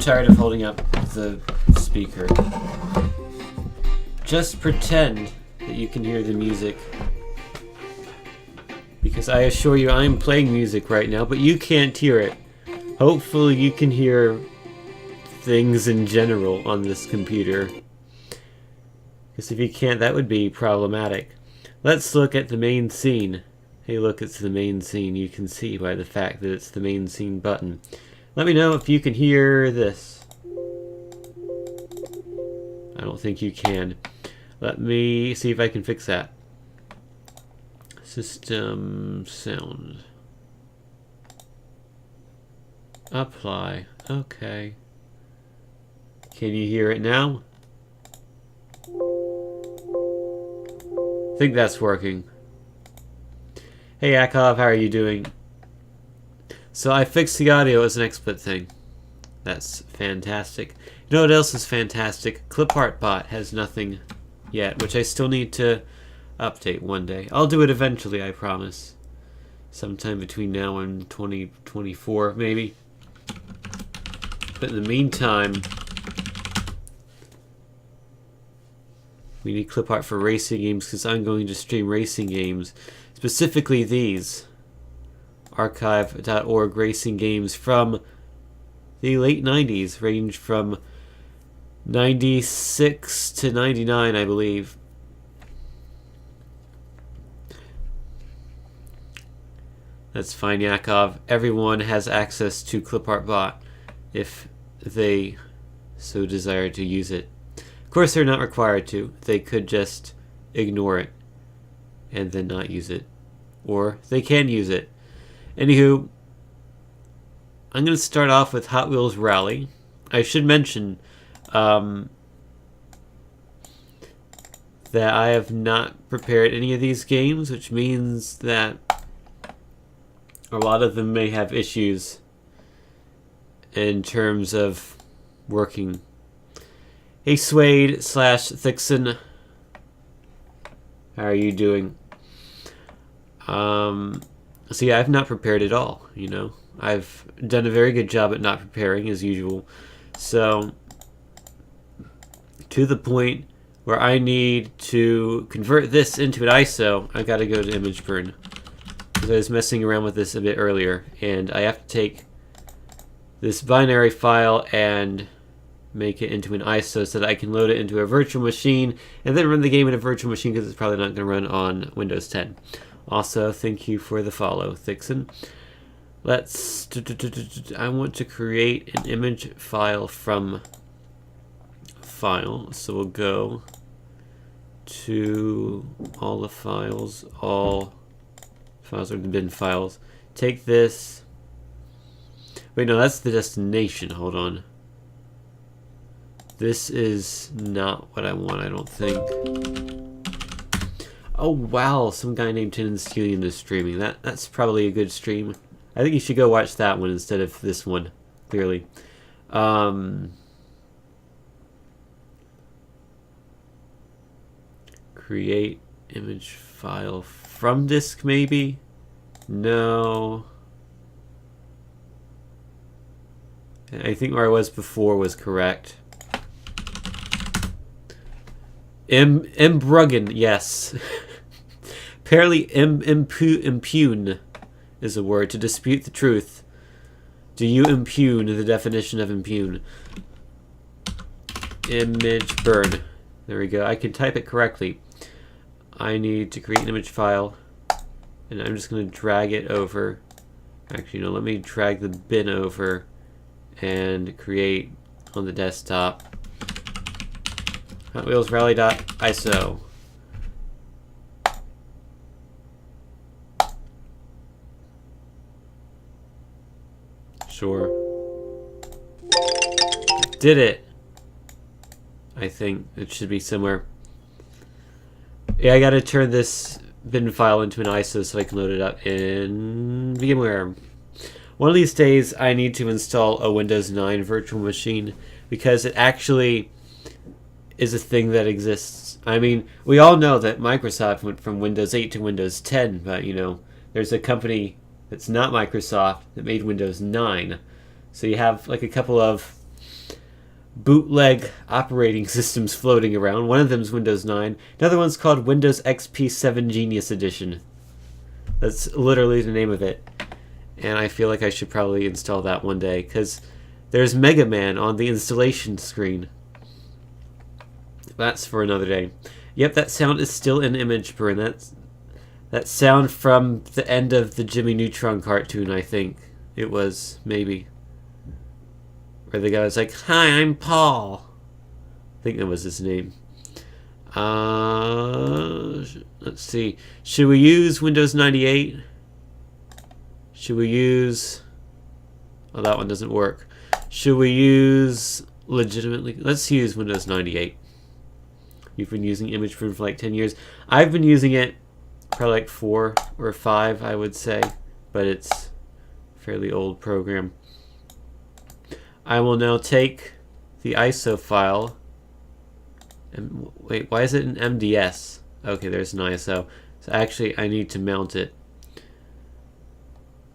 tired of holding up the speaker. Just pretend that you can hear the music. Because I assure you I'm playing music right now, but you can't hear it. Hopefully you can hear things in general on this computer. Because if you can't, that would be problematic. Let's look at the main scene. Hey look, it's the main scene. You can see by the fact that it's the main scene button. Let me know if you can hear this. I don't think you can. Let me see if I can fix that. System sound. Apply. Okay. Can you hear it now? I think that's working. Hey Akov, how are you doing? So I fixed the audio as an XSplit thing. That's fantastic. You know what else is fantastic? ClipArtBot has nothing yet, which I still need to update one day. I'll do it eventually, I promise. Sometime between now and 2024, maybe. But in the meantime, we need clip art for racing games because I'm going to stream racing games. Specifically these. Archive.org racing games from the late 90s. Range from 96 to 99, I believe. That's fine, Yakov. Everyone has access to ClipArtBot if they so desire to use it. Of course, they're not required to. They could just ignore it and then not use it. Or they can use it. Anywho, I'm going to start off with Hot Wheels Rally. I should mention that I have not prepared any of these games, which means that a lot of them may have issues in terms of working. Hey Suede / Thixon, how are you doing? So yeah, I've not prepared at all, you know. I've done a very good job at not preparing as usual. So, to the point where I need to convert this into an ISO, I've got to go to image burn. Because I was messing around with this a bit earlier, and I have to take this binary file and make it into an ISO so that I can load it into a virtual machine and then run the game in a virtual machine because it's probably not going to run on Windows 10. Also, thank you for the follow, Thixon. Let's... I want to create an image file from file. So we'll go to all the files. All files are the bin files. Take this. Wait, no, that's the destination. Hold on. This is not what I want, I don't think. Oh wow, some guy named Tin and Steelian is streaming. That's probably a good stream. I think you should go watch that one instead of this one, clearly. Create image file from disk, maybe? No. I think where I was before was correct. Imbruggen, yes. Apparently impugn is a word, to dispute the truth. Do you impugn the definition of impugn? Image burn. There we go. I can type it correctly. I need to create an image file, and I'm just going to drag it over. Actually, no, let me drag the bin over and create on the desktop. Hot Wheels Rally.iso. Sure. Did it. I think it should be somewhere. Yeah, I gotta turn this bin file into an ISO so I can load it up in VMware. One of these days I need to install a Windows 9 virtual machine because it actually is a thing that exists. I mean, we all know that Microsoft went from Windows 8 to Windows 10, but you know, there's a company that's not Microsoft that made Windows 9. So you have like a couple of bootleg operating systems floating around. One of them is Windows 9. Another one's called Windows XP 7 Genius Edition. That's literally the name of it. And I feel like I should probably install that one day, because there's Mega Man on the installation screen. That's for another day. Yep, that sound is still in Image Burn. That sound from the end of the Jimmy Neutron cartoon, I think. It was, maybe. Where the guy was like, "Hi, I'm Paul." I think that was his name. Let's see. Should we use Windows 98? Should we use... Oh, that one doesn't work. Should we use... Legitimately... Let's use Windows 98. You've been using Image Burn for like 10 years. I've been using it probably like 4 or 5, I would say. But it's a fairly old program. I will now take the ISO file. And wait, why is it an MDS? Okay, there's an ISO. So actually, I need to mount it.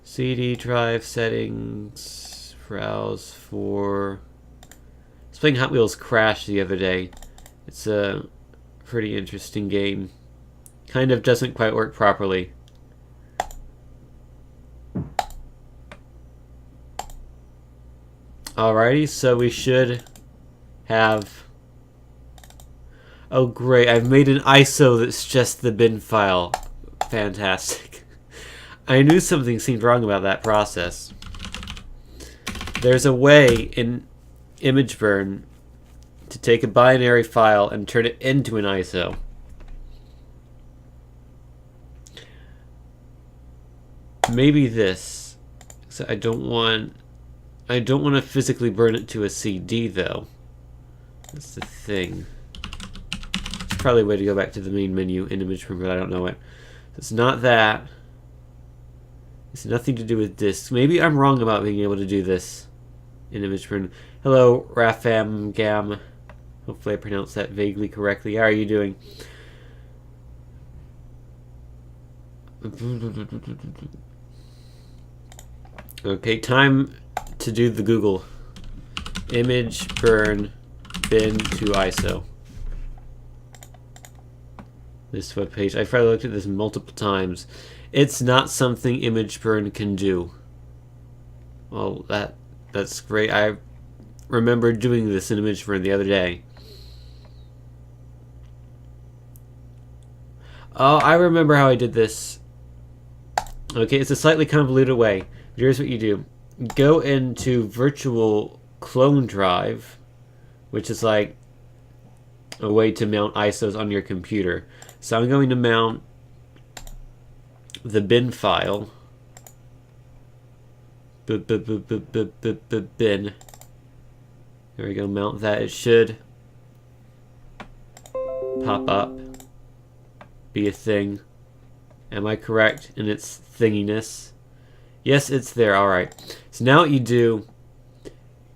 CD drive settings. Browse for... I was playing Hot Wheels Crash the other day. It's a pretty interesting game. Kind of doesn't quite work properly. Alrighty, so we should have... Oh great, I've made an ISO that's just the bin file. Fantastic. I knew something seemed wrong about that process. There's a way in Image Burn to take a binary file and turn it into an ISO. Maybe this. So I don't want to physically burn it to a CD though. That's the thing. It's probably a way to go back to the main menu in Image Burn, but I don't know it. It's not that. It's nothing to do with disks. Maybe I'm wrong about being able to do this in Image Burn. Hello, Rafam Gam. Hopefully I pronounced that vaguely correctly. How are you doing? Okay, time to do the Google. Image Burn bin to ISO. This web page. I've probably looked at this multiple times. It's not something Image Burn can do. Well, that's great. I remember doing this in Image Burn the other day. Oh, I remember how I did this. Okay, it's a slightly convoluted way. Here's what you do. Go into Virtual Clone Drive, which is like a way to mount ISOs on your computer. So I'm going to mount the bin file. Bin. There we go, mount that. It should pop up. Be a thing. Am I correct in its thinginess? Yes, it's there. Alright. So now what you do,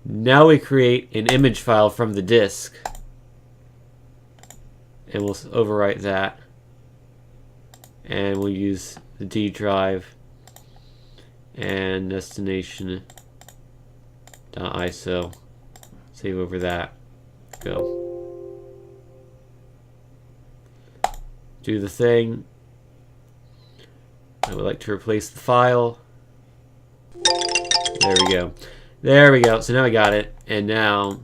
now we create an image file from the disk. And we'll overwrite that. And we'll use the D drive and destination.iso. Save over that. Go. Do the thing. I would like to replace the file. There we go. There we go. So now I got it. And now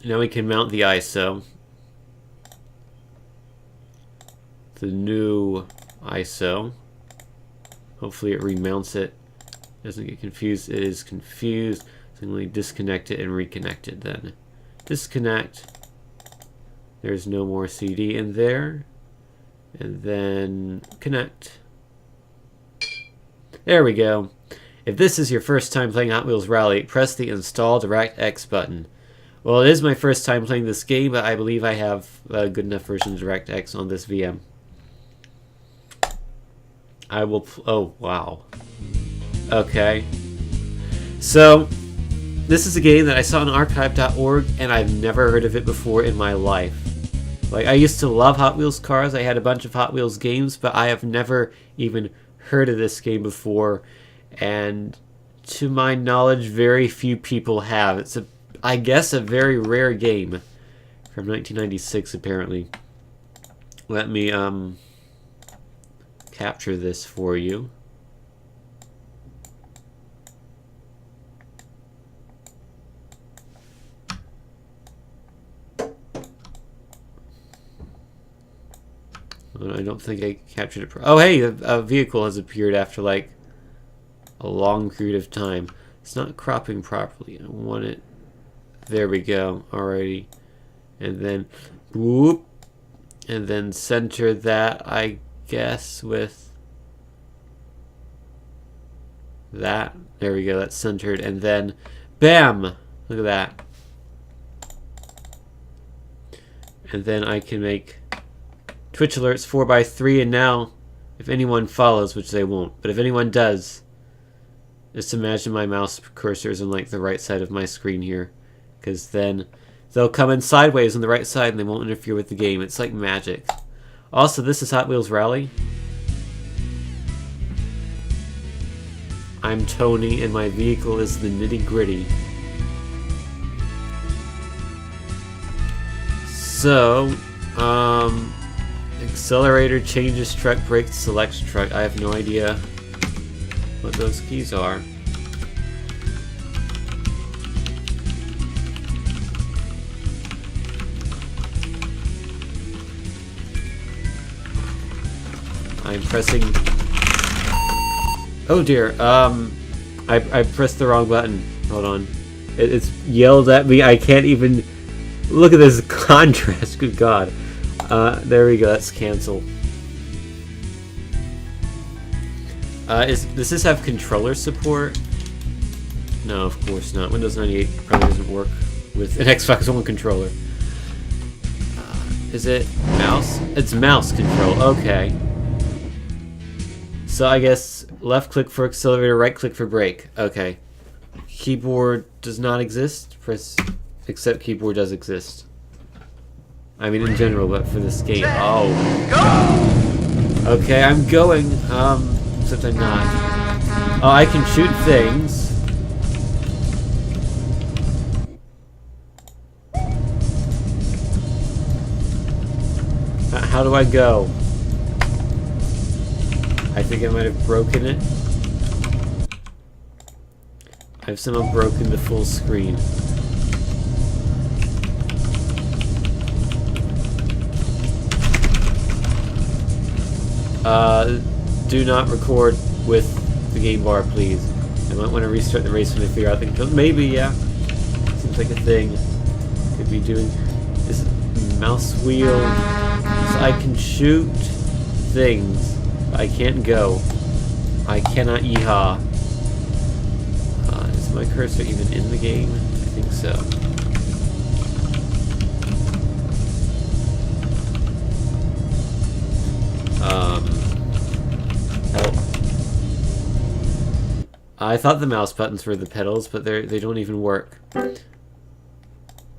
we can mount the ISO. The new ISO. Hopefully it remounts it. Doesn't get confused. It is confused. So I'm going to disconnect it and reconnect it then. Disconnect. There's no more CD in there. And then connect. There we go. If this is your first time playing Hot Wheels Rally, press the Install DirectX button. Well, it is my first time playing this game, but I believe I have a good enough version of DirectX on this VM. I will... Oh, wow. Okay. So, this is a game that I saw on archive.org, and I've never heard of it before in my life. Like, I used to love Hot Wheels cars. I had a bunch of Hot Wheels games, but I have never even heard of this game before. And to my knowledge, very few people have. It's I guess, a very rare game from 1996, apparently. Let me capture this for you. I don't think I captured it. Oh, hey, a vehicle has appeared after like a long period of time. It's not cropping properly. I want it. There we go. Alrighty. And then, whoop. And then center that, I guess, with that. There we go. That's centered. And then, bam! Look at that. And then I can make Twitch alerts 4x3, and now if anyone follows, which they won't, but if anyone does, just imagine my mouse cursor is on like the right side of my screen here, because then they'll come in sideways on the right side and they won't interfere with the game. It's like magic. Also, this is Hot Wheels Rally. I'm Tony and my vehicle is the Nitty Gritty. So, accelerator changes truck, brake selects truck. I have no idea what those keys are. I'm pressing. Oh dear. I pressed the wrong button. Hold on. It's yelled at me. I can't even look at this contrast. Good God. There we go. That's cancel. Does this have controller support? No, of course not. Windows 98 probably doesn't work with an Xbox One controller. Is it mouse? It's mouse control. Okay. So I guess left click for accelerator, right click for brake. Okay. Keyboard does not exist. Press except keyboard does exist. I mean in general, but for this game. Oh. Okay, I'm going. Except I'm not. Oh, I can shoot things. How do I go? I think I might have broken it. I've somehow broken the full screen. Do not record with the game bar, please. I might want to restart the race when I figure out the control. Maybe, yeah. Seems like a thing. Could be doing this mouse wheel. So I can shoot things. But I can't go. I cannot yeehaw. Is my cursor even in the game? I think so. Help. I thought the mouse buttons were the pedals, but they don't even work.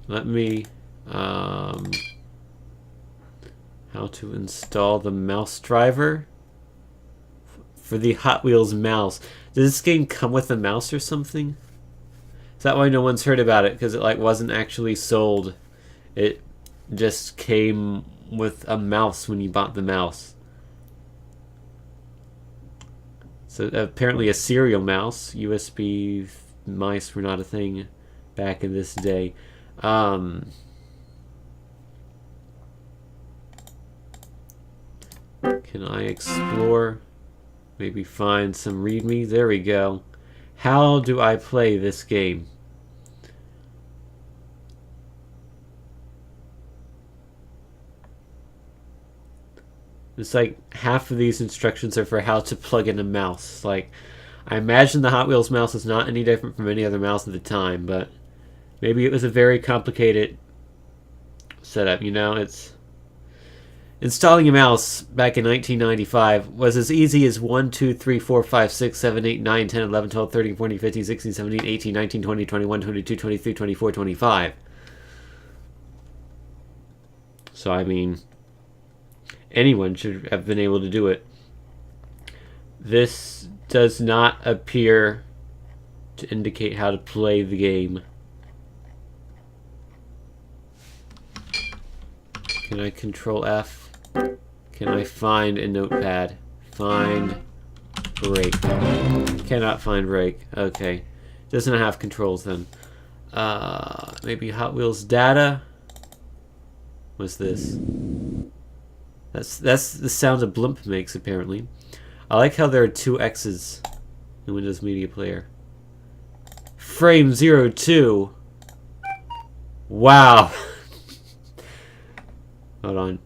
Let me how to install the mouse driver for the Hot Wheels mouse. Does this game come with a mouse or something? Is that why no one's heard about it? Because it like wasn't actually sold. It just came with a mouse when you bought the mouse. So apparently a serial mouse. USB mice were not a thing back in this day. Can I explore? Maybe find some readme? There we go. How do I play this game? It's like half of these instructions are for how to plug in a mouse. Like, I imagine the Hot Wheels mouse is not any different from any other mouse at the time, but maybe it was a very complicated setup, you know? It's installing a mouse back in 1995 was as easy as 1, 2, 3, 4, 5, 6, 7, 8, 9, 10, 11, 12, 13, 14, 15, 16, 17, 18, 19, 20, 21, 22, 23, 24, 25. So, I mean, anyone should have been able to do it. This does not appear to indicate how to play the game. Can I control F? Can I find a notepad? Find brake. Cannot find brake. Okay. Doesn't have controls then. Maybe Hot Wheels data? What's this? That's the sound a blimp makes, apparently. I like how there are 2 X's in Windows Media Player. Frame 02. Wow. Hold on.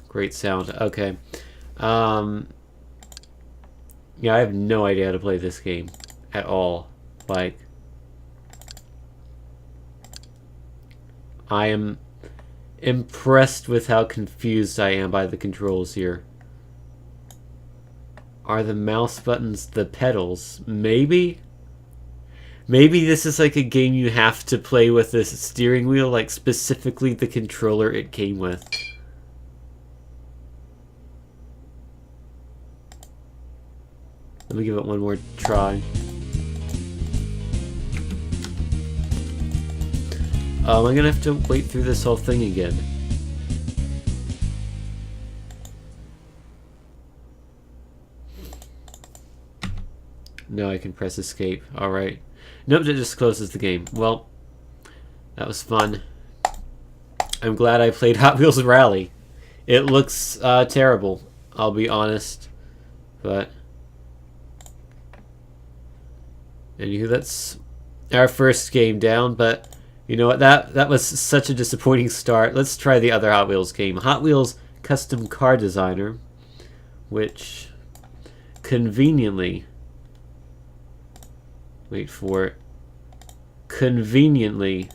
Great sound. Okay. Yeah, I have no idea how to play this game at all. Like, I am impressed with how confused I am by the controls here. Are the mouse buttons the pedals? Maybe? Maybe this is like a game you have to play with this steering wheel, like specifically the controller it came with. Let me give it one more try. I'm gonna have to wait through this whole thing again. No, I can press escape. Alright. Nope, that just closes the game. Well, that was fun. I'm glad I played Hot Wheels Rally. It looks terrible, I'll be honest. But anywho, that's our first game down, but you know what? That was such a disappointing start. Let's try the other Hot Wheels game. Hot Wheels Custom Car Designer, which conveniently, wait for it, conveniently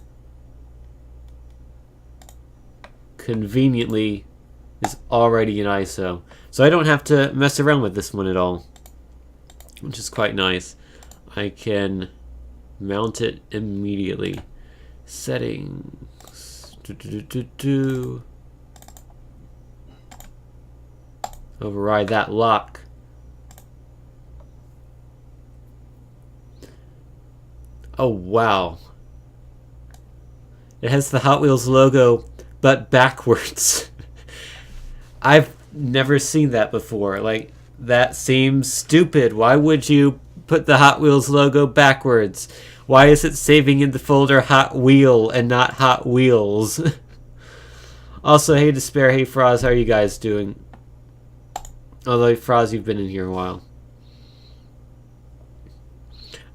is already in ISO. So I don't have to mess around with this one at all, which is quite nice. I can mount it immediately. Settings. Override that lock. Oh, wow. It has the Hot Wheels logo, but backwards. I've never seen that before. Like, that seems stupid. Why would you put the Hot Wheels logo backwards? Why is it saving in the folder Hot Wheel and not Hot Wheels? Also, hey Despair, hey Froz, how are you guys doing? Although, Froz, you've been in here a while.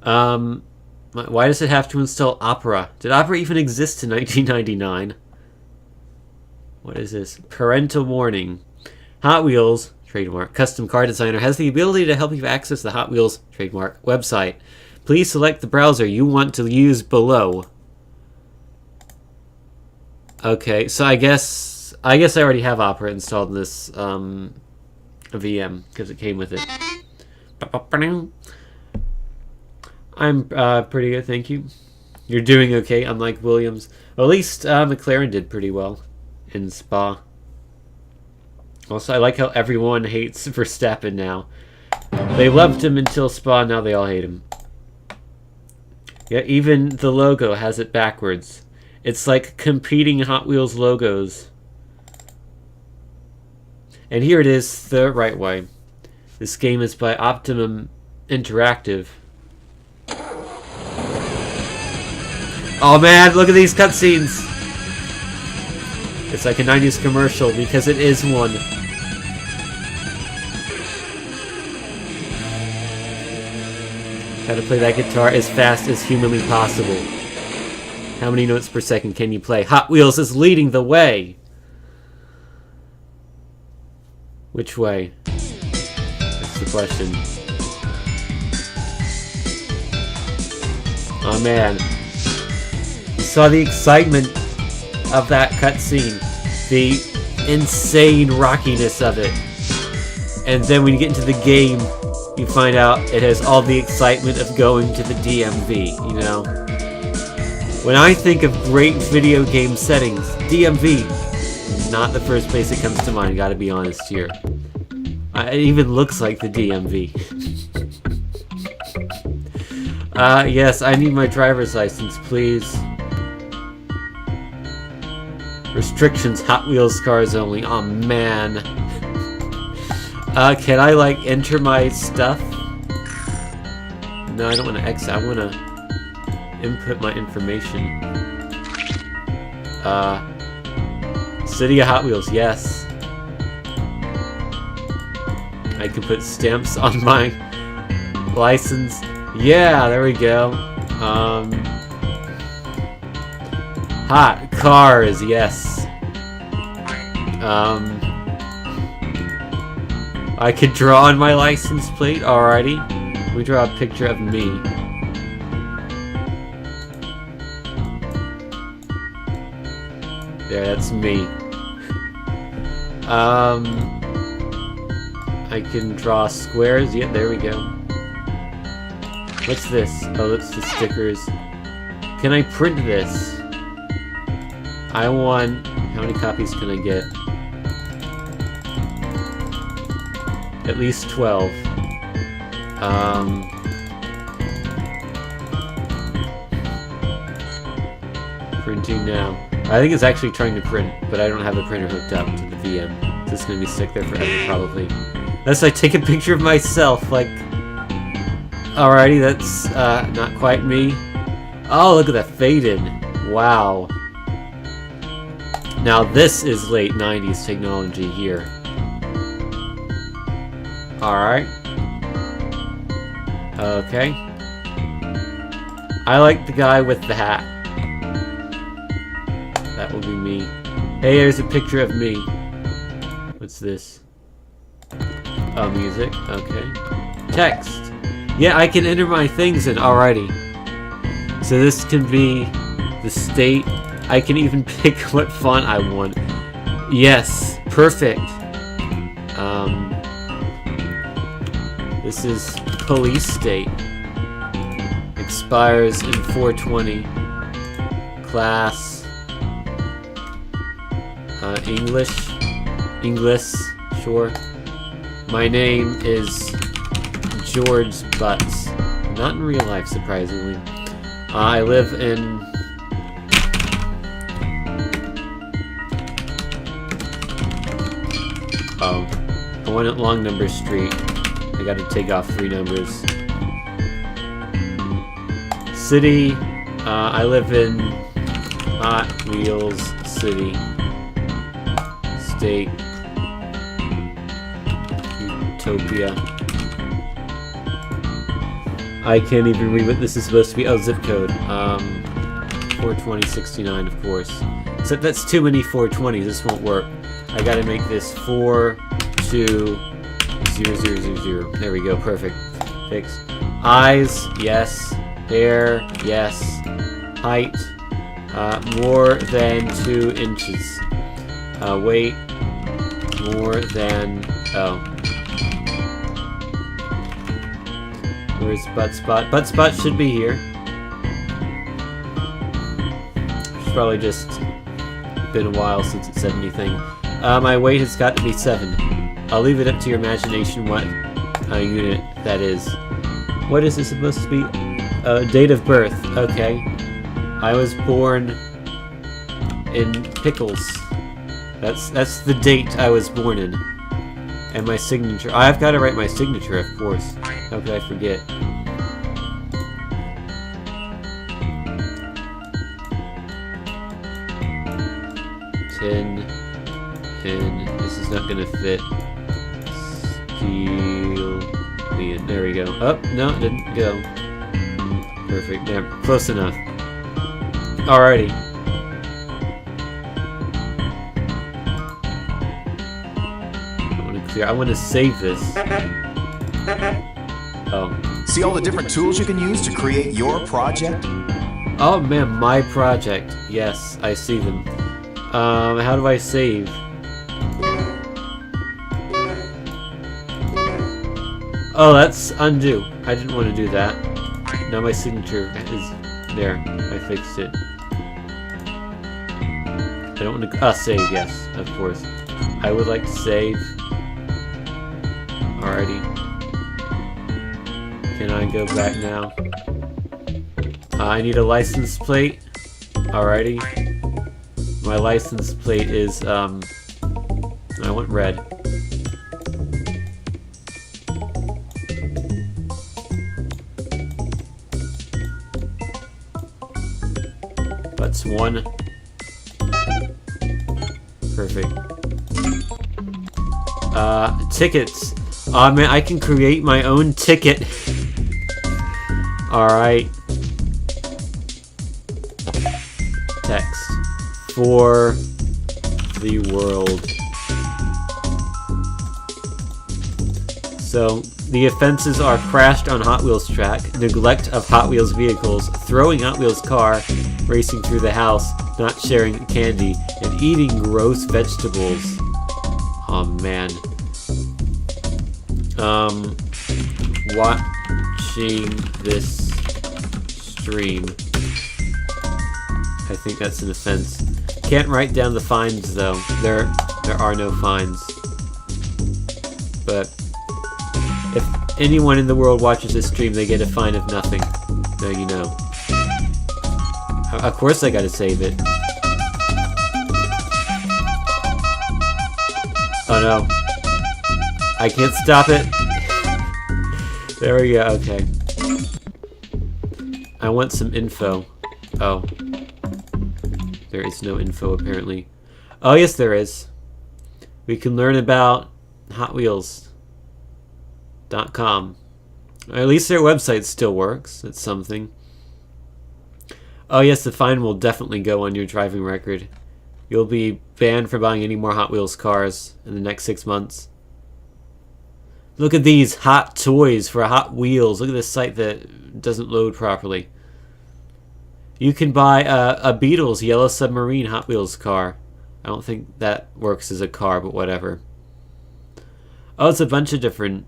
Why does it have to install Opera? Did Opera even exist in 1999? What is this? Parental warning. Hot Wheels, trademark, Custom Car Designer has the ability to help you access the Hot Wheels, trademark, website. Please select the browser you want to use below. Okay, so I guess I already have Opera installed in this VM because it came with it. I'm pretty good, thank you. You're doing okay, unlike Williams. Well, at least McLaren did pretty well in Spa. Also, I like how everyone hates Verstappen now. They loved him until Spa, now they all hate him. Yeah, even the logo has it backwards. It's like competing Hot Wheels logos. And here it is the right way. This game is by Optimum Interactive. Oh man, look at these cutscenes! It's like a 90s commercial because it is one. Try to play that guitar as fast as humanly possible. How many notes per second can you play? Hot Wheels is leading the way! Which way? That's the question. Oh man. You saw the excitement of that cutscene. The insane rockiness of it. And then when you get into the game, you find out it has all the excitement of going to the DMV, you know? When I think of great video game settings, DMV, not the first place it comes to mind, gotta be honest here. It even looks like the DMV. Yes, I need my driver's license, please. Restrictions, Hot Wheels cars only. Oh man. Can I like enter my stuff? No, I don't want to exit. I want to input my information. City of Hot Wheels, yes. I can put stamps on my license. Yeah, there we go. Hot cars, yes. I could draw on my license plate, alrighty. Let me draw a picture of me. There, that's me. I can draw squares. Yeah, there we go. What's this? Oh, that's the stickers. Can I print this? I want... How many copies can I get? At least 12. Printing now. I think it's actually trying to print, but I don't have the printer hooked up to the VM. It's gonna be stuck there forever, probably. Unless I take a picture of myself, like... Alrighty, that's not quite me. Oh, look at that faded. Wow. Now this is late 90s technology here. Alright. Okay. I like the guy with the hat. That will be me. Hey, there's a picture of me. What's this? Oh, music. Okay. Text. Yeah, I can enter my things in. Alrighty. So this can be the state. I can even pick what font I want. Yes. Perfect. This is police state. Expires in 420. Class. English. English. Sure. My name is George Butts. Not in real life, surprisingly. I live in... Oh. I want it long number street. I gotta take off 3 numbers. City. I live in Hot Wheels City. State. Utopia. I can't even read what this is supposed to be. Oh, zip code. 42069, of course. Except that's too many 420s. This won't work. I gotta make this 42000. There we go. Perfect. Fixed. Eyes. Yes. Hair. Yes. Height. More than 2 inches. Weight. More than... Oh. Where's butt spot? Butt spot should be here. It's probably just been a while since it said anything. My weight has got to be 7. I'll leave it up to your imagination what unit that is. What is this supposed to be? Date of birth. Okay. I was born in pickles. That's the date I was born in. And my signature. I've got to write my signature, of course. How could I forget? Tin. This is not gonna fit. Steel. There we go. Oh, no, it didn't go. Perfect. Yeah, close enough. Alrighty. I want to save this. Oh. See all the different tools you can use to create your project? Oh man, my project. Yes, I see them. How do I save? Oh, that's undo. I didn't want to do that. Now my signature is there. I fixed it. I don't want to... save, yes, of course. I would like to save. Alrighty. Can I go back now? I need a license plate. Alrighty. My license plate is, I want red. That's one. Perfect. Tickets. Aw, man, I can create my own ticket. Alright. Text. For the world. So, the offenses are crashed on Hot Wheels track, neglect of Hot Wheels vehicles, throwing Hot Wheels car, racing through the house, not sharing candy, and eating gross vegetables. Oh man. Watching this stream. I think that's an offense. Can't write down the fines though. There are no fines. But if anyone in the world watches this stream, they get a fine of nothing. So you know. Of course I gotta save it. Oh no. I can't stop it. There we go, okay. I want some info. Oh. There is no info apparently. Oh yes there is. We can learn about HotWheels.com. At least their website still works. That's something. Oh yes, the fine will definitely go on your driving record. You'll be banned for buying any more Hot Wheels cars in the next 6 months. Look at these hot toys for Hot Wheels. Look at this site that doesn't load properly. You can buy a Beatles Yellow Submarine Hot Wheels car. I don't think that works as a car, but whatever. Oh, it's a bunch of different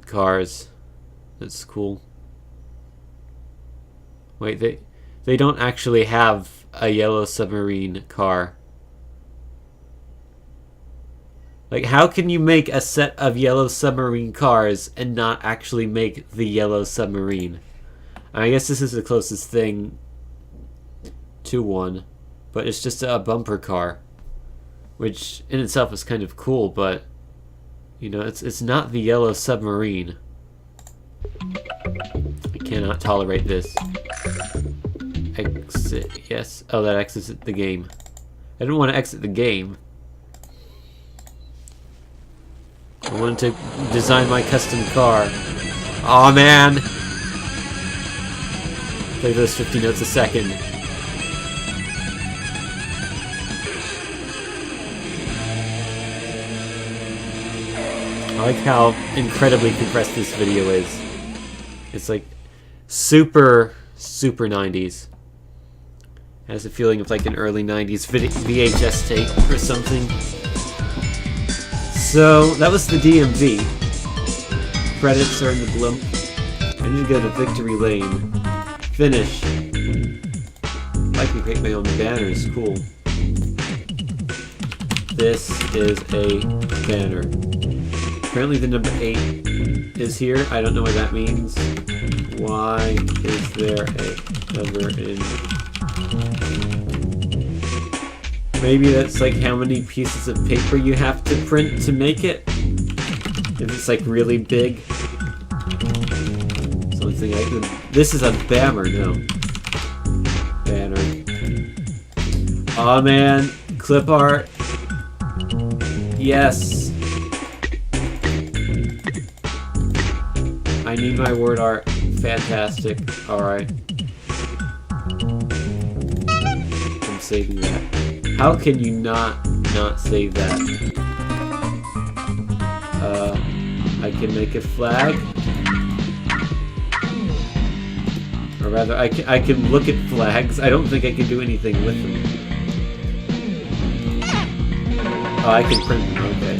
cars. That's cool. Wait, they don't actually have a Yellow Submarine car. Like, how can you make a set of Yellow Submarine cars and not actually make the Yellow Submarine? I guess this is the closest thing to one, but it's just a bumper car, which in itself is kind of cool, but you know, it's not the Yellow Submarine. I cannot tolerate this. Exit, yes. Oh, that exits the game. I didn't want to exit the game. I wanted to design my custom car. Aw, man! Play those 50 notes a second. I like how incredibly compressed this video is. It's like super 90s. It has a feeling of like an early 90s VHS tape or something. So that was the DMV. Credits are in the blimp. I need to go to Victory Lane. Finish. I can create my own banners. Cool. This is a banner. Apparently the number 8 is here. I don't know what that means. Why is there a number in... Maybe that's like how many pieces of paper you have to print to make it. If it's like really big. Something I can... This is a banner, no. Banner. Aw, man. Clip art. Yes. I need my word art. Fantastic. Alright. I'm saving that. How can you not save that? I can make a flag. Or rather, I can look at flags. I don't think I can do anything with them. Oh, I can print them. Okay.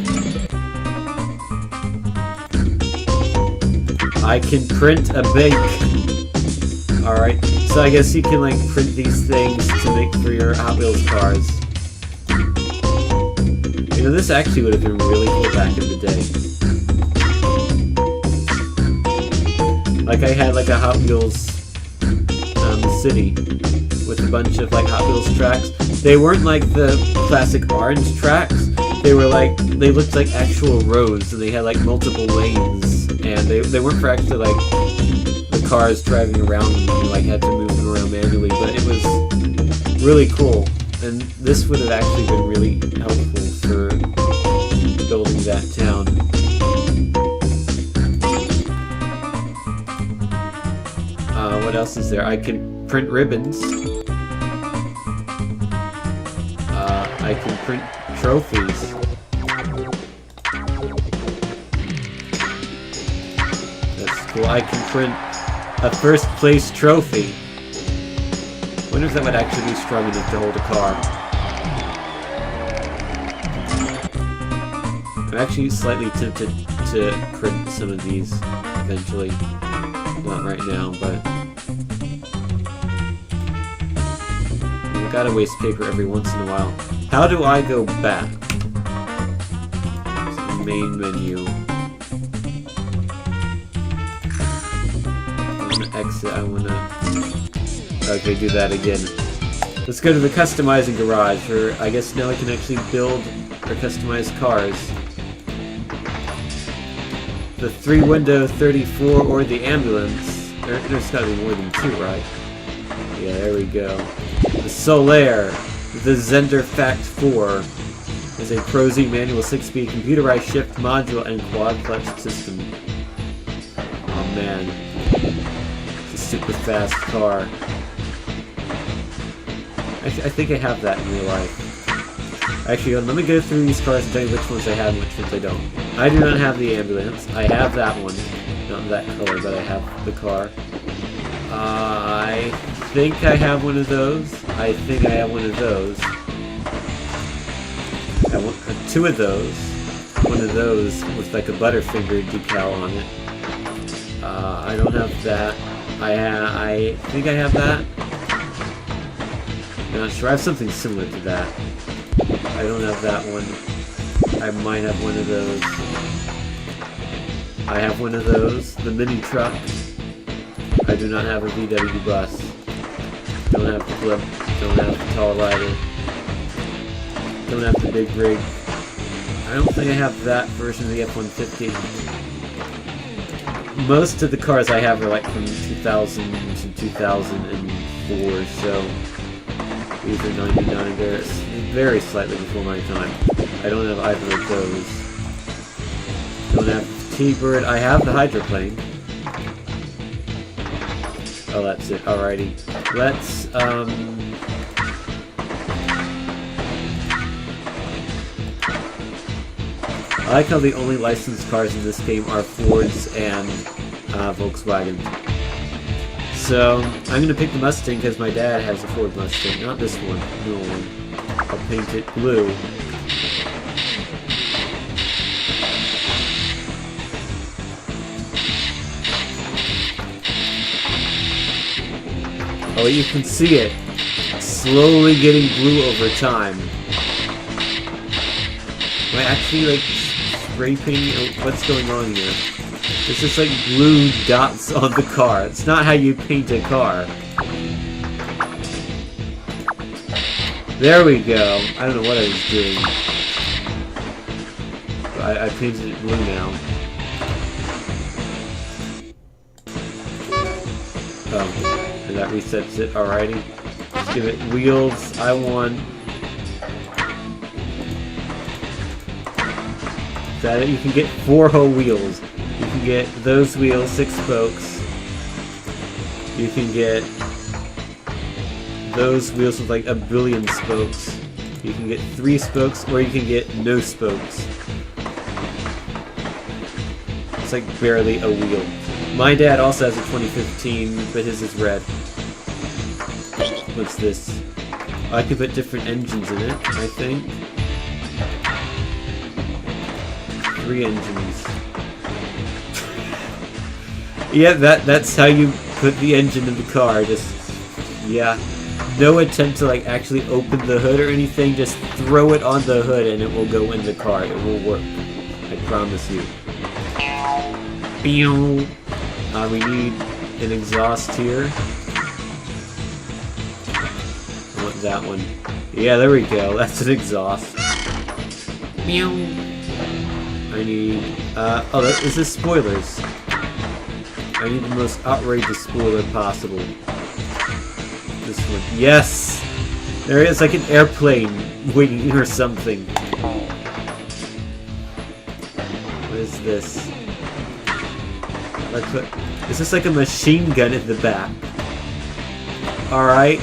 I can print a bake. Alright, so I guess you can like print these things to make for your Hot Wheels cars. You know, this actually would have been really cool back in the day. Like I had like a Hot Wheels city with a bunch of like Hot Wheels tracks. They weren't like the classic orange tracks. They looked like actual roads, and they had like multiple lanes, and they weren't for actually like the cars driving around them. You like had to move them around manually, but it was really cool. And this would have actually been really helpful for building that town. What else is there? I can print ribbons. I can print trophies. That's cool. I can print a first place trophy. Wonder if that would actually be strong enough to hold a car. I'm actually slightly tempted to print some of these eventually. Not right now, but you gotta waste paper every once in a while. How do I go back? To the main menu. I wanna exit, I wanna... Okay, do that again. Let's go to the customizing garage, where I guess now I can actually build or customize cars. The 3-window 34 or the ambulance. There's gotta be more than 2, right? Yeah, there we go. The Solaire, the Zender Fact 4 is a Pro-Z manual 6-speed computerized shift module and quad clutch system. Oh man, it's a super fast car. I think I have that in real life. Actually, let me go through these cars and tell you which ones I have and which ones I don't. I do not have the ambulance. I have that one. Not in that color, but I have the car. I think I have one of those. I think I have one of those. I want 2 of those. One of those with like a Butterfinger decal on it. I don't have that. I think I have that. I'm not sure. I have something similar to that. I don't have that one. I might have one of those. I have one of those. The mini truck. I do not have a VW bus. Don't have the flip. Don't have the tall rider. Don't have the big rig. I don't think I have that version of the F-150. Most of the cars I have are like from 2000 to 2004, so these are 99. They're very slightly before my time. I don't have either of those. Don't have T-Bird. I have the hydroplane. Oh, that's it. Alrighty. Let's, I like how the only licensed cars in this game are Fords and Volkswagen. So, I'm gonna pick the Mustang because my dad has a Ford Mustang. Not this one, no one. I'll paint it blue. Oh, you can see it slowly getting blue over time. Am I actually like spray painting? What's going on here? There's just like blue dots on the car. It's not how you paint a car. There we go. I don't know what I was doing. I painted it blue now. Oh, and that resets it. Alrighty. Let's give it wheels. I want... that you can get 4 whole wheels. You can get those wheels, 6 spokes. You can get those wheels with like a billion spokes. You can get 3 spokes, or you can get no spokes. It's like barely a wheel. My dad also has a 2015, but his is red. What's this? I could put different engines in it, I think. 3 engines. Yeah, that's how you put the engine in the car. Just, yeah. No attempt to like actually open the hood or anything. Just throw it on the hood and it will go in the car. It will work. I promise you. We need an exhaust here. that one. Yeah, there we go. That's an exhaust. Meow. I need... oh, this is spoilers. I need the most outrageous spoiler possible. This one. Yes! There is like an airplane winging or something. What is this? Is this like a machine gun in the back? Alright.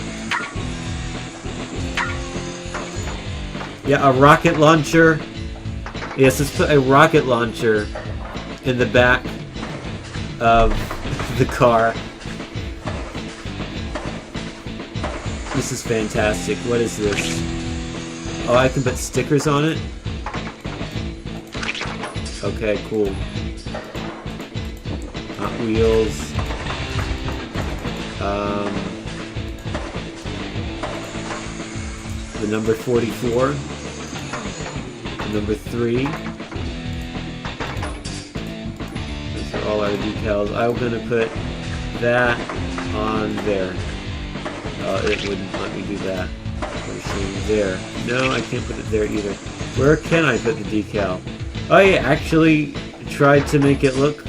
Yeah, a rocket launcher. Yes, let's put a rocket launcher in the back of the car. This is fantastic. What is this? Oh, I can put stickers on it? Okay, cool. Hot Wheels. The number 44. The number 3. Those are all our decals. I'm gonna put that on there. It wouldn't let me do that. There. No, I can't put it there either. Where can I put the decal? Oh yeah, actually tried to make it look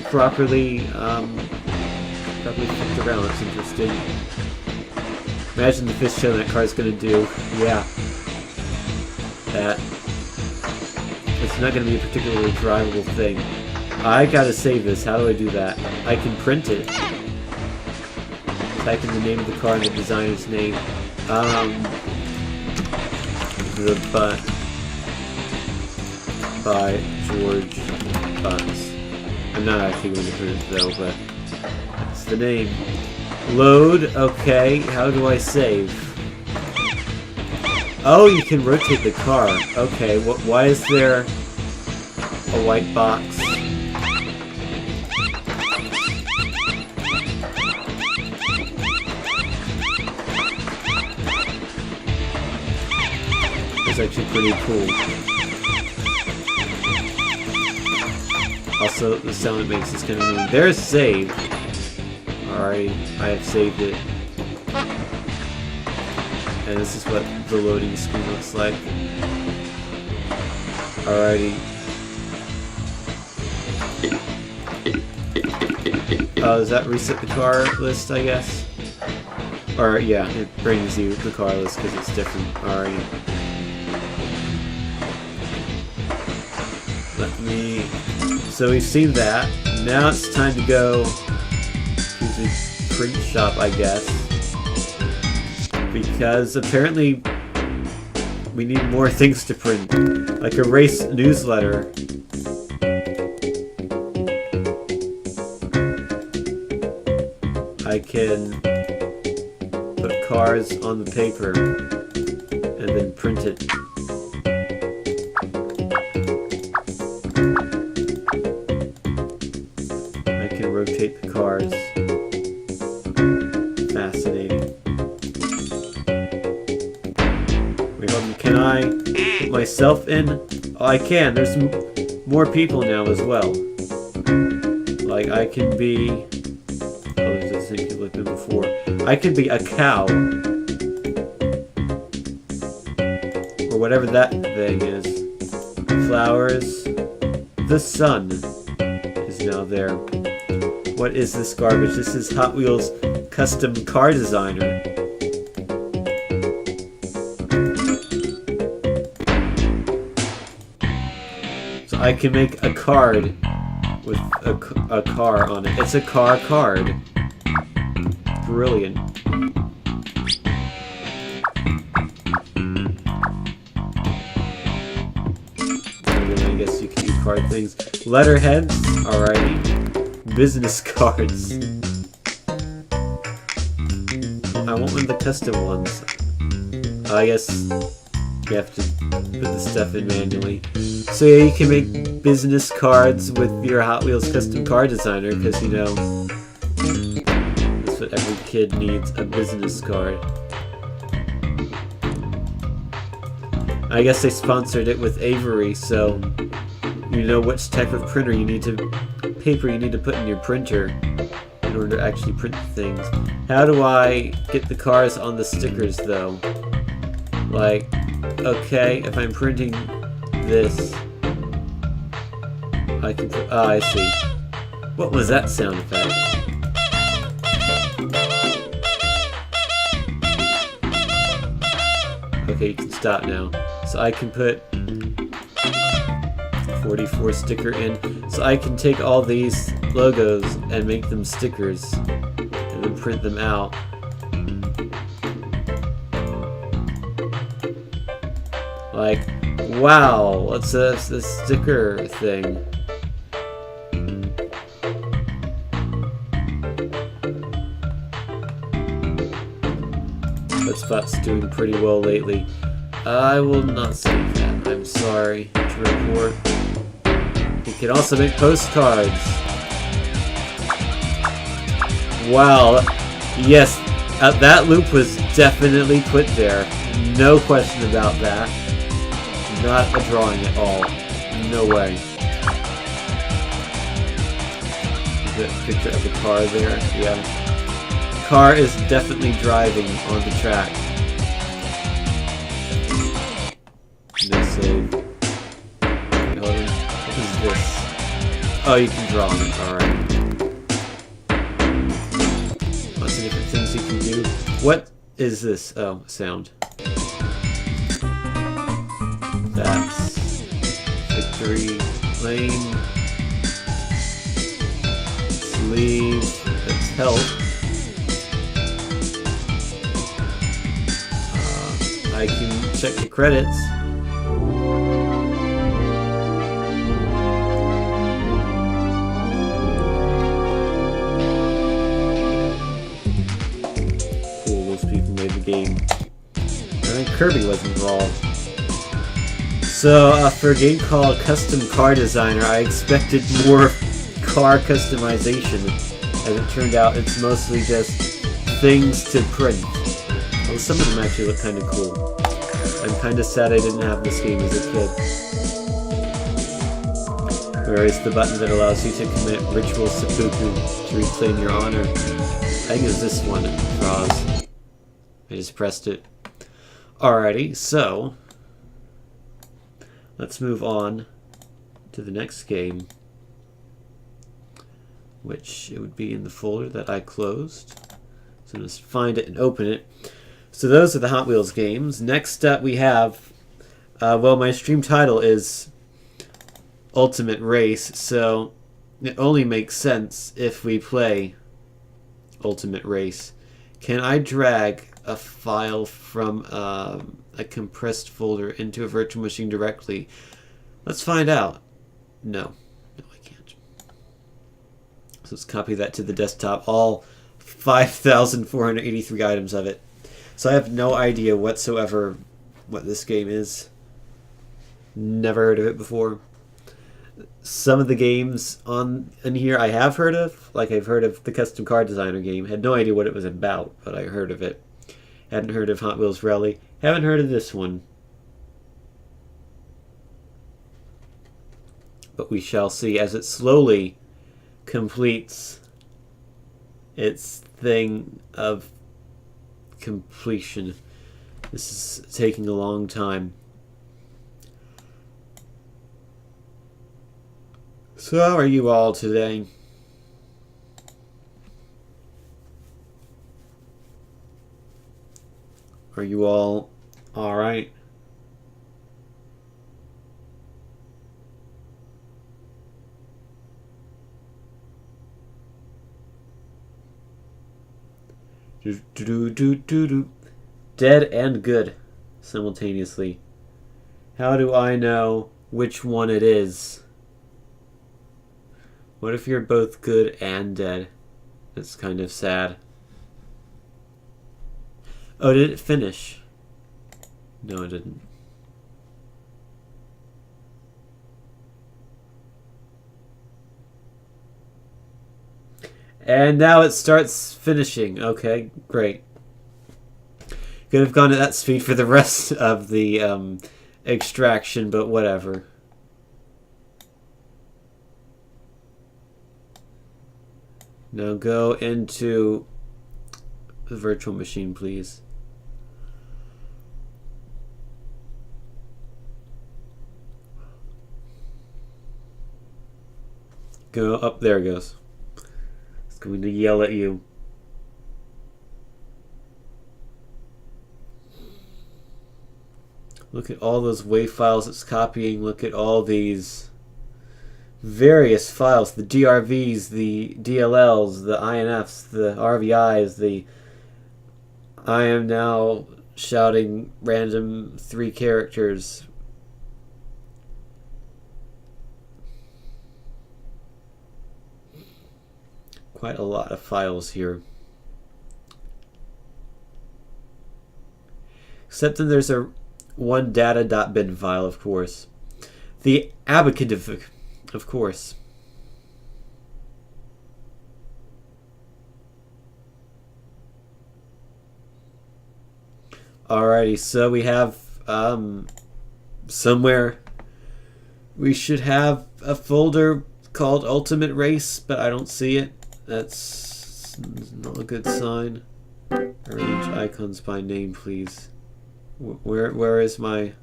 properly, probably flipped around. That's interesting. Imagine the fish show that car's gonna do. Yeah. That. It's not gonna be a particularly drivable thing. I gotta save this. How do I do that? I can print it. Type in the name of the car and the designer's name. The Butt by George Butts. I'm not actually going to print it though, but that's the name. Load. Okay. How do I save? Oh, you can rotate the car. Okay. Why is there a white box? It's actually pretty cool. Also, the sound it makes is kind of mean. There's save. Alright, I have saved it. And this is what the loading screen looks like. Alrighty. Does that reset the car list, I guess? Or, yeah, it brings you the car list because it's different. Alrighty. Let me... So we've seen that. Now it's time to go to the print shop, I guess. Because apparently we need more things to print. Like a race newsletter. I can put cars on the paper and then print it. Rotate the cars. Fascinating. Wait, hold on. Can I put myself in? Oh, I can. There's more people now as well. Like, I can be... Oh, there's this thing people have been before. I can be a cow. Or whatever that thing is. Flowers. The sun is now there. What is this garbage? This is Hot Wheels Custom Car Designer. So I can make a card with a car on it. It's a car card. Brilliant. I guess you can do card things. Letterheads. Alrighty. Business cards. I want one of the custom ones. I guess you have to put the stuff in manually. So yeah, you can make business cards with your Hot Wheels Custom Car Designer, because, you know, that's what every kid needs, a business card. I guess they sponsored it with Avery, so you know which type of paper you need to put in your printer. in order to actually print things. How do I get the cars on the stickers, though? Like, okay, if I'm printing this, I can put... Oh, I see. What was that sound effect? Okay, you can stop now. So I can put 44 sticker in. So I can take all these logos and make them stickers and then print them out. Like, wow, what's this sticker thing? That spot's doing pretty well lately. I will not say that. I'm sorry to report. You can also make postcards. Wow. Yes, that loop was definitely put there. No question about that. Not a drawing at all. No way. Is it a picture of the car there? Yeah. Car is definitely driving on the track. No save. Hold on. What is this? Oh, you can draw on it. Alright. Lots of different things you can do. What is this? Oh, sound. That's Victory Lane. Sleeve. That's help. I can check the credits. Cool, those people made the game. And Kirby was involved. So, for a game called Custom Car Designer, I expected more car customization. As it turned out, it's mostly just things to print. Well, some of them actually look kind of cool. I'm kind of sad I didn't have this game as a kid. Where is the button that allows you to commit ritual seppuku to reclaim your honor? I think it was this one, draws. I just pressed it. Alrighty, so let's move on to the next game, which it would be in the folder that I closed. So I'm just find it and open it. So those are the Hot Wheels games. Next up we have, well, my stream title is Ultimate Race, so it only makes sense if we play Ultimate Race. Can I drag a file from a compressed folder into a virtual machine directly? Let's find out. No. No, I can't. So let's copy that to the desktop. All 5,483 items of it. So I have no idea whatsoever what this game is. Never heard of it before. Some of the games in here I have heard of. Like I've heard of the Custom Car Designer game. Had no idea what it was about, but I heard of it. Hadn't heard of Hot Wheels Rally. Haven't heard of this one. But we shall see as it slowly completes its thing of completion. This is taking a long time. So how are you all today? Are you all alright? Dead and good simultaneously. How do I know which one it is? What if you're both good and dead? That's kind of sad. Oh, did it finish? No, it didn't. And now it starts finishing. Okay, great. Could have gone at that speed for the rest of the extraction, but whatever. Now go into the virtual machine, please. Go up. There it goes. It's going to yell at you. Look at all those WAV files it's copying. Look at all these various files. The DRVs, the DLLs, the INFs, the RVIs, I am now shouting random 3 characters. Quite a lot of files here. Except then there's a one data.bin file, of course. The abacadific, of course. Alrighty, so we have somewhere we should have a folder called Ultimate Race, but I don't see it. That's not a good sign. Arrange icons by name, please. Where's my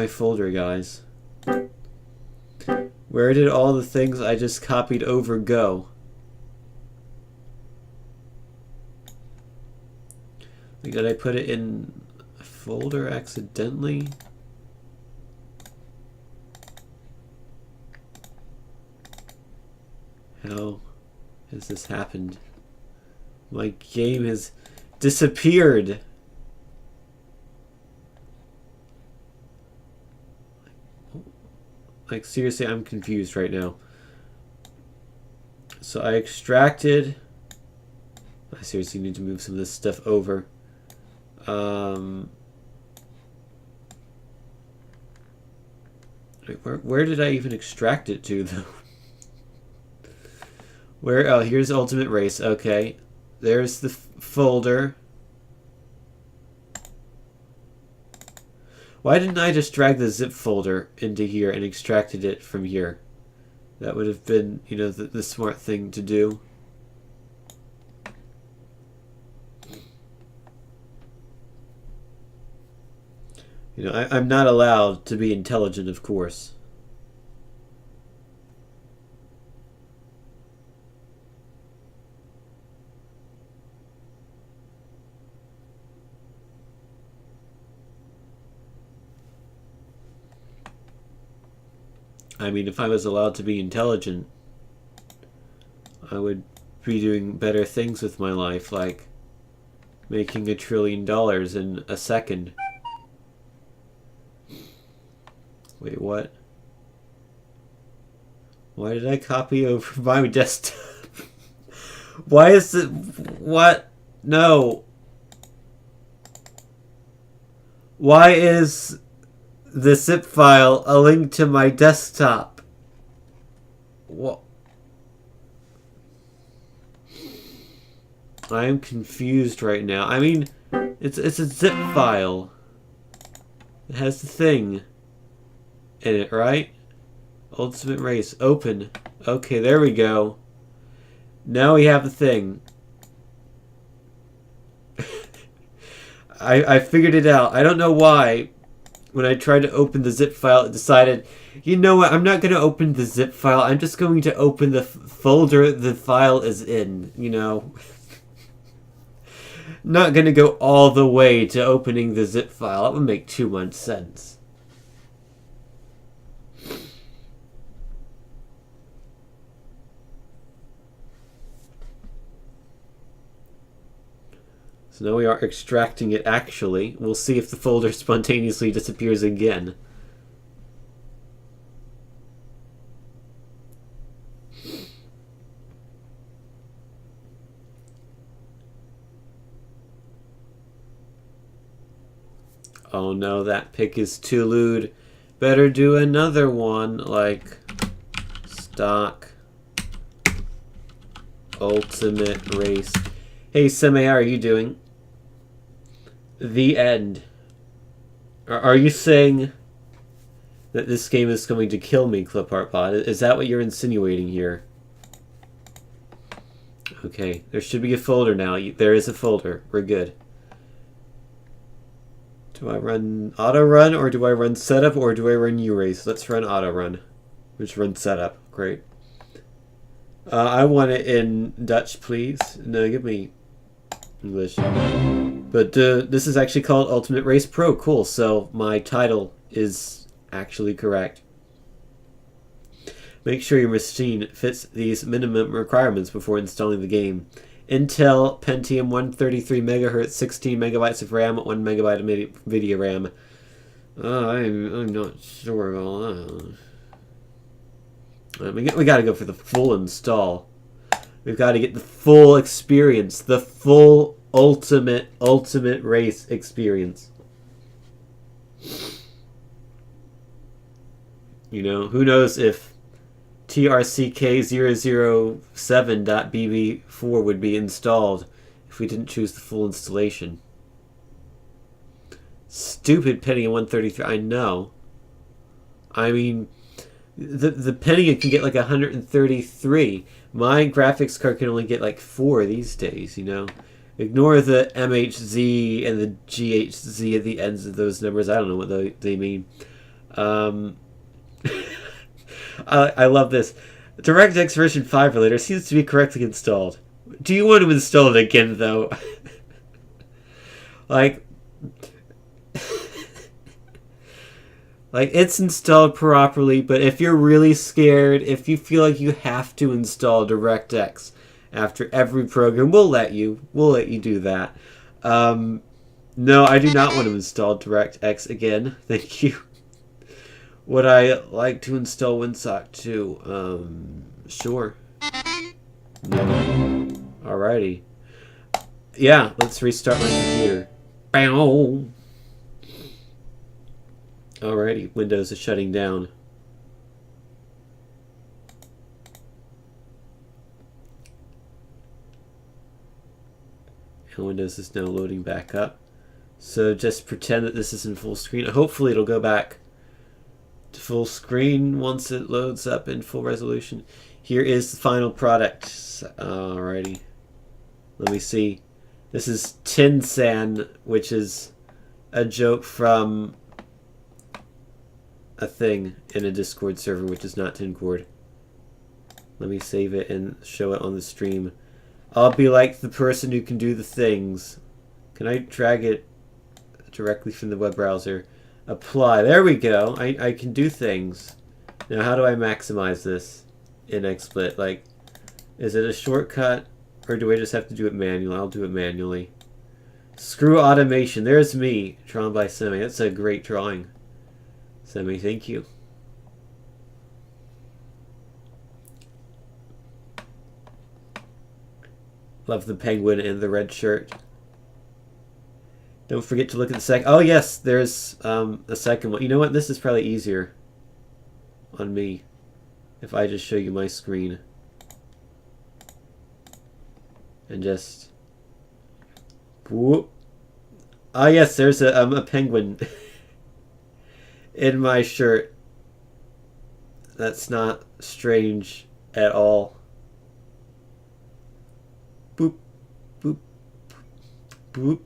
folder, guys? Where did all the things I just copied over go? Like, did I put it in a folder accidentally? How has this happened? My game has disappeared. Like, seriously, I'm confused right now. So I extracted... I seriously need to move some of this stuff over. Where did I even extract it to, though? Where? Oh, here's Ultimate Race. Okay. There's the folder. Why didn't I just drag the zip folder into here and extracted it from here? That would have been, you know, the smart thing to do. You know, I'm not allowed to be intelligent, of course. I mean, if I was allowed to be intelligent, I would be doing better things with my life, like making $1 trillion in a second. Wait, what? Why did I copy over my desktop? Why is it... What? No. Why is the zip file a link to my desktop? What? I am confused right now. I mean, it's a zip file. It has the thing in it, right? Ultimate Race. Open. Okay, there we go. Now we have the thing. I figured it out. I don't know why. When I tried to open the zip file, it decided, you know what, I'm not going to open the zip file. I'm just going to open the folder the file is in, you know. Not going to go all the way to opening the zip file. That would make too much sense. So now we are extracting it actually. We'll see if the folder spontaneously disappears again. Oh no, that pick is too lewd. Better do another one, like stock Ultimate Race. Hey Seme, how are you doing? The end. Are you saying that this game is going to kill me, ClipArtPod? Is that what you're insinuating here? Okay, there should be a folder now. There is a folder. We're good. Do I run auto run, or do I run setup, or do I run U-Race? Let's run auto run. Which run setup. Great. I want it in Dutch, please. No, give me English. But this is actually called Ultimate Race Pro. Cool. So my title is actually correct. Make sure your machine fits these minimum requirements before installing the game. Intel Pentium 133 MHz, 16 megabytes of RAM, 1 megabyte of video RAM. I'm not sure about that. We got to go for the full install. We've got to get the full experience, the full ultimate race experience. You know, who knows if TRCK007.BB4 would be installed if we didn't choose the full installation. Stupid Pentium 133. I know. I mean, the Pentium can get like 133. My graphics card can only get like 4 these days, you know. Ignore the MHZ and the GHZ at the ends of those numbers. I don't know what they mean. I love this. DirectX version 5 or later seems to be correctly installed. Do you want to install it again, though? like it's installed properly, but if you're really scared, if you feel like you have to install DirectX after every program, we'll let you do that. No, I do not want to install DirectX again. Thank you. Would I like to install WinSock too? Sure. No. Alrighty. Yeah, let's restart my computer. Bow. Alrighty, Windows is shutting down. And Windows is now loading back up. So just pretend that this is in full screen. Hopefully it'll go back to full screen once it loads up in full resolution. Here is the final product. Alrighty. Let me see. This is Tin San, which is a joke from a thing in a Discord server, which is not Tincord. Let me save it and show it on the stream. I'll be like the person who can do the things. Can I drag it directly from the web browser? Apply. There we go. I can do things. Now, how do I maximize this in XSplit? Like, is it a shortcut, or do I just have to do it manually? I'll do it manually. Screw automation. There's me, drawn by Semi. That's a great drawing. Semi, thank you. Love the penguin and the red shirt. Don't forget to look at the second. Oh yes, there's a second one. You know what? This is probably easier on me if I just show you my screen and just whoop. Ah yes, there's a penguin in my shirt. That's not strange at all. Boop, boop, boop.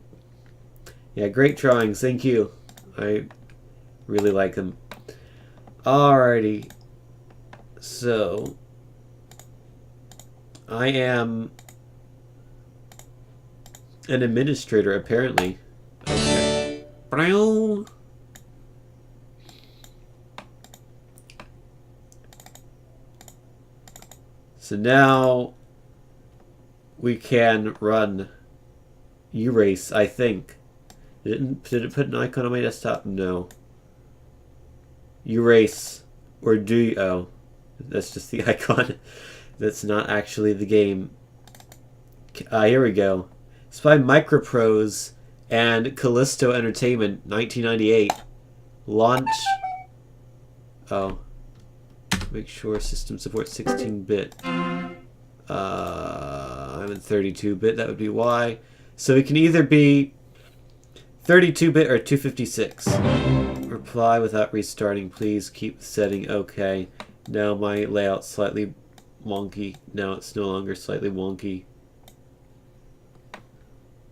Yeah, great drawings. Thank you. I really like them. Alrighty. So, I am an administrator, apparently. Okay. So now we can run U-Race, I think. Did it put an icon on my desktop? No. U-Race. Or do you? Oh. That's just the icon. That's not actually the game. Here we go. It's by Microprose and Callisto Entertainment, 1998. Launch. Oh. Make sure system supports 16-bit. I'm in 32-bit. That would be why. So it can either be 32-bit or 256. Reply without restarting. Please keep the setting okay. Now my layout's slightly wonky. Now it's no longer slightly wonky.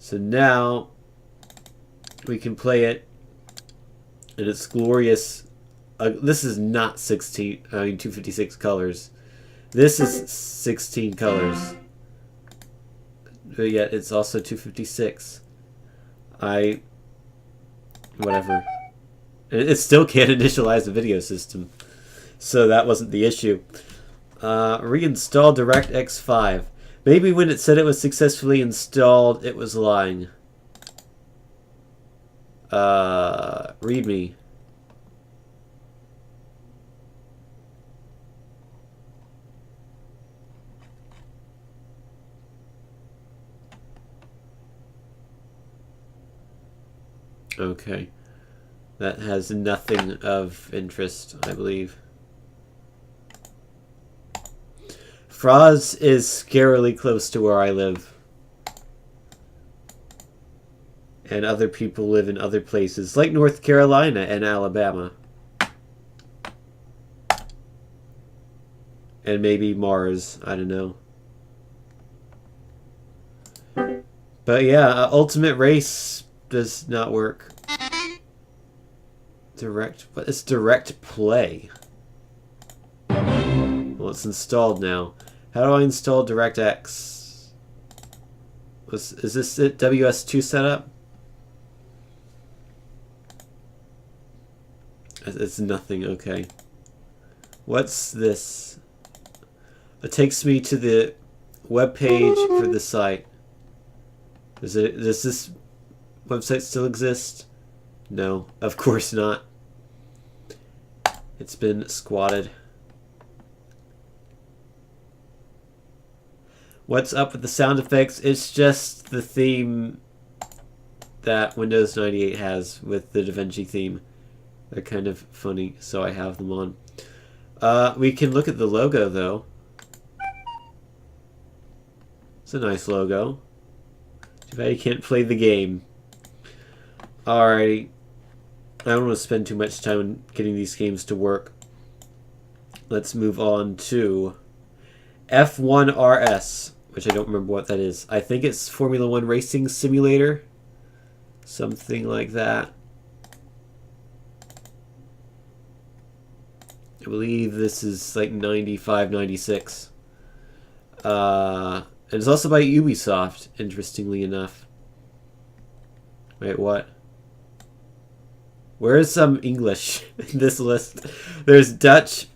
So now we can play it in its glorious. This is not 256 colors. This is 16 colors. But yet it's also 256. Whatever. It still can't initialize the video system. So that wasn't the issue. Reinstall DirectX 5. Maybe when it said it was successfully installed, it was lying. README. Okay. That has nothing of interest, I believe. Fraz is scarily close to where I live. And other people live in other places, like North Carolina and Alabama. And maybe Mars, I don't know. But yeah, Ultimate Race does not work. What is Direct Play? Well, it's installed now. How do I install DirectX? Is this it? WS2 setup? It's nothing. Okay. What's this? It takes me to the web page for the site. Does this website still exist? No, of course not. It's been squatted. What's up with the sound effects? It's just the theme that Windows 98 has with the DaVinci theme. They're kind of funny, so I have them on. We can look at the logo, though. It's a nice logo. Too bad you can't play the game. Alrighty. I don't want to spend too much time on getting these games to work. Let's move on to F1 RS, which I don't remember what that is. I think it's Formula 1 Racing Simulator. Something like that. I believe this is like 95, 96. And it's also by Ubisoft, interestingly enough. Wait, what? Where is some English in this list? There's Dutch,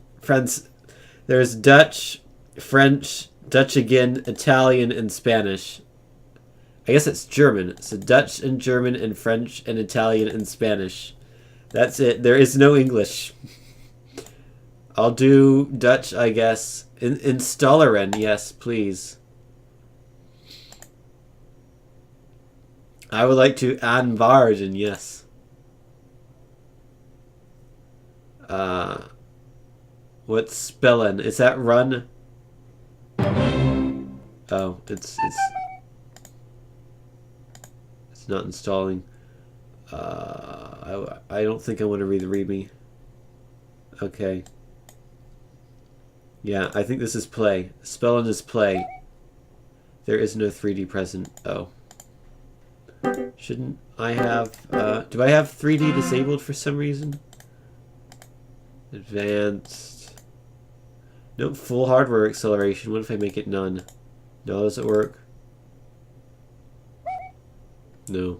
there's Dutch, French, Dutch again, Italian, and Spanish. I guess it's German. So Dutch and German and French and Italian and Spanish. That's it. There is no English. I'll do Dutch, I guess. Installeren, yes, please. I would like to aanvaarden, yes. What's spellen? Is that run? Oh, it's not installing. I don't think I want to read the README. Okay. Yeah, I think this is play. Spellen is play. There is no 3D present. Oh. Shouldn't I have... do I have 3D disabled for some reason? Advanced. Nope, full hardware acceleration. What if I make it none? No, does it work? No.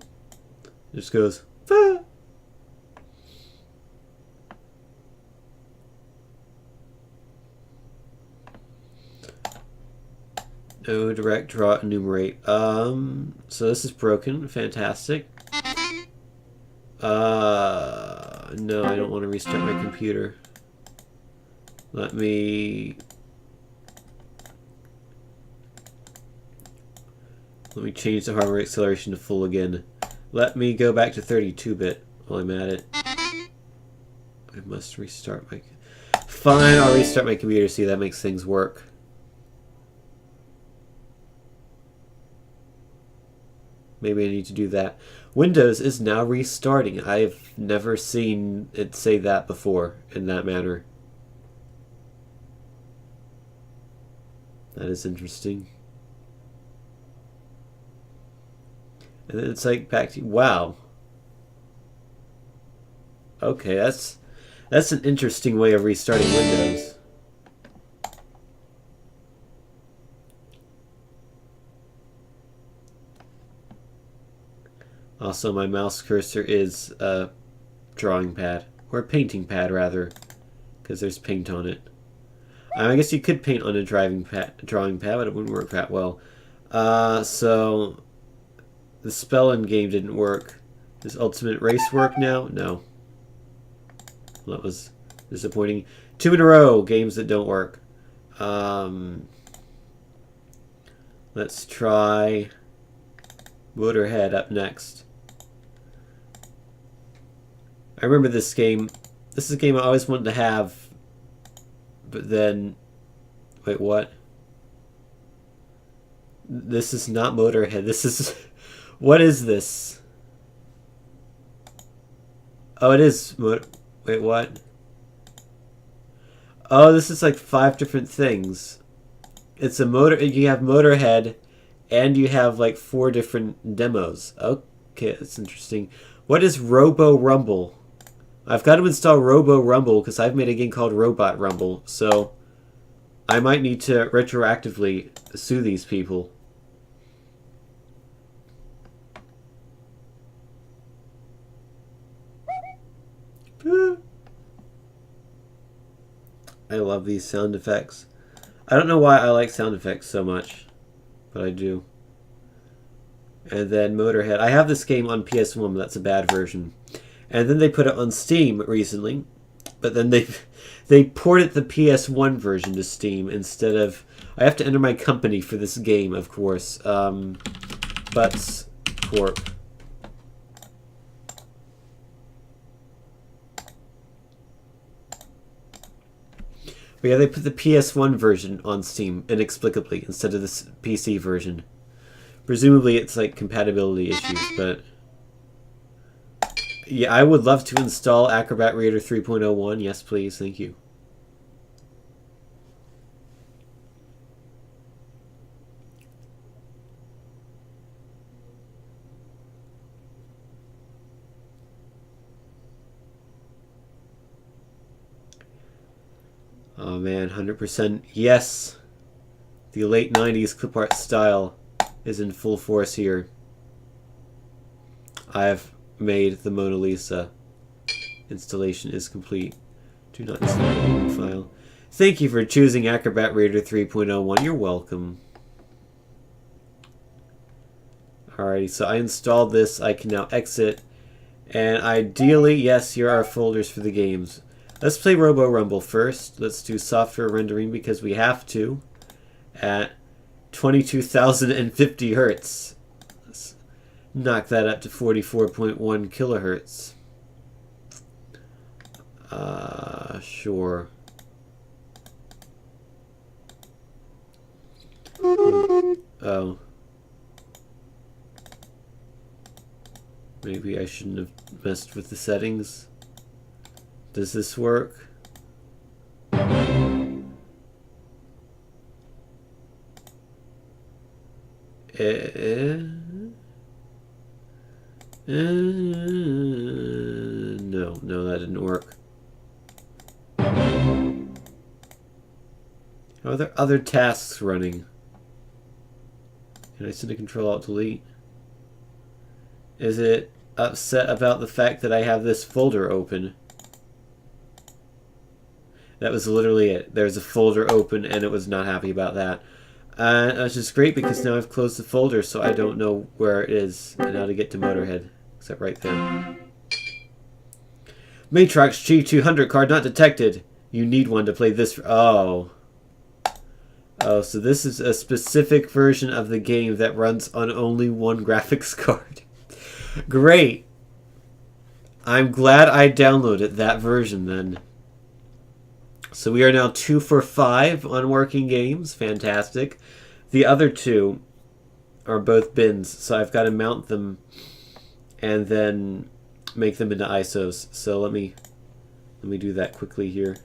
It just goes... Ah! No direct draw enumerate. So this is broken. Fantastic. No, I don't want to restart my computer. Let me change the hardware acceleration to full again. Let me go back to 32-bit while I'm at it. I must restart my... Fine, I'll restart my computer, see if that makes things work. Maybe I need to do that. Windows is now restarting. I've never seen it say that before in that manner. That is interesting. And then it's like back to, wow. Okay, that's an interesting way of restarting Windows. Also, my mouse cursor is a drawing pad, or a painting pad rather, because there's paint on it. I guess you could paint on a drawing pad, but it wouldn't work that well. So the spelling game didn't work. Does Ultimate Race work now? No. Well, that was disappointing. 2 in a row, games that don't work. Let's try Motorhead up next. I remember this game. This is a game I always wanted to have, but then... Wait, what? This is not Motorhead. This is... What is this? Oh, it is... Wait, what? Oh, this is like 5 different things. It's a motor... You have Motorhead, and you have like 4 different demos. Okay, that's interesting. What is Robo Rumble? I've got to install Robo Rumble because I've made a game called Robot Rumble, so I might need to retroactively sue these people. I love these sound effects. I don't know why I like sound effects so much, but I do. And then Motorhead. I have this game on PS1, but that's a bad version. And then they put it on Steam recently, but then they ported the PS1 version to Steam instead of... I have to enter my company for this game, of course. Butts Corp. But yeah, they put the PS1 version on Steam inexplicably instead of this PC version. Presumably it's like compatibility issues, but... Yeah, I would love to install Acrobat Reader 3.01. Yes, please. Thank you. Oh man, 100% yes. The late 90s clip art style is in full force here. I've made the Mona Lisa. Installation is complete. Do not install the file. Thank you for choosing Acrobat Reader 3.01. You're welcome. Alrighty, so I installed this. I can now exit. And ideally, yes, here are folders for the games. Let's play Robo Rumble first. Let's do software rendering because we have to at 22,050 hertz. Let's knock that up to 44.1 kilohertz. Sure. Oh. Maybe I shouldn't have messed with the settings. Does this work? No, that didn't work. Are there other tasks running? Can I send a Control-Alt-Delete? Is it upset about the fact that I have this folder open? That was literally it. There's a folder open and it was not happy about that. That's just great because now I've closed the folder so I don't know where it is and how to get to Motorhead. Except right there. Matrox G200 card not detected. You need one to play this. Oh, so this is a specific version of the game that runs on only one graphics card. Great. I'm glad I downloaded that version then. So we are now 2 for 5 on working games. Fantastic. The other 2 are both bins, so I've got to mount them and then make them into ISOs. So let me do that quickly here.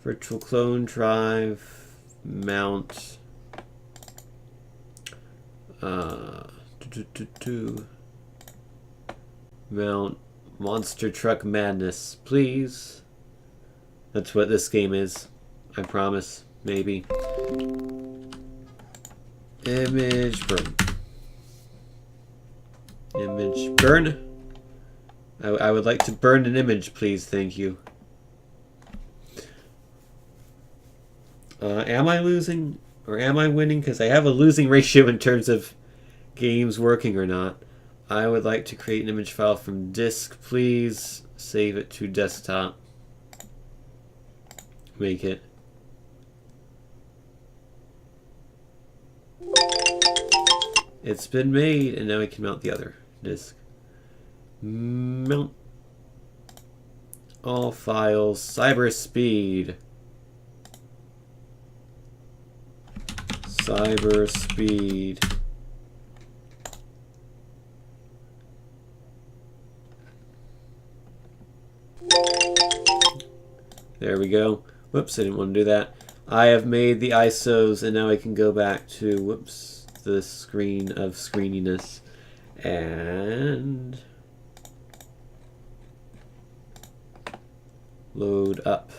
Virtual clone drive. Mount. Mount Monster Truck Madness, please. That's what this game is. I promise. Maybe. Image burn. Image burn. I would like to burn an image, please. Thank you. Am I losing or am I winning? Because I have a losing ratio in terms of games working or not. I would like to create an image file from disk, please. Save it to desktop. Make it. It's been made, and now we can mount the other disk. Mount all files. Cyber speed. Cyber speed. There we go. Whoops, I didn't want to do that. I have made the ISOs, and now I can go back to, whoops, the screen of screeniness. And load up.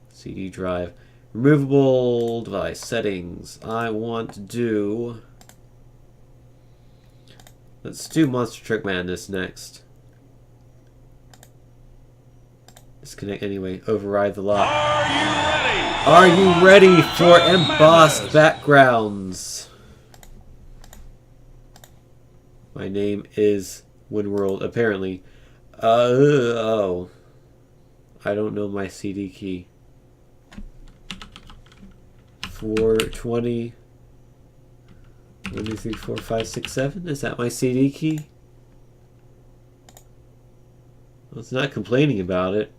CD drive. Removable device settings. I want to do... Let's do Monster Truck Madness next. Disconnect anyway. Override the lock. Are you ready for embossed backgrounds? My name is Winworld, apparently. Oh. I don't know my CD key. 420. 1, 2, 3, 4, 5, 6, 7. Is that my CD key? Well, it's not complaining about it.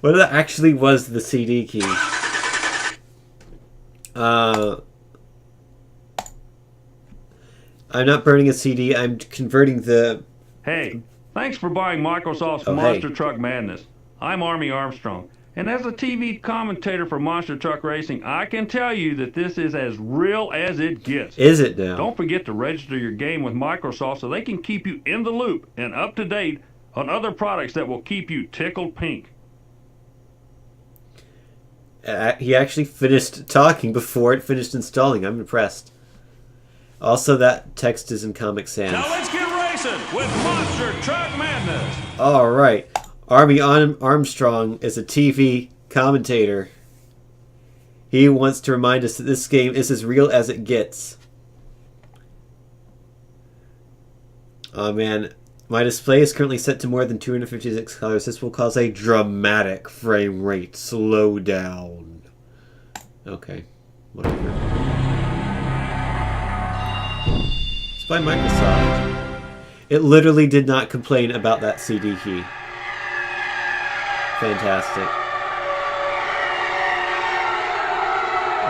What actually was the CD key? I'm not burning a CD. I'm converting the... Hey, thanks for buying Microsoft's Monster Truck Madness. I'm Army Armstrong. And as a TV commentator for Monster Truck Racing, I can tell you that this is as real as it gets. Is it now? Don't forget to register your game with Microsoft so they can keep you in the loop and up to date on other products that will keep you tickled pink. He actually finished talking before it finished installing. I'm impressed. Also, that text is in Comic Sans. Now let's get racing with Monster Truck Madness. All right. Army Armstrong is a TV commentator. He wants to remind us that this game is as real as it gets. Oh man, my display is currently set to more than 256 colors. This will cause a dramatic frame rate slowdown. Okay, whatever. It's by Microsoft. It literally did not complain about that CD key. Fantastic.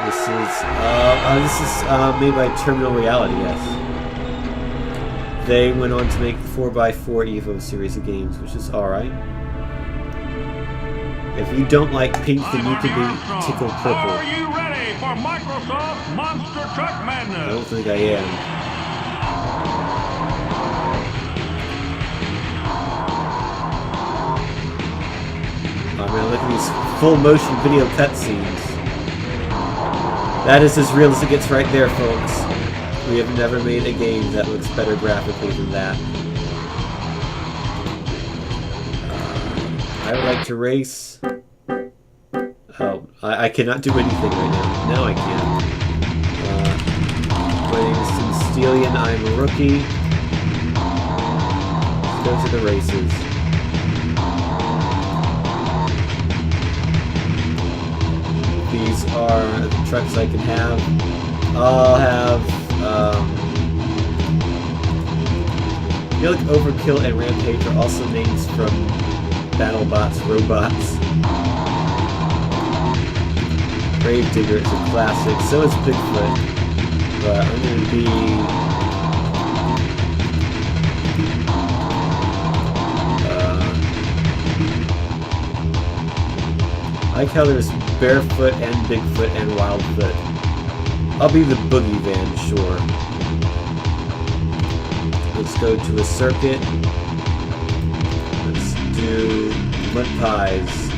This is made by Terminal Reality, yes. They went on to make the 4x4 Evo series of games, which is alright. If you don't like pink, then you can be tickled purple. Are you ready for Microsoft Monster Truck Madness? I don't think I am. Oh man, look at these full motion video cutscenes. That is as real as it gets right there, folks. We have never made a game that looks better graphically than that. I would like to race. Oh, I cannot do anything right now. Now I can. My name is Tim Stelian. I'm a rookie. Let's go to the races. These are the trucks I can have. I'll have, I feel like Overkill and Rampage are also names from BattleBots robots. Gravedigger is a classic, so is Bigfoot. But I'm going to be... like how there's Barefoot and Bigfoot and Wildfoot. I'll be the boogie van, sure. Let's go to a circuit. Let's do mud pies.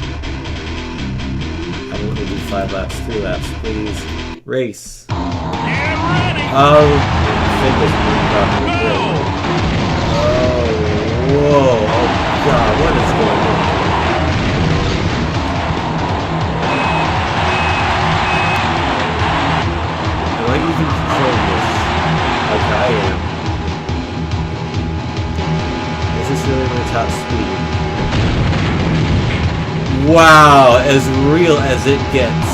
I don't want to do 5 laps, 3 laps, please. Race. Oh, fingers probably great. Oh, whoa. Oh, God, what is going on? Am I even controlling this? Like I am. Is this really my top speed? Wow, as real as it gets.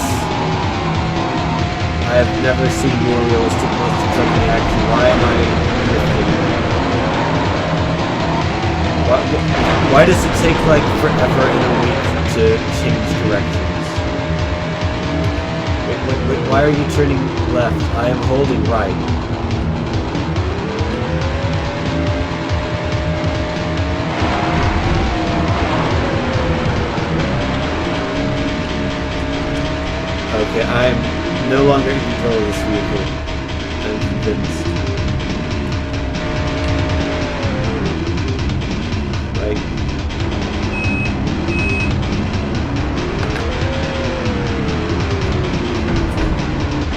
I have never seen more realistic monster trucking action. Why am I drifting? Why does it take like forever in a week to change directions? Wait, why are you turning left? I am holding right. Okay, I'm no longer in control of this vehicle. I'm convinced. Right.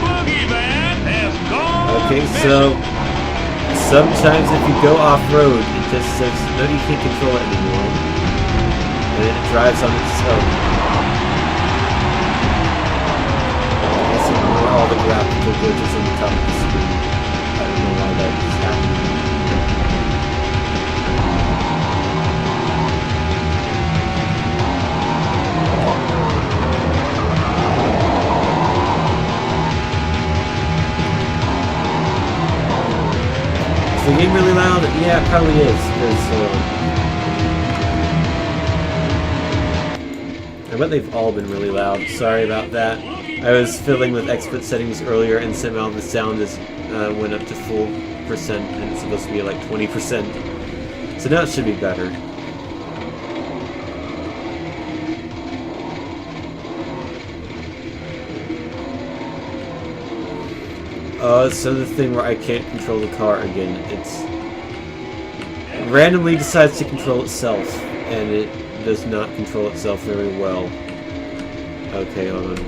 Boogie Van has gone. Okay, so sometimes if you go off-road, it just says, no, you can't control it anymore. And it drives on its own. All the graphical glitches on the top of the screen. I don't know why that is happening. Is the game really loud? Yeah, it probably is, because I bet they've all been really loud. Sorry about that. I was fiddling with expert settings earlier and somehow the sound just went up to full percent and it's supposed to be like 20%. So now it should be better. So the thing where I can't control the car again, it randomly decides to control itself and it does not control itself very well. Okay, hold on.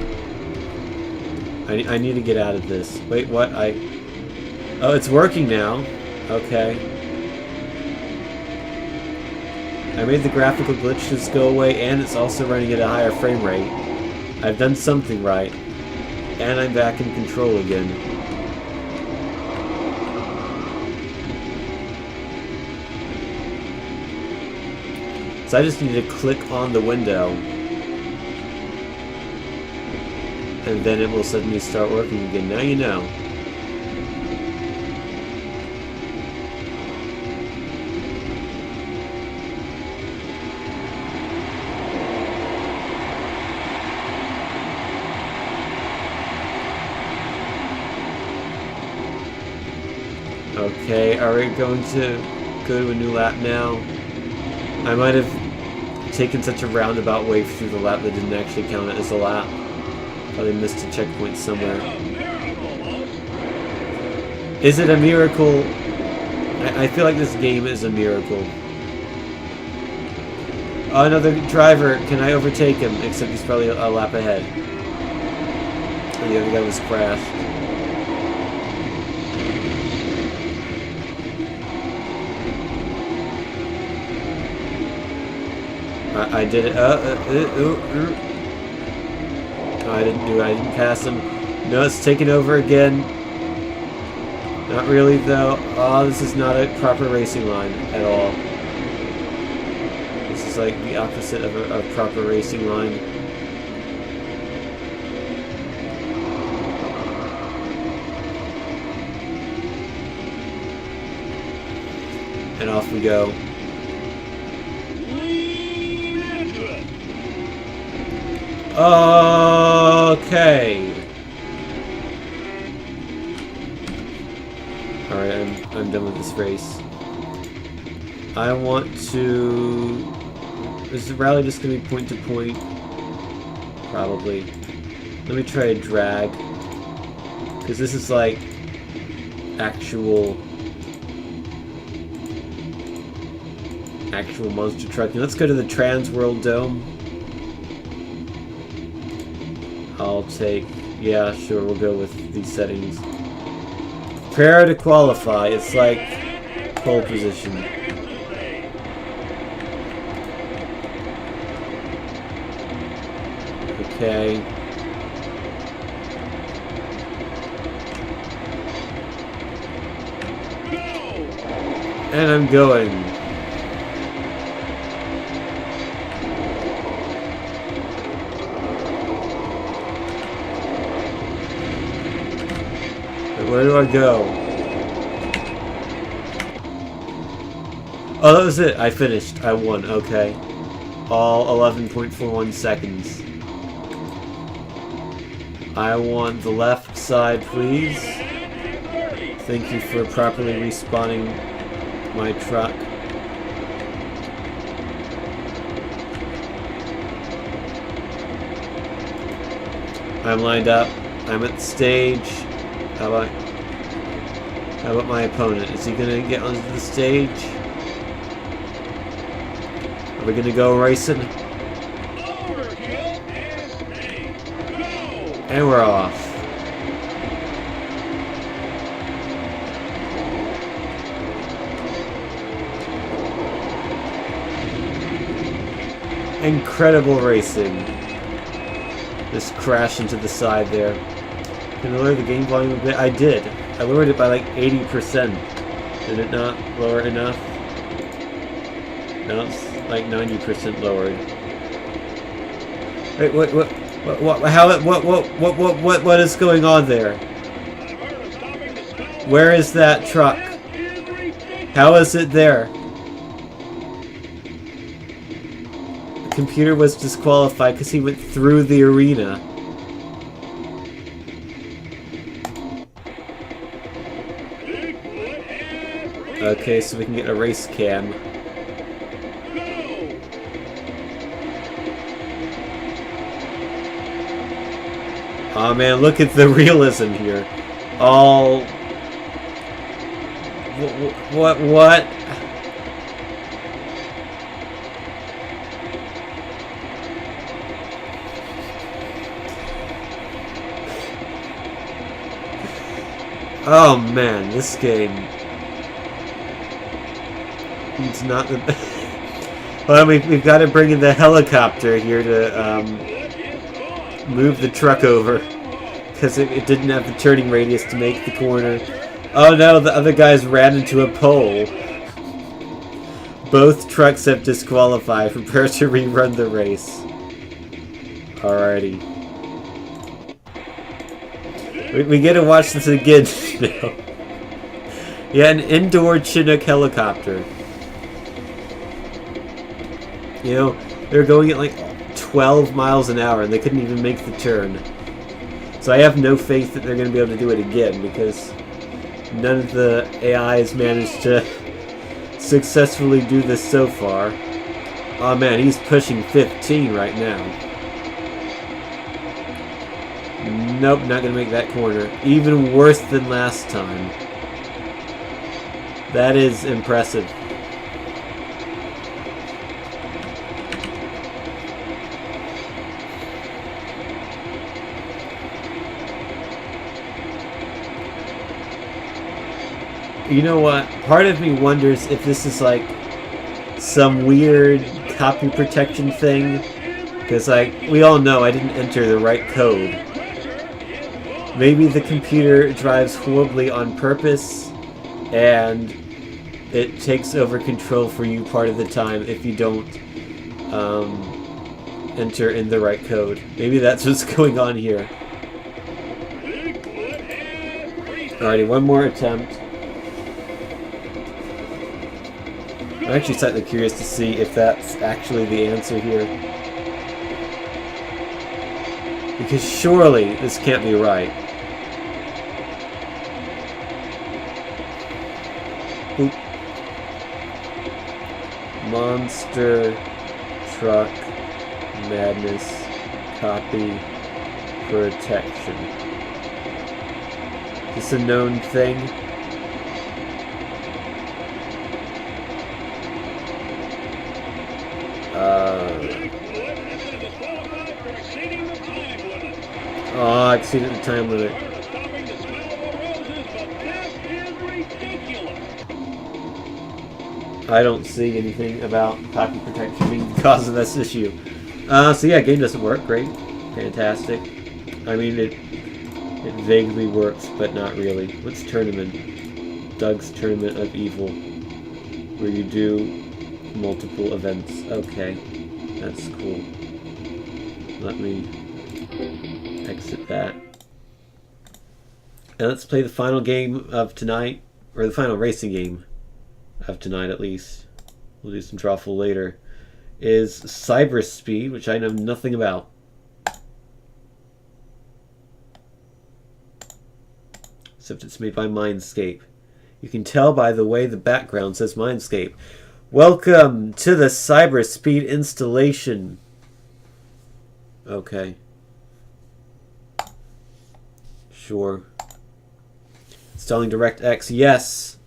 I need to get out of this. Wait, what? Oh, it's working now. Okay. I made the graphical glitches go away, and it's also running at a higher frame rate. I've done something right. And I'm back in control again. So I just need to click on the window. And then it will suddenly start working again. Now you know. Okay, are we going to go to a new lap now? I might have taken such a roundabout way through the lap that didn't actually count it as a lap. Probably missed a checkpoint somewhere. Is it a miracle? I feel like this game is a miracle. Oh, another driver. Can I overtake him? Except he's probably a lap ahead. And the other guy was crashed. I did it. No, I didn't do it. I didn't pass him. No, it's taken over again. Not really, though. Oh, this is not a proper racing line at all. This is like the opposite of a proper racing line. And off we go. Okay. Alright, I'm done with this race. I want to... Is the rally just going to be point to point? probably. Let me try a drag. Because this is like actual monster trucking. Let's go to the Trans World Dome. I'll take... Yeah, sure, we'll go with these settings. Prepare to qualify. It's like pole position. Okay. And I'm going. Where do I go? Oh, that was it. I finished. I won. Okay. All 11.41 seconds. I want the left side, please. Thank you for properly respawning my truck. I'm lined up. I'm at the stage. How about my opponent? Is he gonna get onto the stage? Are we gonna go racing? And we're off. Incredible racing. Just crash into the side there. Can I lower the game volume a bit? I did. I lowered it by like 80%. Did it not lower enough? No, it's like 90% lowered. Wait, what is going on there? Where is that truck? How is it there? The computer was disqualified because he went through the arena. Okay, so we can get a race cam. Oh man, look at the realism here. All... What? Oh man, this game... It's not the... Well, we've got to bring in the helicopter here to move the truck over. Because it didn't have the turning radius to make the corner. Oh no, the other guys ran into a pole. Both trucks have disqualified. Prepare to rerun the race. Alrighty. We get to watch this again now. Yeah, an indoor Chinook helicopter. You know, they're going at like 12 miles an hour and they couldn't even make the turn. So I have no faith that they're going to be able to do it again because none of the AIs managed to successfully do this so far. Oh man, he's pushing 15 right now. Nope, not going to make that corner. Even worse than last time. That is impressive. You know what? Part of me wonders if this is like some weird copy protection thing. Because like, we all know I didn't enter the right code. Maybe the computer drives horribly on purpose and it takes over control for you part of the time if you don't enter in the right code. Maybe that's what's going on here. Alrighty, one more attempt. I'm actually slightly curious to see if that's actually the answer here. Because surely this can't be right. Boop. Monster Truck Madness Copy protection. Is this a known thing? Oh, I exceeded the time limit. I don't see anything about copy protection being the cause of this issue. So yeah, game doesn't work. Great. Fantastic. I mean, it vaguely works, but not really. What's tournament? Doug's Tournament of Evil. Where you do multiple events. Okay. That's cool. Let me exit that. And let's play the final game of tonight. Or the final racing game of tonight, at least. We'll do some Drawful later. Is Cyber Speed, which I know nothing about. Except it's made by Mindscape. You can tell by the way the background says Mindscape. Welcome to the Cyber Speed installation. Okay. Sure. Installing DirectX, yes.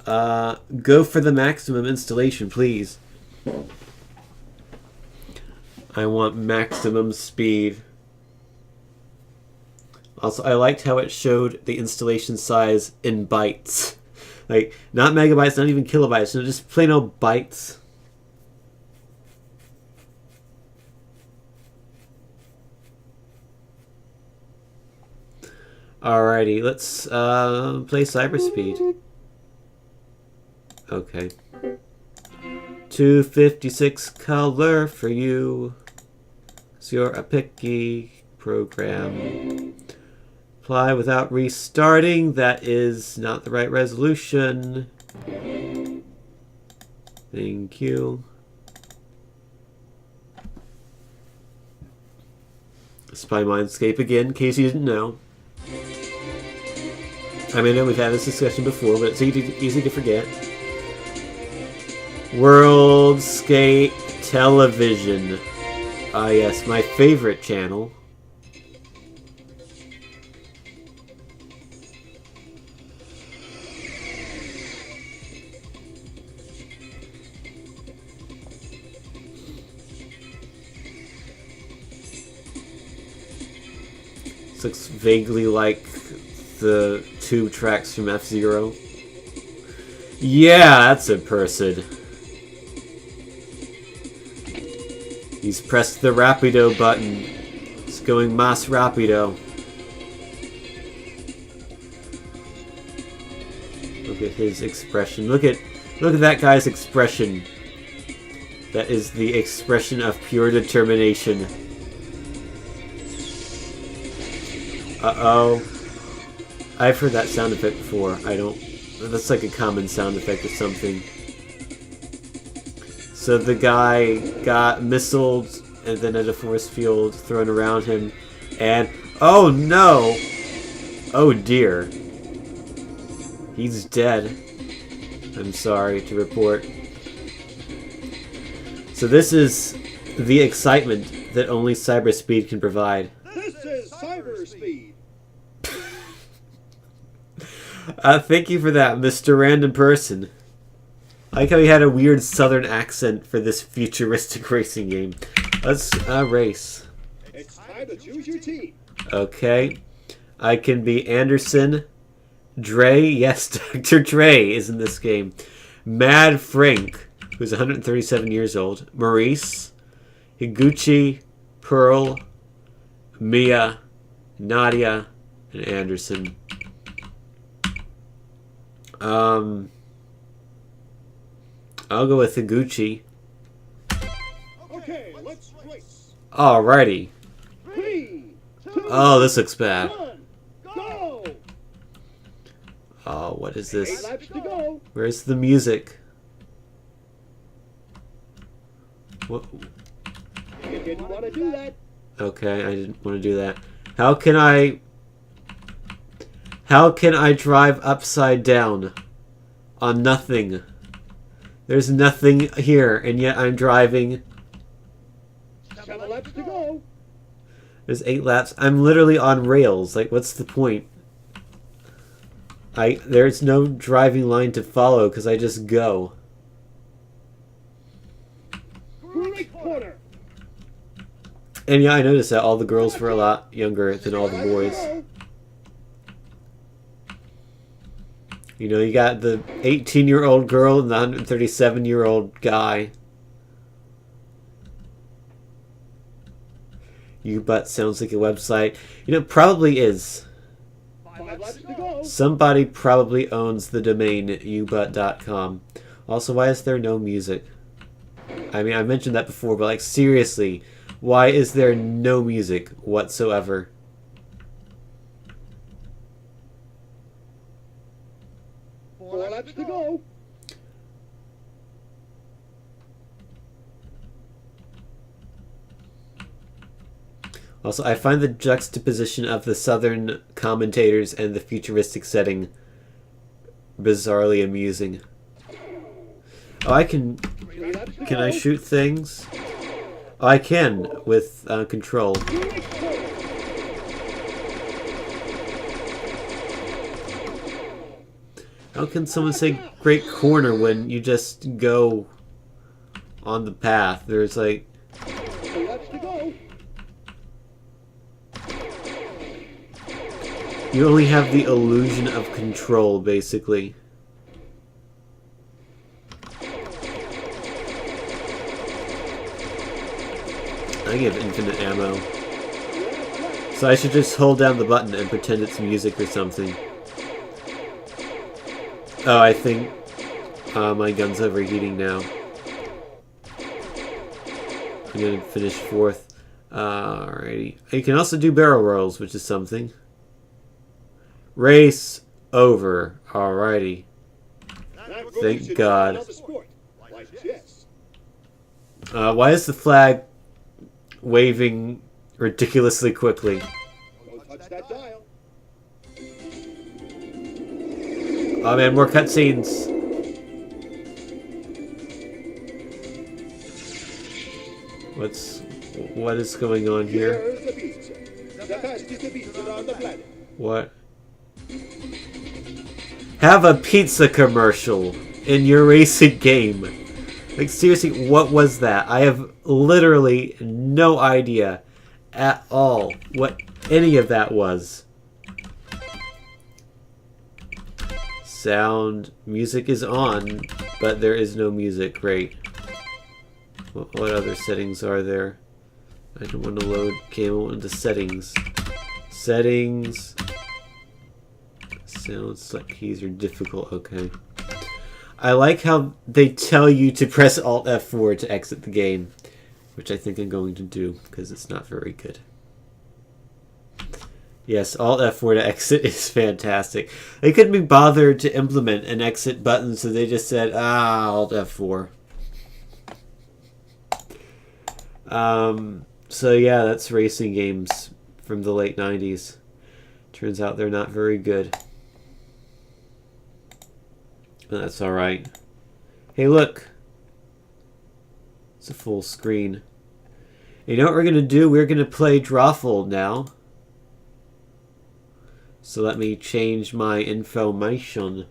Go for the maximum installation, please. I want maximum speed. Also, I liked how it showed the installation size in bytes. Like, not megabytes, not even kilobytes, no, just plain old bytes. Alrighty, let's play Cyberspeed. Okay. 256 color for you. 'Cause you're a picky program. Apply without restarting. That is not the right resolution. Thank you. Spy Mindscape again, in case you didn't know. I mean, I know we've had this discussion before, but it's easy to forget. Worldscape Television. Ah, yes, my favorite channel. This looks vaguely like the tube tracks from F-Zero. Yeah, that's a person. He's pressed the Rapido button. It's going mas rapido. Look at his expression. Look at that guy's expression. That is the expression of pure determination. Uh-oh. I've heard that sound effect before. I don't... That's like a common sound effect or something. So the guy got missiled and then had a force field thrown around him. And... Oh no! Oh dear. He's dead. I'm sorry to report. So this is the excitement that only Cyberspeed can provide. This is Cyberspeed. Thank you for that, Mr. Random Person. I like how he had a weird southern accent for this futuristic racing game. Let's race. It's time to choose your team. Okay. I can be Anderson. Dre. Yes, Dr. Dre is in this game. Mad Frank, who's 137 years old. Maurice. Higuchi. Pearl. Mia. Nadia. And Anderson. I'll go with Higuchi. Okay, let's race. Alrighty. 3, 2, Oh, this looks bad. 1, go! Oh, what is 8 this? laps to go. Where's the music? What? You didn't want to do that. Okay, I didn't want to do that. How can I drive upside down on nothing? There's nothing here, and yet I'm driving. 7 laps to go. There's 8 laps. I'm literally on rails. Like, what's the point? There's no driving line to follow because I just go. Great corner. And yeah, I noticed that all the girls were a lot younger than all the boys. You know, you got the 18-year-old girl and the 137-year-old guy. U-Butt sounds like a website. You know, it probably is. 5 laps to go. Somebody probably owns the domain ubutt.com. Also, why is there no music? I mean, I mentioned that before, but like, seriously, why is there no music whatsoever? Four laps to go. Also, I find the juxtaposition of the southern commentators and the futuristic setting bizarrely amusing. Oh, I can... 3 laps to Can go. I shoot things? Oh, I can, with control. Great corner. How can someone say great corner when you just go on the path? There's like... 2 laps to go. You only have the illusion of control, basically. I have infinite ammo. So I should just hold down the button and pretend it's music or something. Oh, I think my gun's overheating now. I'm gonna finish 4th. Alrighty. You can also do barrel rolls, which is something. Race over. Alrighty. Thank God. Another sport, like chess. Why is the flag waving ridiculously quickly? Don't touch that dial. Oh man, more cutscenes. What is going on here? Here's the pizza. The fastest pizza on the planet. What? Have a pizza commercial in your racing game. Like, seriously, what was that? I have literally no idea at all what any of that was. Sound, music is on, but there is no music. Great. What other settings are there? I don't want to load Camel into settings. Settings. Sound select keys are difficult. Okay. I like how they tell you to press Alt F4 to exit the game, which I think I'm going to do because it's not very good. Yes, Alt F4 to exit is fantastic. They couldn't be bothered to implement an exit button, so they just said, Alt F4. So yeah, that's racing games from the late 90s. Turns out they're not very good. But that's alright. Hey, look! It's a full screen. You know what we're going to do? We're going to play Drawful now. So let me change my information.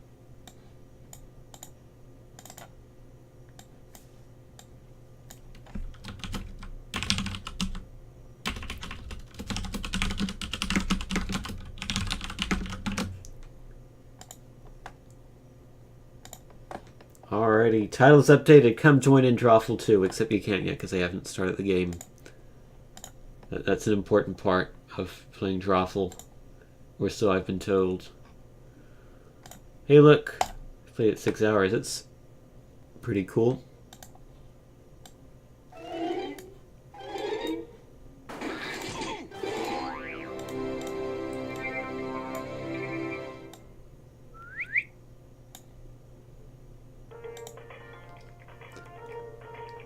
Alrighty, title's updated. Come join in Drawful 2, except you can't yet because I haven't started the game. That's an important part of playing Drawful, or so I've been told. Hey, look, I played it 6 hours. It's pretty cool.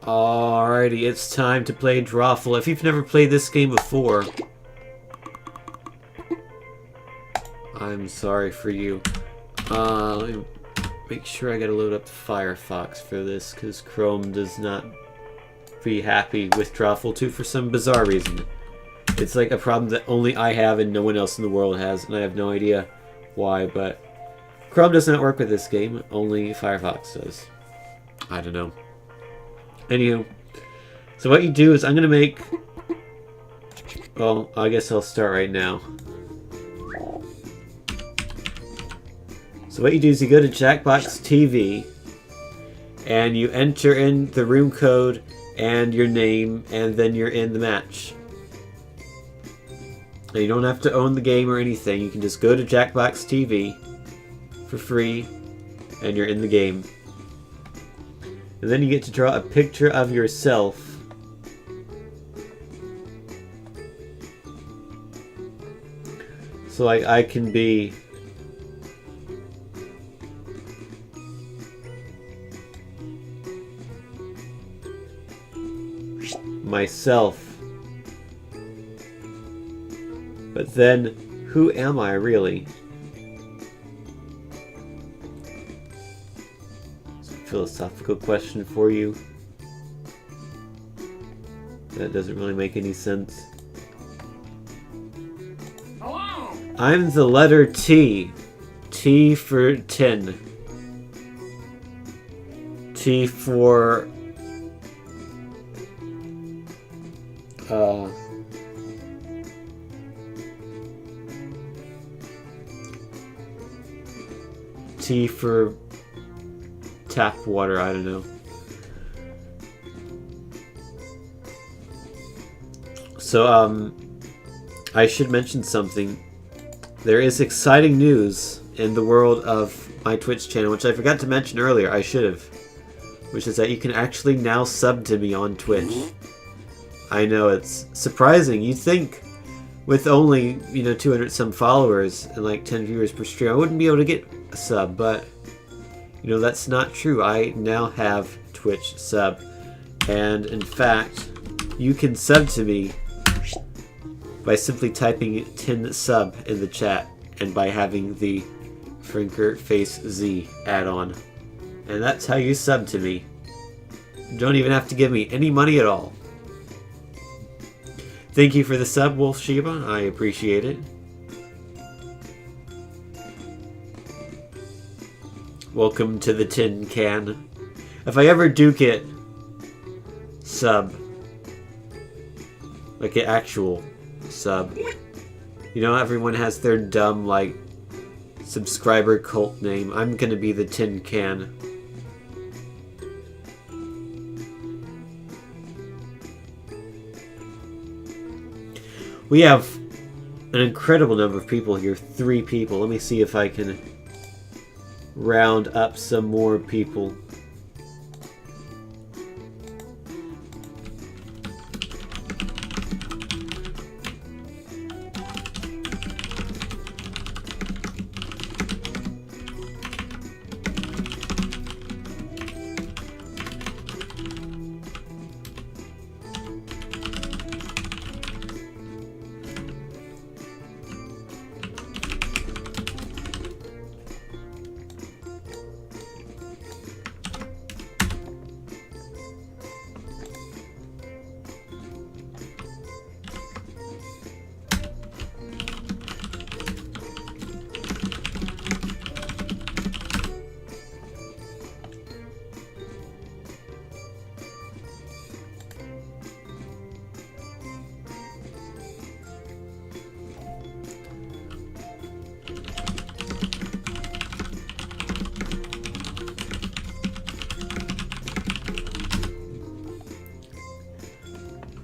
Alrighty, it's time to play Drawful. If you've never played this game before, I'm sorry for you. Let me make sure I gotta load up Firefox for this, because Chrome does not be happy with Drawful 2 for some bizarre reason. It's like a problem that only I have and no one else in the world has, and I have no idea why, but Chrome does not work with this game, only Firefox does. I don't know. Anywho, so what you do is I'm going to make... Well, I guess I'll start right now. So what you do is you go to Jackbox TV, and you enter in the room code and your name, and then you're in the match. Now you don't have to own the game or anything, you can just go to Jackbox TV for free, and you're in the game. And then you get to draw a picture of yourself. So like I can be myself. But then who am I really? It's a philosophical question for you. That doesn't really make any sense. I'm the letter T. T for tin. T for... T for tap water, I don't know. So, I should mention something. There is exciting news in the world of my Twitch channel, which I forgot to mention earlier. I should have. Which is that you can actually now sub to me on Twitch. I know, it's surprising. You'd think with only, 200 some followers and like 10 viewers per stream, I wouldn't be able to get a sub, but that's not true. I now have Twitch sub. And in fact, you can sub to me by simply typing tin sub in the chat and by having the Frinker Face Z add-on. And that's how you sub to me. You don't even have to give me any money at all. Thank you for the sub, Wolf Sheba. I appreciate it. Welcome to the tin can. If I ever do get sub, like an actual sub, everyone has their dumb, like, subscriber cult name. I'm gonna be the tin can. We have an incredible number of people here. 3 people. Let me see if I can round up some more people.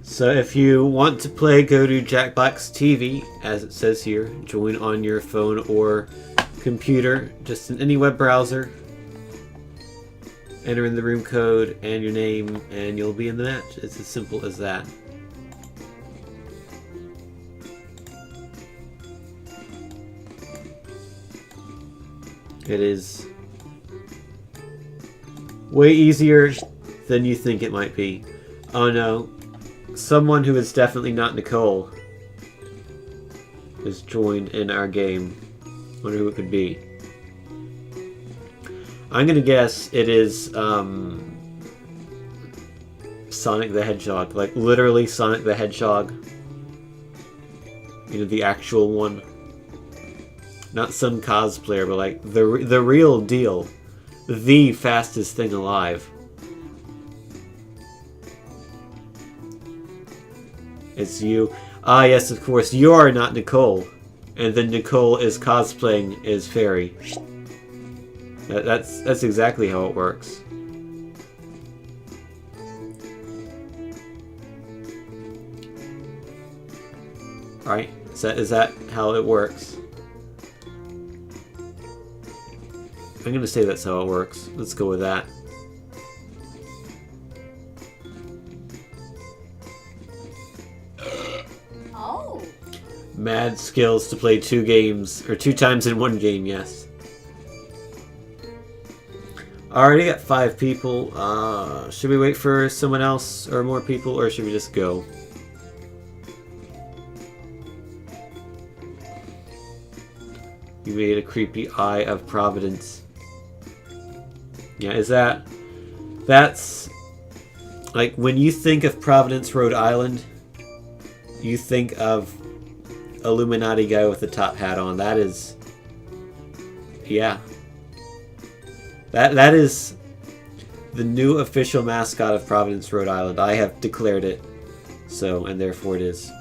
So if you want to play, go to Jackbox TV, as it says here. Join on your phone or computer, just in any web browser. Enter in the room code and your name, and you'll be in the match. It's as simple as that. It is way easier than you think it might be. Oh no. Someone who is definitely not Nicole is joined in our game. Wonder who it could be. I'm gonna guess it is Sonic the Hedgehog. Like literally Sonic the Hedgehog. You know, the actual one. Not some cosplayer, but like the real deal. The fastest thing alive. It's you. Ah, yes, of course. You are not Nicole. And then Nicole is cosplaying as Fairy. That's exactly how it works. Alright, is that how it works? I'm gonna say that's how it works. Let's go with that. Oh. Mad skills to play 2 games, or 2 times in 1 game, yes. Already got 5 people. Should we wait for someone else or more people, or should we just go? You made a creepy Eye of Providence. Yeah, that's like when you think of Providence, Rhode Island, you think of Illuminati guy with the top hat on. That is, yeah. That is the new official mascot of Providence, Rhode Island. I have declared it. So, and therefore it is.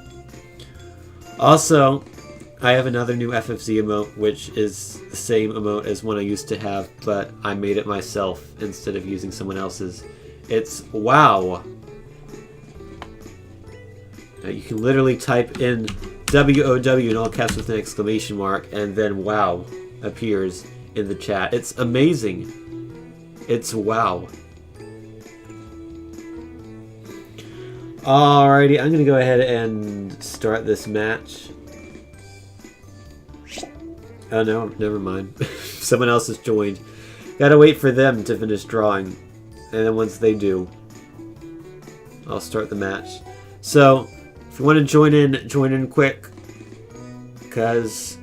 Also, I have another new FFZ emote, which is the same emote as one I used to have, but I made it myself instead of using someone else's. It's WOW! Now you can literally type in WOW in all caps with an exclamation mark, and then WOW appears in the chat. It's amazing! It's WOW! Alrighty, I'm gonna go ahead and start this match. Oh no, never mind. Someone else has joined. Gotta wait for them to finish drawing. And then once they do, I'll start the match. So, if you want to join in quick. Because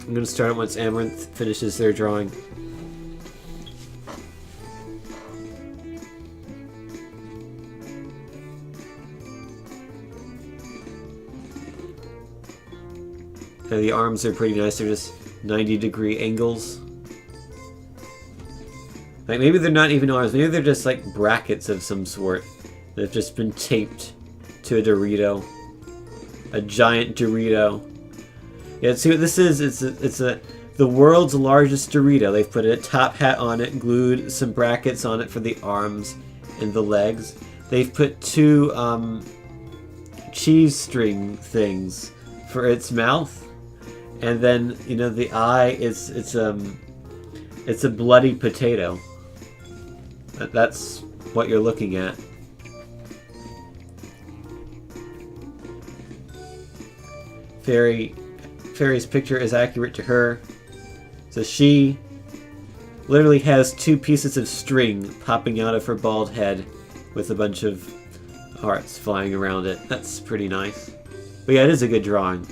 I'm gonna start it once Amaranth finishes their drawing. And the arms are pretty nice. They're just 90-degree angles. Like, maybe they're not even arms. Maybe they're just, like, brackets of some sort that have just been taped to a Dorito. A giant Dorito. Yeah, see what this is? It's the world's largest Dorito. They've put a top hat on it, glued some brackets on it for the arms and the legs. They've put 2 cheese string things for its mouth. And then, you know, the eye is it's a bloody potato. That's what you're looking at. Fairy's picture is accurate to her. So she literally has 2 pieces of string popping out of her bald head with a bunch of hearts flying around it. That's pretty nice. But yeah, it is a good drawing.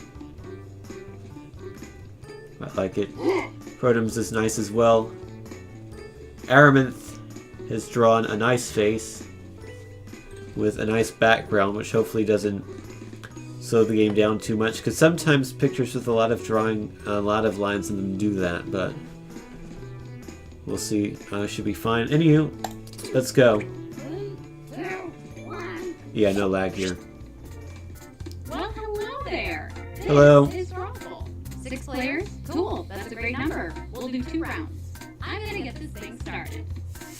I like it. Protom's is nice as well. Araminth has drawn a nice face with a nice background, which hopefully doesn't slow the game down too much, because sometimes pictures with a lot of drawing, a lot of lines in them do that, but we'll see. Should be fine. Anywho, let's go. 3, 2, 1. Yeah, no lag here. Well, hello there. Hello. This is Drawful. 6 players? Cool. That's a great number. We'll do 2 rounds. I'm gonna get this thing started.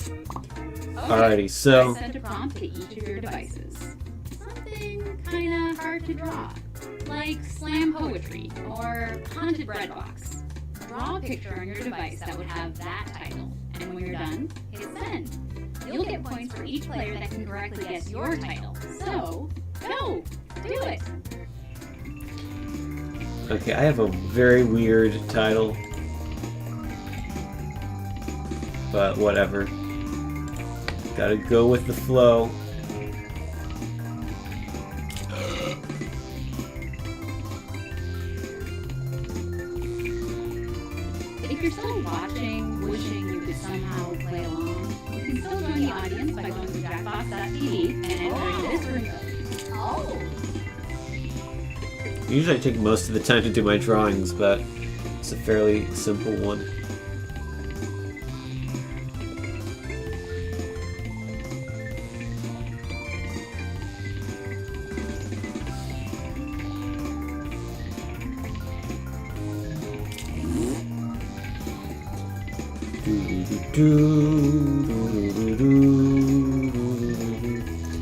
Okay. Alrighty, so I sent a prompt to each of your devices. Something kinda hard to draw, like slam poetry or haunted bread box. Draw a picture on your device that would have that title, and when you're done, hit send. You'll get points for each player that can correctly guess your title. So, go! Do it! okay, I have a very weird title, but whatever. Gotta go with the flow. If you're still watching, wishing you could somehow play along, you can still join the audience by going to jackbox.tv and entering this room code. Oh! Usually I take most of the time to do my drawings, but it's a fairly simple one.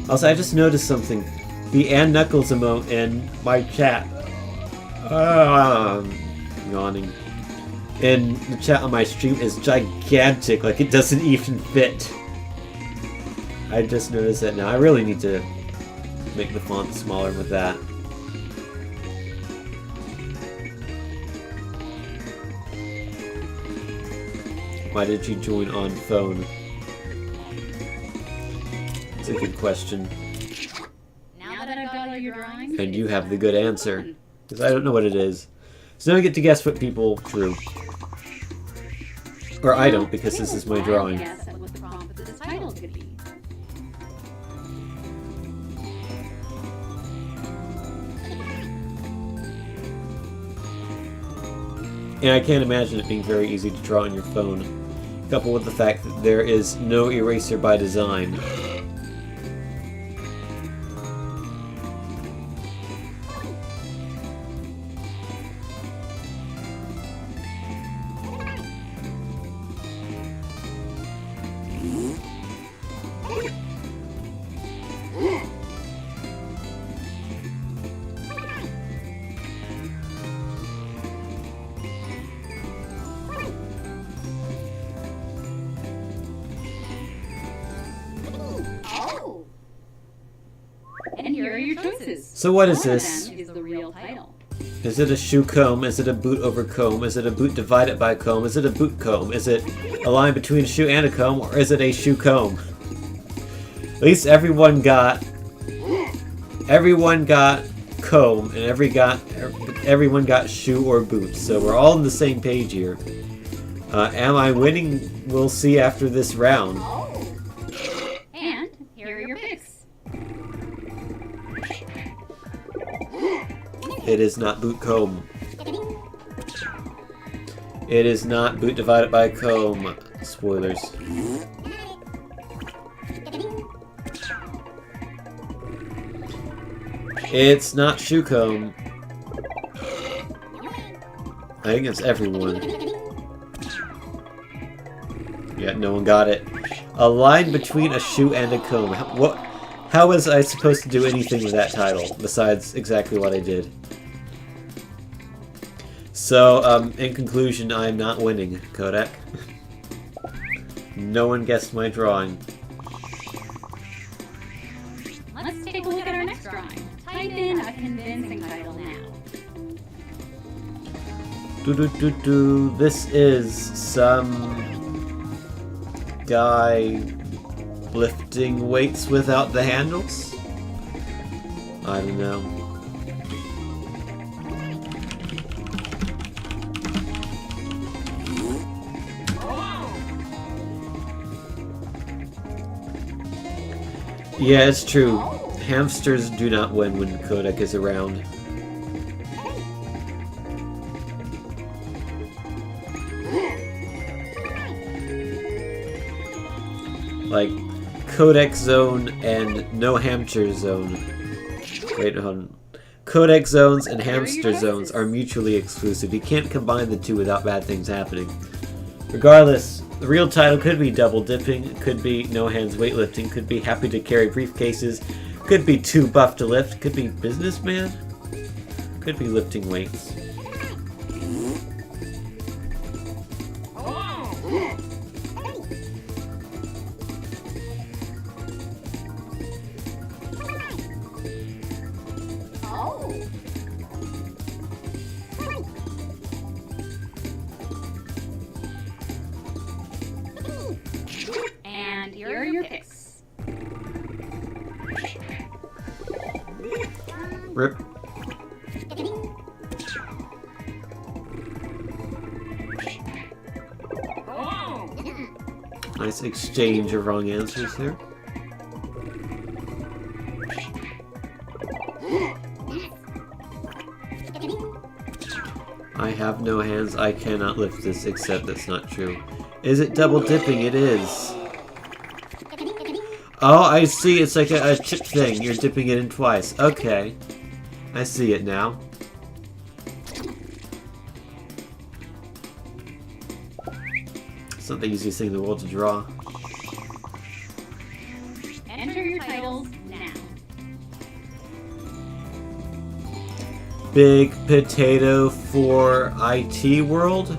Also, I just noticed something. The and Knuckles emote in my chat. Yawning. In the chat on my stream is gigantic, like it doesn't even fit. I just noticed that now. I really need to make the font smaller with that. Why did you join on phone? It's a good question. Now that I've got all your drawings, And you have the good answer. Because I don't know what it is. So now I get to guess what people drew. Or I don't, because this is my drawing. Guess at what the prompt of this title could be. And I can't imagine it being very easy to draw on your phone. Coupled with the fact that there is no eraser by design. And here are your choices. So what is One of this? them is the real title. Is it a shoe comb? Is it a boot over comb? Is it a boot divided by comb? Is it a boot comb? Is it a line between a shoe and a comb? Or is it a shoe comb? At least everyone got comb and everyone got shoe or boot. So we're all on the same page here. Am I winning? We'll see after this round. And here are your picks. It is not boot comb. It is not boot divided by comb. Spoilers. It's not shoe comb. I think it's everyone. Yeah, no one got it. A line between a shoe and a comb. How was I supposed to do anything with that title, besides exactly what I did? So, in conclusion, I'm not winning, Kodak. No one guessed my drawing. Let's take a look at our next drawing. Type in a convincing title now. This is some guy lifting weights without the handles? I don't know. Yeah, it's true. Hamsters do not win when Kodak is around. Like, Kodak Zone and no hamster zone. Wait, hold on. Kodak zones and hamster zones are mutually exclusive. You can't combine the two without bad things happening. Regardless, the real title could be double dipping, could be no hands weightlifting, could be happy to carry briefcases, could be too buff to lift, could be businessman, could be lifting weights. And here are your picks. Rip. Nice exchange of wrong answers there. have no hands. I cannot lift this, except that's not true. Is it double dipping? It is. Oh, I see. It's like a chip thing. You're dipping it in twice. Okay. I see it now. It's not the easiest thing in the world to draw. Enter your titles now. Big potato for IT world?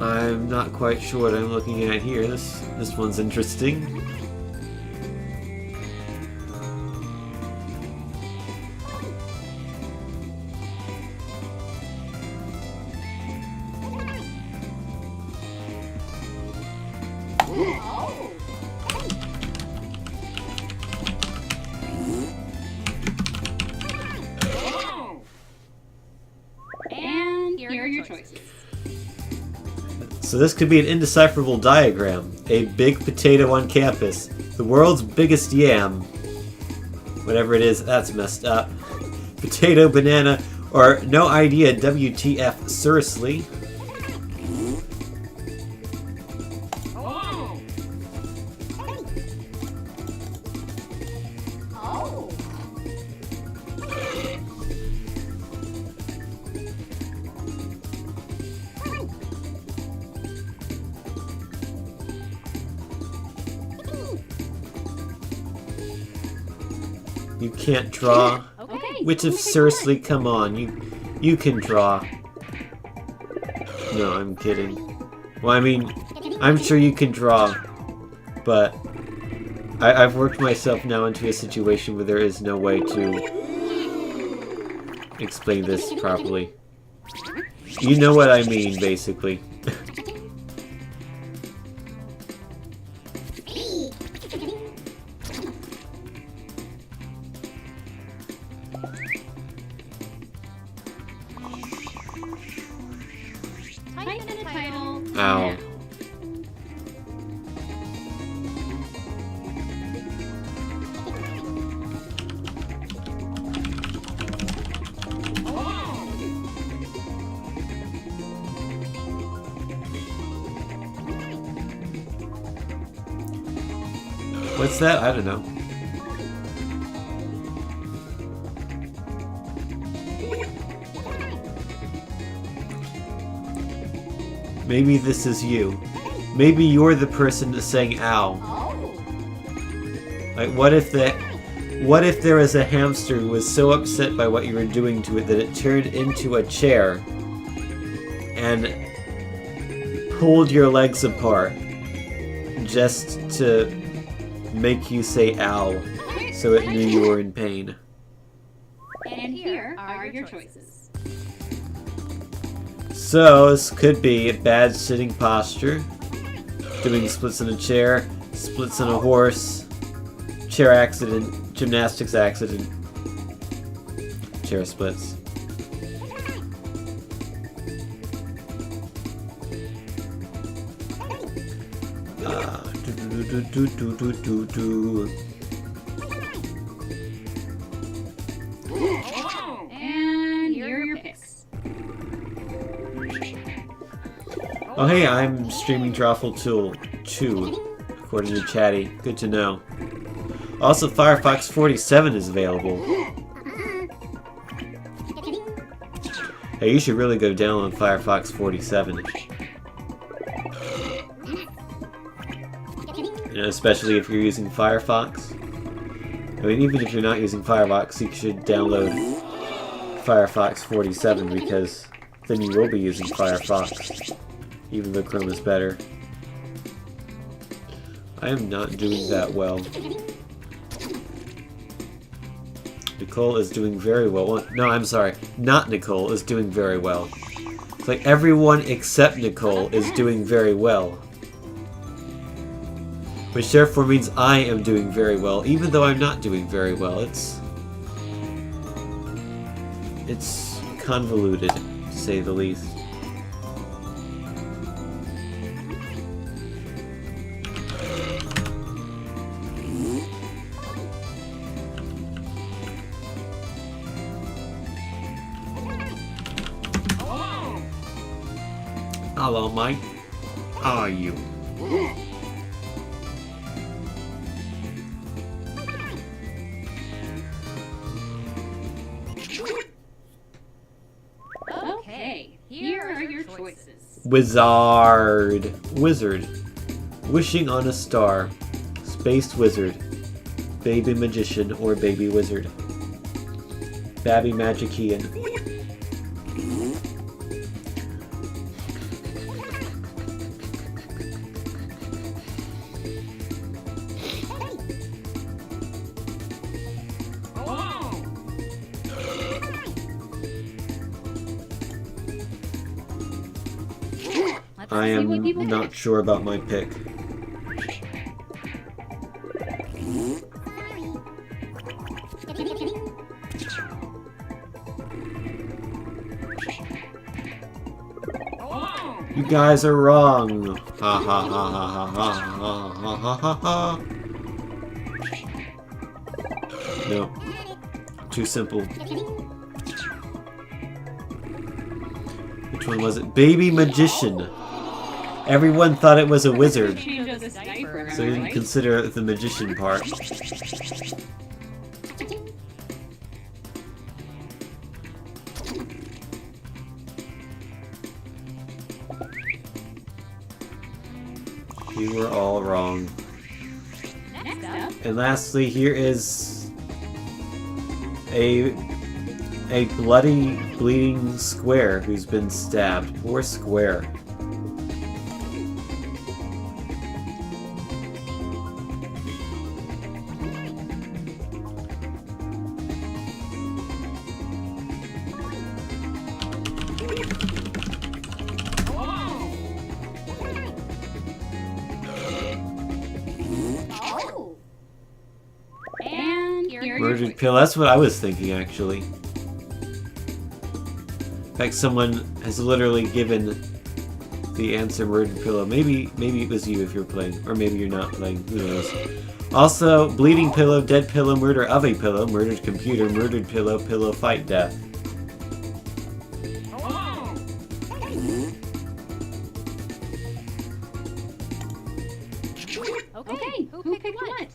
I'm not quite sure what I'm looking at here. This one's interesting. And here are your choices. So this could be an indecipherable diagram. A big potato on campus. The world's biggest yam. Whatever it is, that's messed up. Potato, banana, or no idea, WTF, seriously? You can't draw. Okay. Which of seriously, come on, you can draw. No, I'm kidding. Well, I mean, I'm sure you can draw, but I've worked myself now into a situation where there is no way to explain this properly. You know what I mean, basically. Type in the title. Ow. What's that? I don't know. Maybe this is you. Maybe you're the person that's saying ow. Like, what if there was a hamster who was so upset by what you were doing to it that it turned into a chair and pulled your legs apart just to make you say ow so it knew you were in pain? And here are your choices. So, this could be a bad sitting posture, doing splits in a chair, splits in a horse, chair accident, gymnastics accident, chair splits. And here are your picks. Oh hey, I'm streaming Drawful 2, according to Chatty. Good to know. Also, Firefox 47 is available. Hey, you should really go download Firefox 47. You know, especially if you're using Firefox. I mean, even if you're not using Firefox, you should download Firefox 47 because then you will be using Firefox, even though Chrome is better. I am not doing that well. Nicole is doing very well. No, I'm sorry. Not Nicole is doing very well. It's like everyone except Nicole is doing very well. Which therefore means I am doing very well, even though I'm not doing very well. It's convoluted, to say the least. Hello, Mike. How are you? Okay, here are your choices. Wizard. Wishing on a star. Space wizard. Baby magician or baby wizard. Babby magician. I am not sure about my pick. You guys are wrong. Ha ha ha ha ha ha ha ha ha ha. No. Too simple. Which one was it? Baby magician. Everyone thought it was a wizard, so they didn't consider the magician part. You were all wrong. And lastly, here is a bloody, bleeding square who's been stabbed. Poor square. Murdered pill, that's what I was thinking actually. In fact, someone has literally given the answer murdered pillow. Maybe it was you if you're playing, or maybe you're not playing, who knows. Also, bleeding pillow, dead pillow, murder of a pillow, murdered computer, murdered pillow, pillow fight death. Okay, who picked what?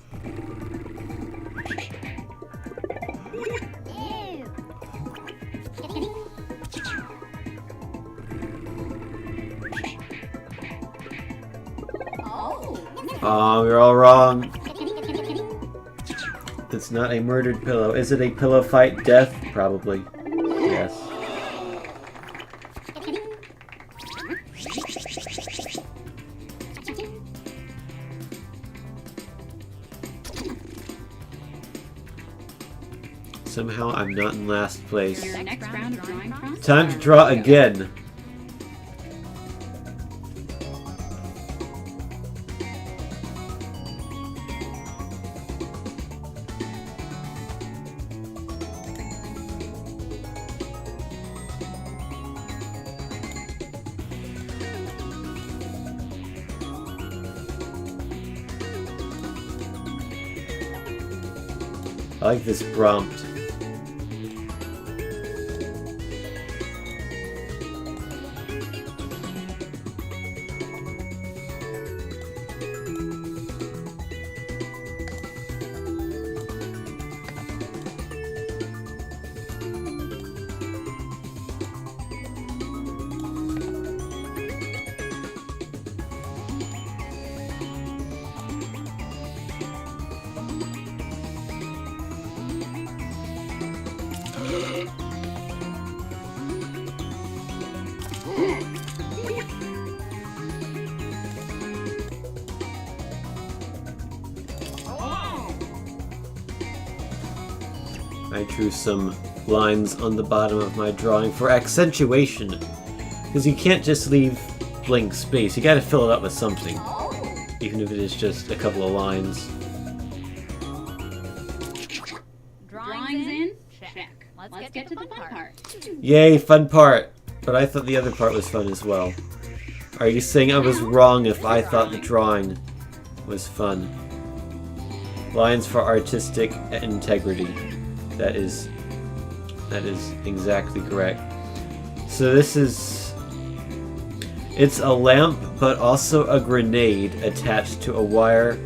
Oh, we're all wrong. It's not a murdered pillow. Is it a pillow fight death? Probably. Yes. Somehow I'm not in last place. Time to draw again. I like this prompt. I drew some lines on the bottom of my drawing for accentuation, because you can't just leave blank space. You gotta fill it up with something, even if it is just a couple of lines. Drawings in? Check. Let's get to the fun part. Yay, fun part! But I thought the other part was fun as well. Are you saying I was wrong if I thought the drawing was fun? Lines for artistic integrity. That is exactly correct. So this is It's a lamp, but also a grenade attached to a wire.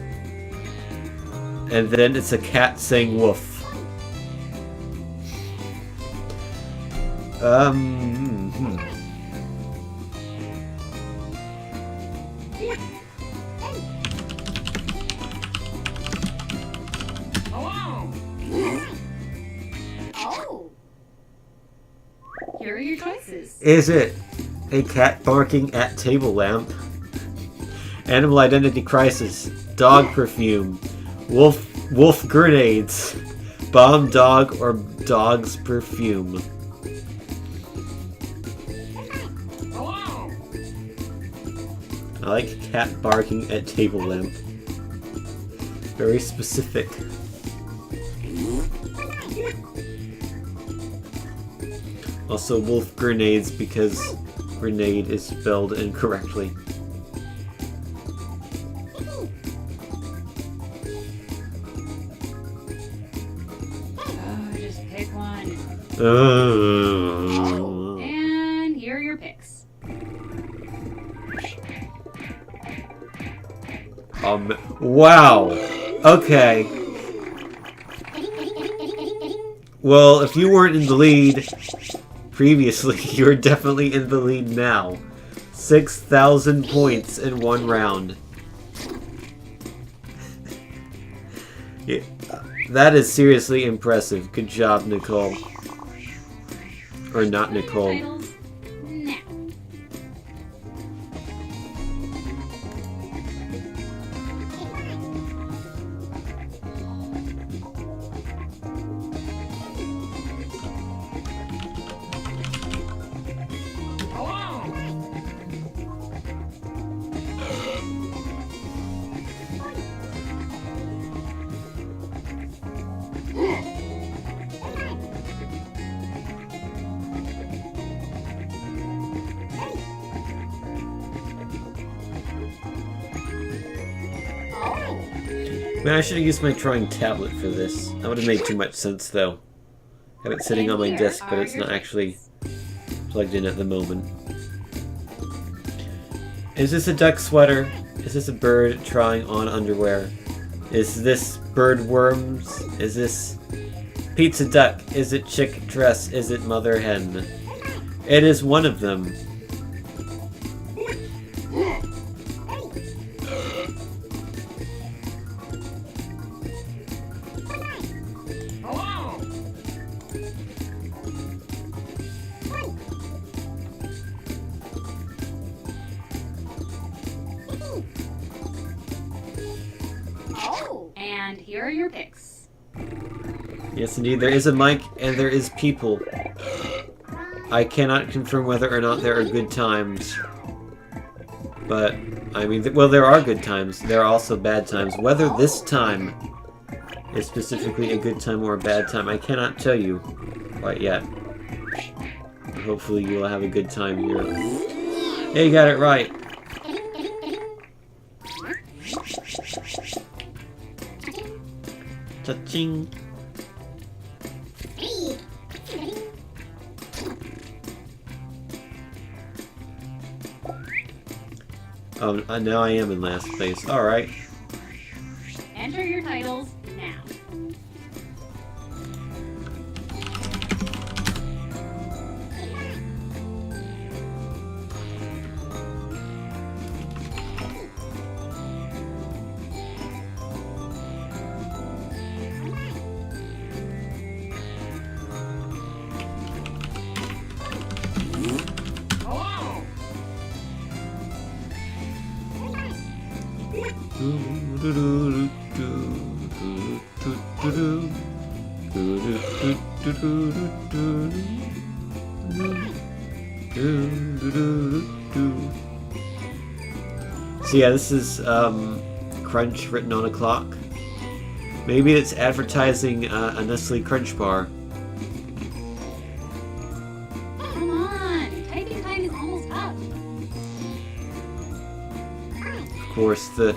And then it's a cat saying woof. Oh. Here are your choices. Is it a cat barking at table lamp? Animal identity crisis. Dog perfume. Wolf grenades. Bomb dog or dog's perfume. I like cat barking at table lamp. Very specific. Also wolf grenades because grenade is spelled incorrectly. Oh, just pick one. Oh. And here are your picks. Wow. Okay. Well, if you weren't in the lead previously, you're definitely in the lead now. 6,000 points in one round. Yeah, that is seriously impressive. Good job, Nicole. Or not Nicole. Titles now. Man, I should have used my drawing tablet for this. That would have made too much sense, though. Have it sitting on my desk, but it's not actually plugged in at the moment. Is this a duck sweater? Is this a bird trying on underwear? Is this bird worms? Is this pizza duck? Is it chick dress? Is it mother hen? It is one of them. And here are your picks. Yes, indeed, there is a mic and there is people. I cannot confirm whether or not there are good times. But, I mean, well, there are good times. There are also bad times. Whether this time is specifically a good time or a bad time, I cannot tell you quite yet. Hopefully you will have a good time here. Yeah, you got it right. Cha-ching. Now I am in last place. Alright. Enter your titles now. So yeah, this is Crunch written on a clock. Maybe it's advertising a Nestle Crunch bar. Come on, typing time is almost up. Of course, the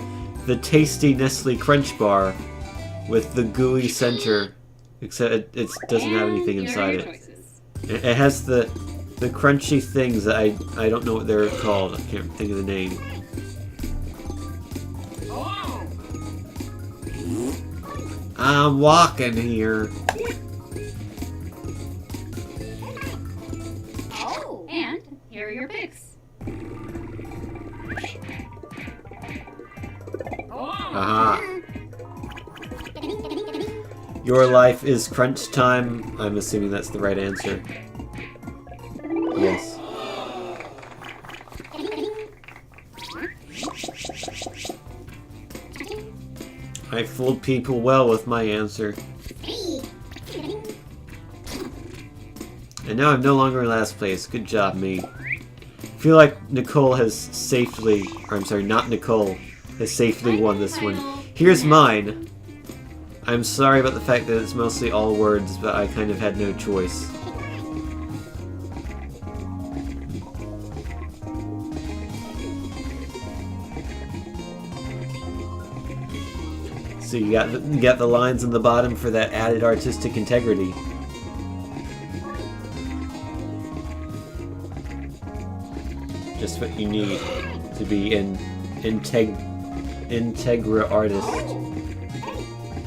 tasty Nestle Crunch bar with the gooey center, except it doesn't have anything inside it. It has the The crunchy things that I don't know what they're called. I can't think of the name. I'm walking here. Oh, and here are your picks. Aha. Your life is crunch time. I'm assuming that's the right answer. Yes. I fooled people well with my answer. And now I'm no longer in last place. Good job, me. I feel like Nicole has safely... Or I'm sorry, not Nicole. Has safely won this one. Here's mine. I'm sorry about the fact that it's mostly all words, but I kind of had no choice. So you got the lines on the bottom for that added artistic integrity. Just what you need to be an Integra artist.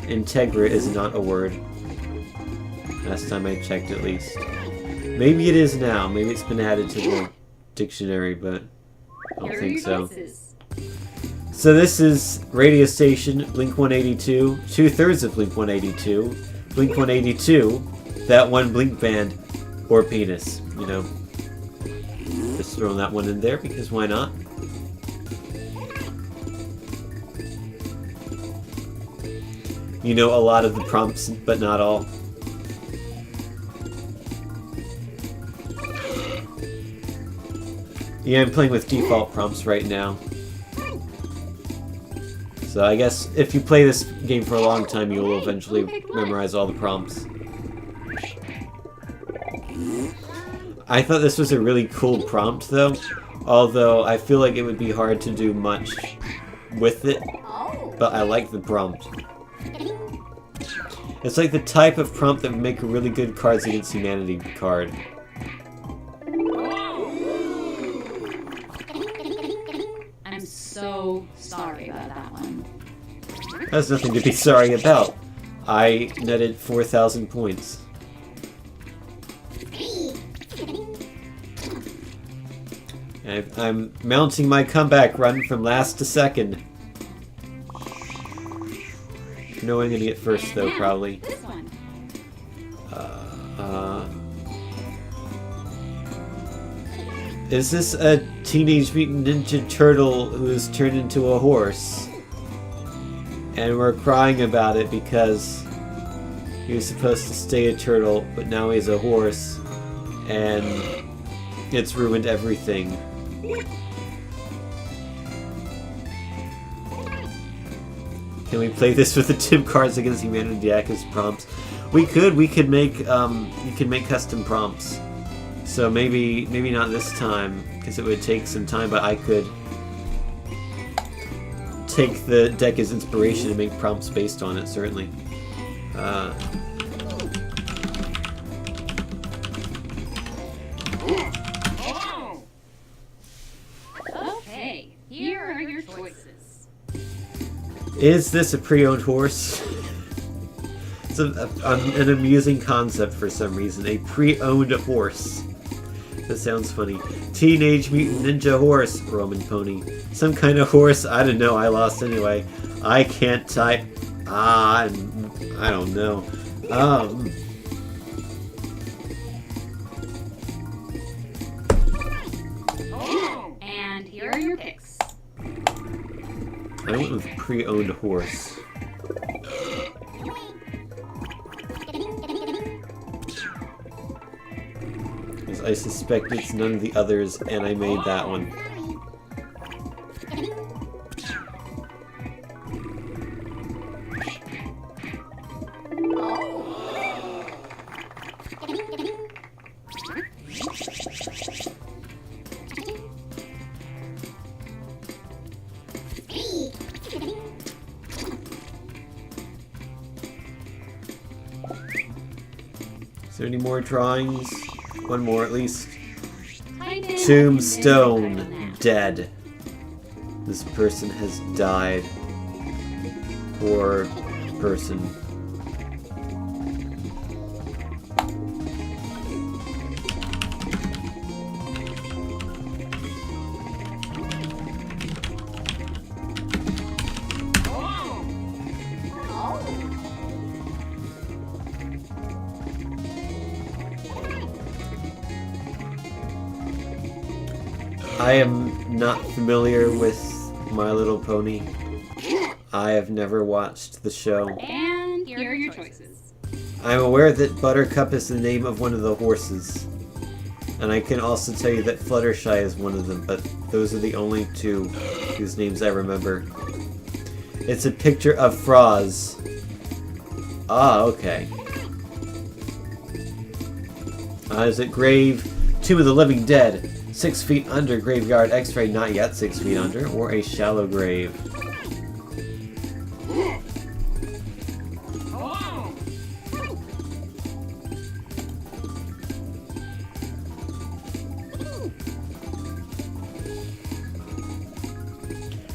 Integra is not a word. Last time I checked, at least. Maybe it is now. Maybe it's been added to the dictionary, but I don't think so. So this is radio station Blink-182, 2/3 of Blink-182, Blink-182, that one Blink band, or penis, you know. Just throwing that one in there because why not? You know a lot of the prompts, but not all. Yeah, I'm playing with default prompts right now. So I guess if you play this game for a long time, you will eventually memorize all the prompts. I thought this was a really cool prompt, though. Although I feel like it would be hard to do much with it. But I like the prompt. It's like the type of prompt that would make a really good Cards Against Humanity card. I'm so sorry about that one. That's nothing to be sorry about. I netted 4,000 points. I'm mounting my comeback run from last to second. No, I'm gonna get first though, probably. This one. Is this a Teenage Mutant Ninja Turtle who's turned into a horse? And we're crying about it because he was supposed to stay a turtle, but now he's a horse, and it's ruined everything. Can we play this with the Tim Cards Against Humanity deck as prompts? We could make you can make custom prompts. So maybe not this time, because it would take some time, but I could take the deck as inspiration and make prompts based on it, certainly. Okay, here are your choices. Is this a pre-owned horse? It's an amusing concept for some reason. A pre-owned horse. That sounds funny. Teenage Mutant Ninja Horse, Roman Pony. Some kind of horse, I don't know, I lost anyway. I can't type. I don't know. And here are your picks. I went with pre-owned horse. Because I suspect it's none of the others, and I made that one. Is there any more drawings? One more at least. Tombstone. Dead. This person has died. Poor person. I am not familiar with My Little Pony. I have never watched the show. And here are your choices. I'm aware that Buttercup is the name of one of the horses. And I can also tell you that Fluttershy is one of them, but those are the only two whose names I remember. It's a picture of Froz. Ah, okay. Is it Grave? Tomb of the Living Dead. 6 feet under, graveyard x-ray, not yet 6 feet under, or a shallow grave.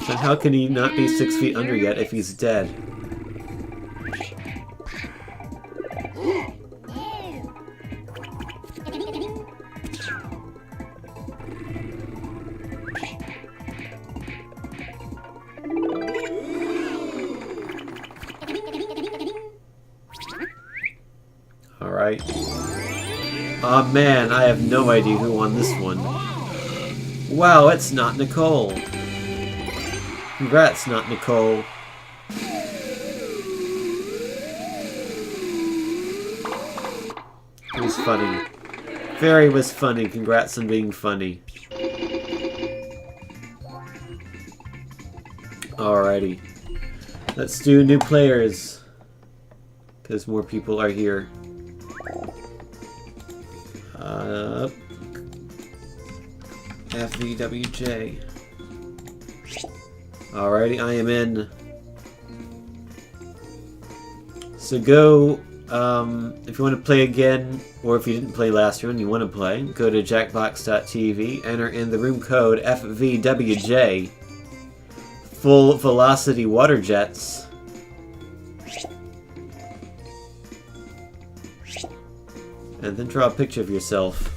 But how can he not be 6 feet under yet if he's dead? Alright. Aw man, I have no idea who won this one. Wow, it's not Nicole. Congrats, not Nicole. It was funny. Fairy was funny. Congrats on being funny. Alrighty. Let's do new players. Because more people are here. FVWJ. Alrighty, I am in. So go, if you want to play again, or if you didn't play last round, you want to play, go to jackbox.tv, enter in the room code FVWJ, full velocity water jets. And then draw a picture of yourself.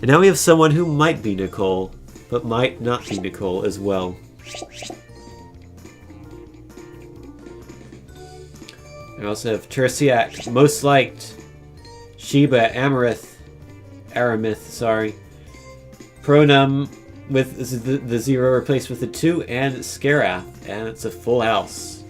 And now we have someone who might be Nicole, but might not be Nicole as well. I also have Tertiac, most liked, Sheba, Aramith, sorry. Pronum with the 0 replaced with the 2, and Scarath, and it's a full house.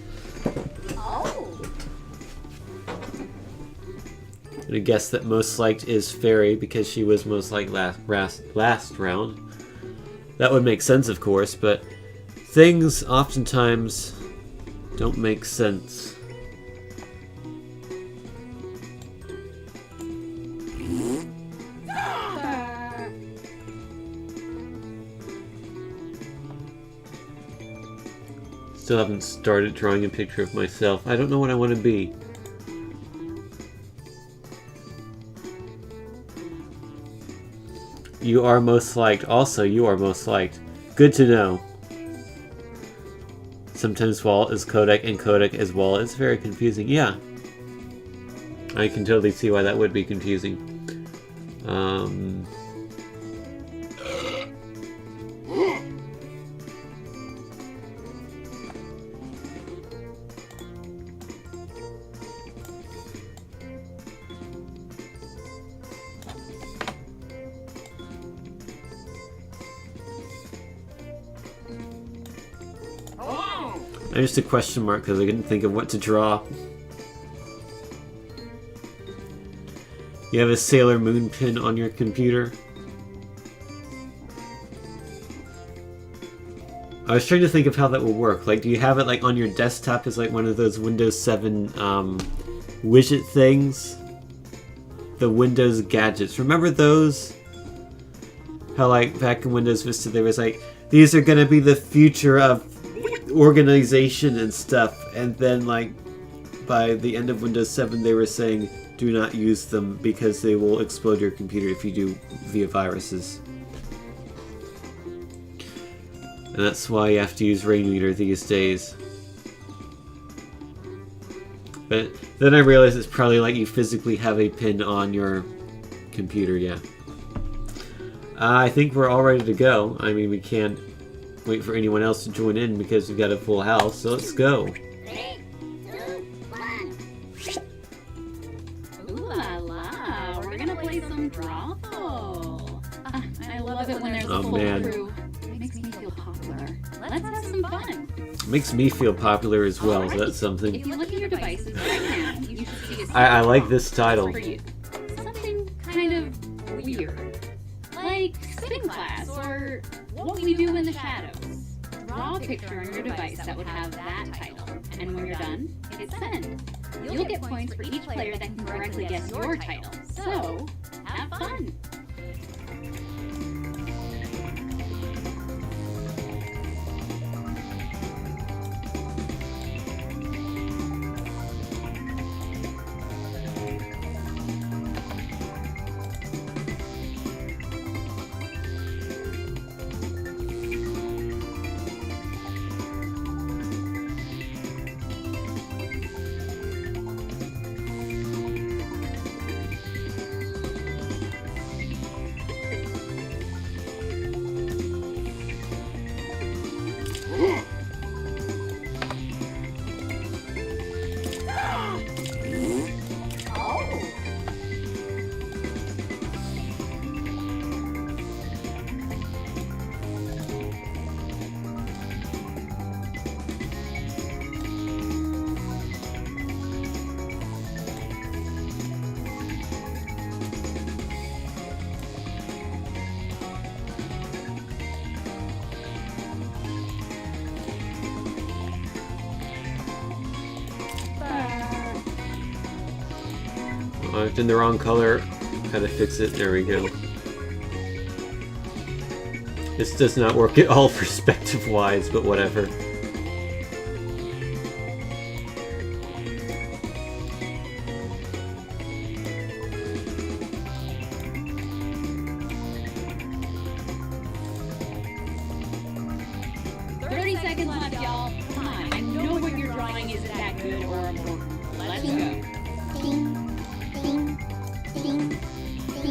I'm gonna guess that most liked is Fairy because she was most liked last round. That would make sense, of course, but things oftentimes don't make sense. Still haven't started drawing a picture of myself. I don't know what I want to be. You are most liked. Also, you are most liked. Good to know. Sometimes Walt is Kodak and Kodak as well. It's very confusing. Yeah. I can totally see why that would be confusing. I just a question mark because I couldn't think of what to draw. You have a Sailor Moon pin on your computer. I was trying to think of how that will work. Like, do you have it like on your desktop as like one of those Windows 7 widget things? The Windows gadgets. Remember those? How like back in Windows Vista there was like, these are gonna be the future of organization and stuff, and then like by the end of Windows 7 they were saying do not use them because they will explode your computer if you do via viruses. And that's why you have to use Ringleader these days. But then I realized it's probably like you physically have a pin on your computer, yeah. I think we're all ready to go. I mean, we can't wait for anyone else to join in because we've got a full house, so let's go. 3, 2, 1. Ooh la la, we're gonna play some Drawful. I love it when there's a full crew. It makes me feel popular. Let's have some fun. It makes me feel popular as well, so that's something. If you look at your devices right now, you should see a I like this title. for you. Something kind of weird. Like spin class or what we do in the shadows. Draw a picture on your device that would have that title. And when you're done, hit send. You'll get points for each player that can correctly guess your title. So, have fun! I've done the wrong color. How to fix it? There we go. This does not work at all perspective-wise, but whatever. Seconds left, y'all. Come on, I know what you're drawing isn't that good or important. Let's go.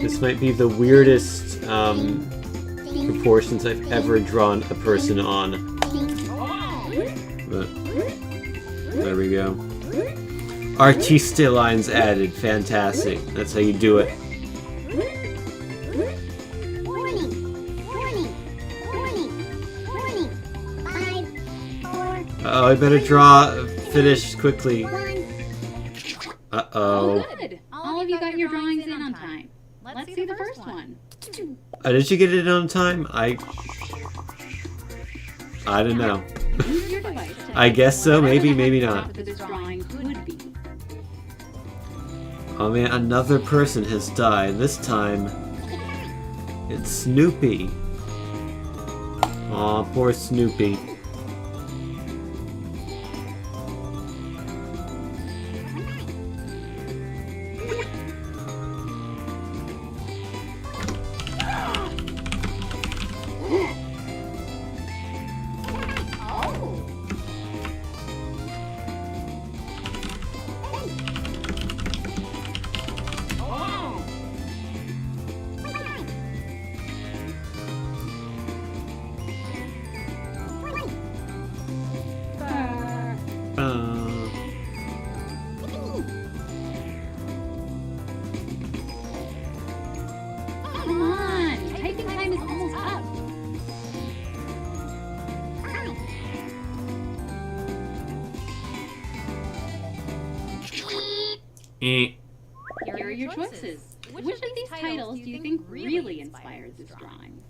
This might be the weirdest proportions I've ever drawn a person on. But there we go. Artiste lines added. Fantastic. That's how you do it. Uh-oh, I better finish quickly. Uh-oh. Good. All of you got your drawings in on time. Let's see the first one. Did you get it in on time? I don't know. Use your device to I guess so, maybe, maybe not. this drawing could be. Oh man, another person has died. This time, it's Snoopy. Aw, poor Snoopy. Come on, typing time is almost up. Here are your choices. Which of these titles do you think really inspired this drawing?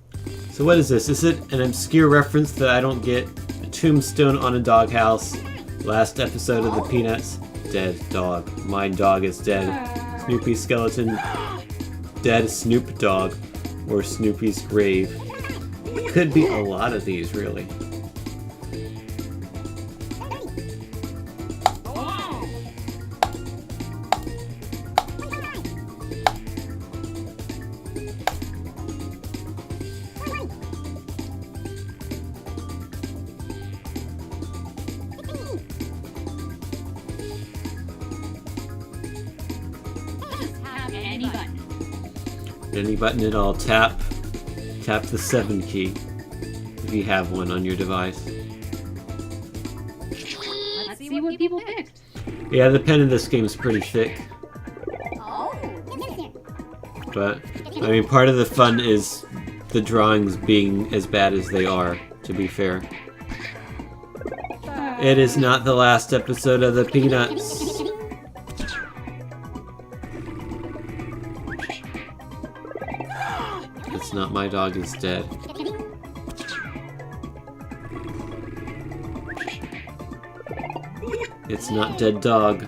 So what is this? Is it an obscure reference that I don't get? A tombstone on a doghouse. Last episode of the Peanuts. Dead dog. My dog is dead. Snoopy skeleton. Dead Snoop Dogg. Or Snoopy's grave. Could be a lot of these, really. Any button at all, tap the 7 key if you have one on your device. Let's see what people picked. Yeah, the pen in this game is pretty thick. But, I mean, part of the fun is the drawings being as bad as they are, to be fair. It is not the last episode of the Peanuts. It's not My Dog Is Dead. It's not Dead Dog.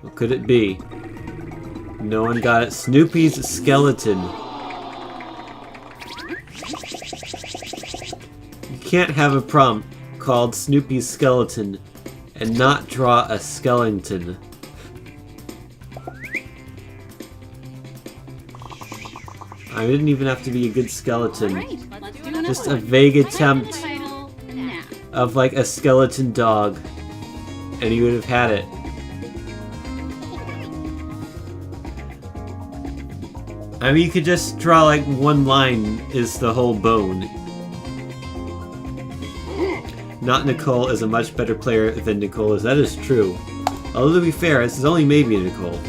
What could it be? No one got it. Snoopy's skeleton. You can't have a prompt called Snoopy's skeleton and not draw a skeleton. I didn't even have to be a good skeleton. Alright, let's do another Just a one. vague Type in the attempt title now. of like a skeleton dog, and you would have had it. I mean, you could just draw like one line is the whole bone. Not Nicole is a much better player than Nicole is. That is true. Although to be fair, this is only maybe Nicole.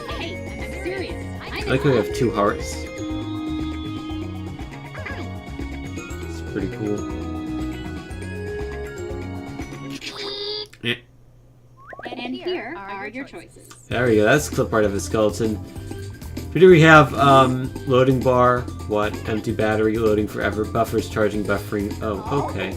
Hey, I'm serious. I like how we have 2 hearts. It's pretty cool. Yeah. And here are your choices. There we go, that's clip art of a skeleton. Here we have loading bar, what? Empty battery, loading forever, buffers, charging, buffering. Oh, okay.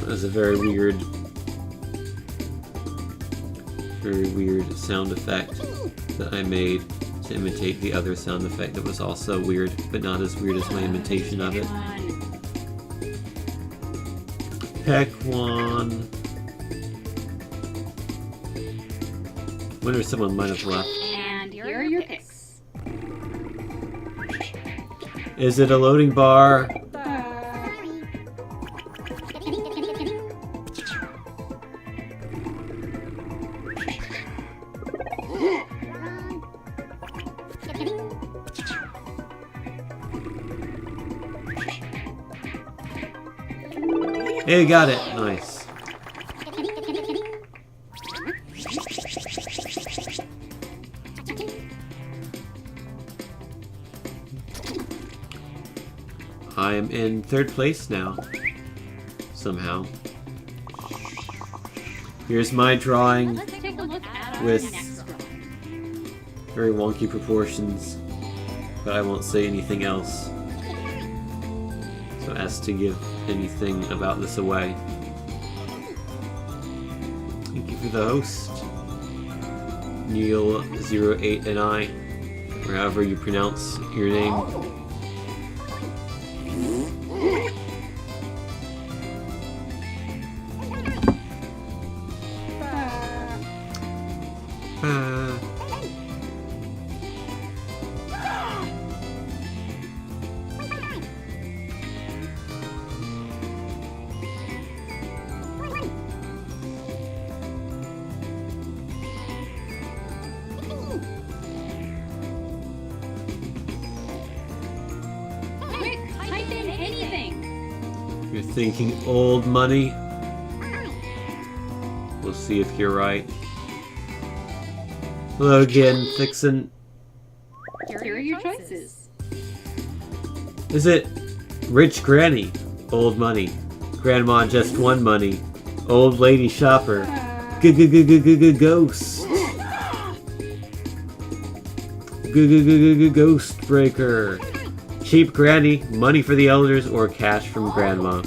That's a very weird sound effect that I made to imitate the other sound effect that was also weird, but not as weird as my imitation of it. Heck one. Wonder if someone might have left. And here are your picks. Is it a loading bar? Hey, got it. Nice. I am in 3rd place now. Somehow. Here's my drawing Let's take a look at our with next drawing. very wonky proportions, but I won't say anything else so as to give anything about this away. Thank you for the host, Neil08 and I, or however you pronounce your name. Quick, type in anything. You're thinking old money? We'll see if you're right. Hello again, Fixin'. Here are your choices. Is it Rich Granny? Old money. Grandma just won money. Old lady shopper. Ghost. Ghost Breaker. Cheap granny, money for the elders, or cash from grandma.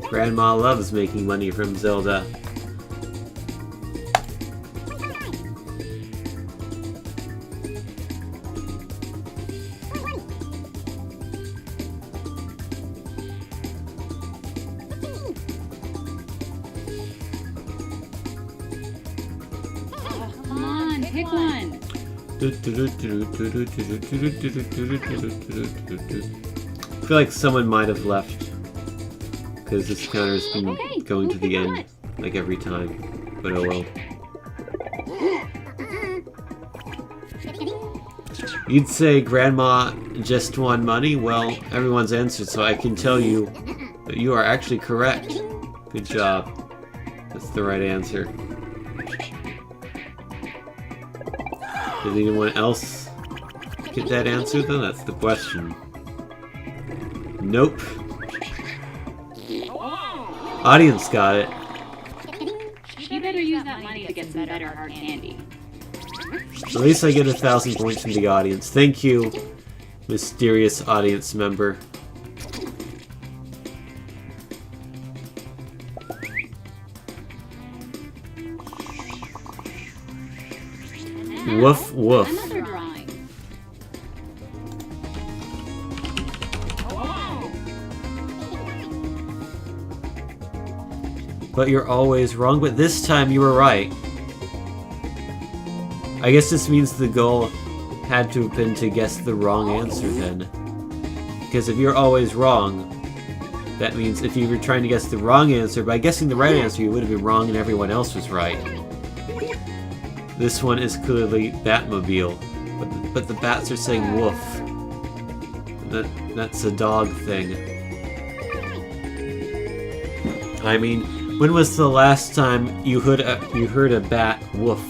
Grandma loves making money from Zelda. Come on, pick one. I feel like someone might have left because this counter's been Okay, going to who the picked end what? like every time, but oh well. You'd say Grandma just won money? Well, everyone's answered, so I can tell you that you are actually correct. Good job. That's the right answer. Did anyone else get that answer though? That's the question. Nope. Audience got it. You better use that money to get some better hard candy. At least I get 1,000 points from the audience. Thank you, mysterious audience member. Now, Woof woof. Another drawing. But you're always wrong, but this time you were right. I guess this means the goal had to have been to guess the wrong answer then. Because if you're always wrong, that means if you were trying to guess the wrong answer, by guessing the right answer you would have been wrong and everyone else was right. This one is clearly Batmobile, but the bats are saying woof. That's a dog thing. I mean, when was the last time you heard a bat woof?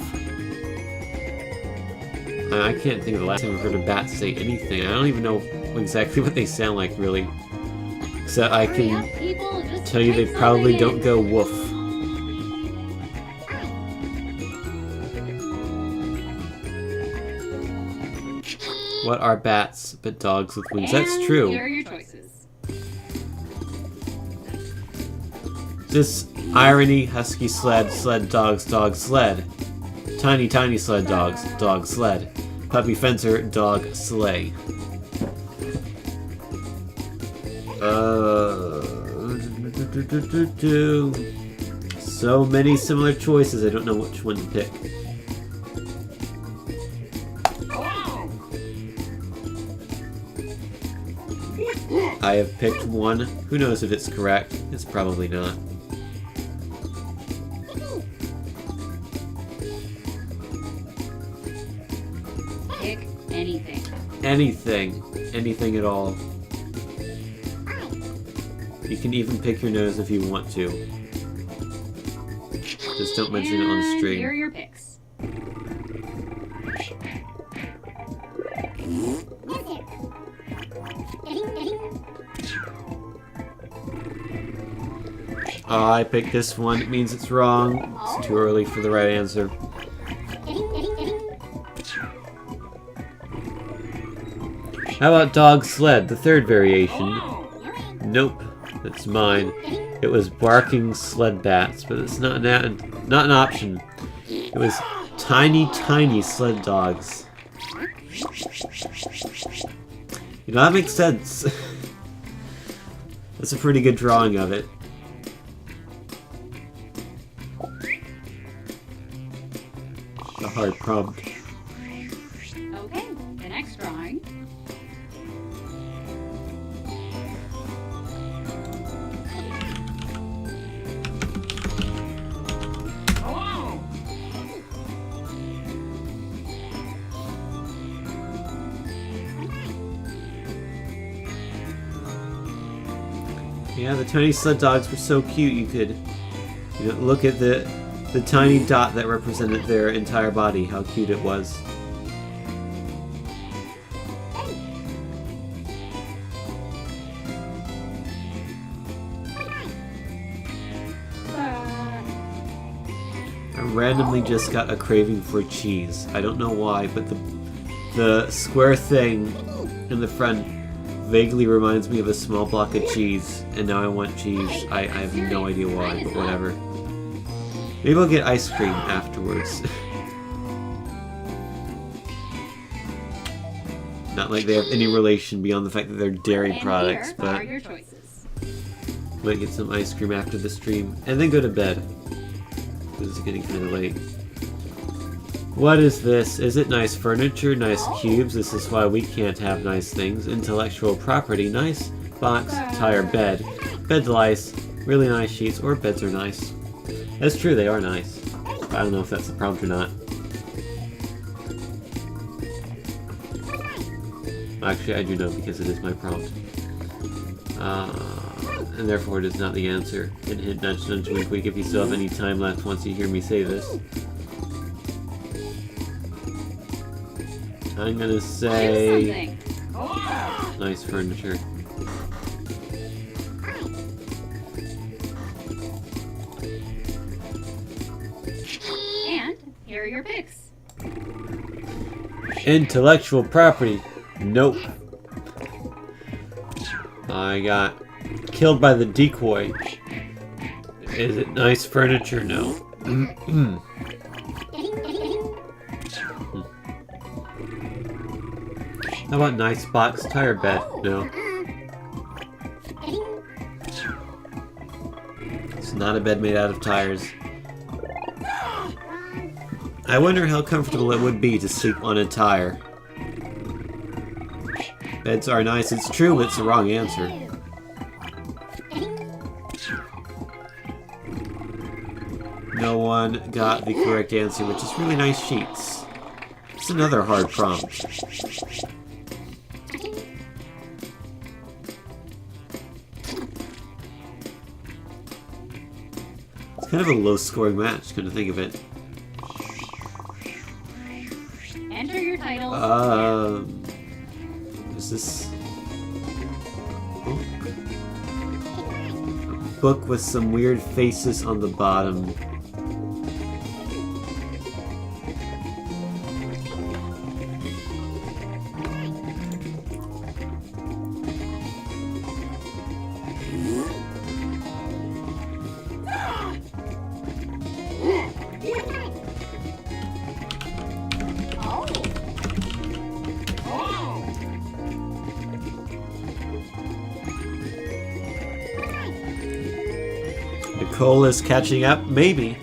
I can't think of the last time I heard a bat say anything. I don't even know exactly what they sound like, really. So I Hurry can up, people, just tell you they type probably something don't in. go woof. What are bats but dogs with wings? That's And true. Here are your choices. This irony, husky sled, sled dogs, dog sled. Tiny, tiny sled dogs, dog sled. Puppy fencer, dog sleigh. So many similar choices, I don't know which one to pick. I have picked one. Who knows if it's correct? It's probably not. Pick anything. Anything. Anything at all. You can even pick your nose if you want to. Just don't mention it on And stream. here are your picks. Oh, I picked this one. It means it's wrong. It's too early for the right answer. How about dog sled, the third variation? Nope, that's mine. It was barking sled bats, but it's not an option. It was tiny, tiny sled dogs. You know, that makes sense. That's a pretty good drawing of it. A hard prompt. Okay, the next drawing. Yeah, the tiny sled dogs were so cute. You could, look at the tiny dot that represented their entire body. How cute it was. randomly just got a craving for cheese. I don't know why, but the square thing in the front vaguely reminds me of a small block of cheese, and now I want cheese. I have no idea why, but whatever. Maybe I'll get ice cream afterwards. Not like they have any relation beyond the fact that they're dairy products, here but are your choices. might get some ice cream after the stream, and then go to bed. Because it's getting kind of late. What is this? Is it nice furniture? Nice cubes? This is why we can't have nice things. Intellectual property? Nice box, tire, bed. Bed's nice. Really nice sheets, or beds are nice. That's true, they are nice. I don't know if that's the prompt or not. Actually, I do know because it is my prompt. And therefore it is not the answer. Hint, hint, nudge, nudge, wink, wink if you still have any time left once you hear me say this. I'm gonna say... nice furniture. And here are your picks. Intellectual property. Nope. I got killed by the decoy. Is it nice furniture? No. How about nice box tire bed? No. It's not a bed made out of tires. I wonder how comfortable it would be to sleep on a tire. Beds are nice, it's true, but it's the wrong answer. No one got the correct answer, which is really nice sheets. It's another hard prompt. It's kind of a low-scoring match, come to think of it. Enter your title. Is this a book with some weird faces on the bottom? Nicole is catching up? Maybe.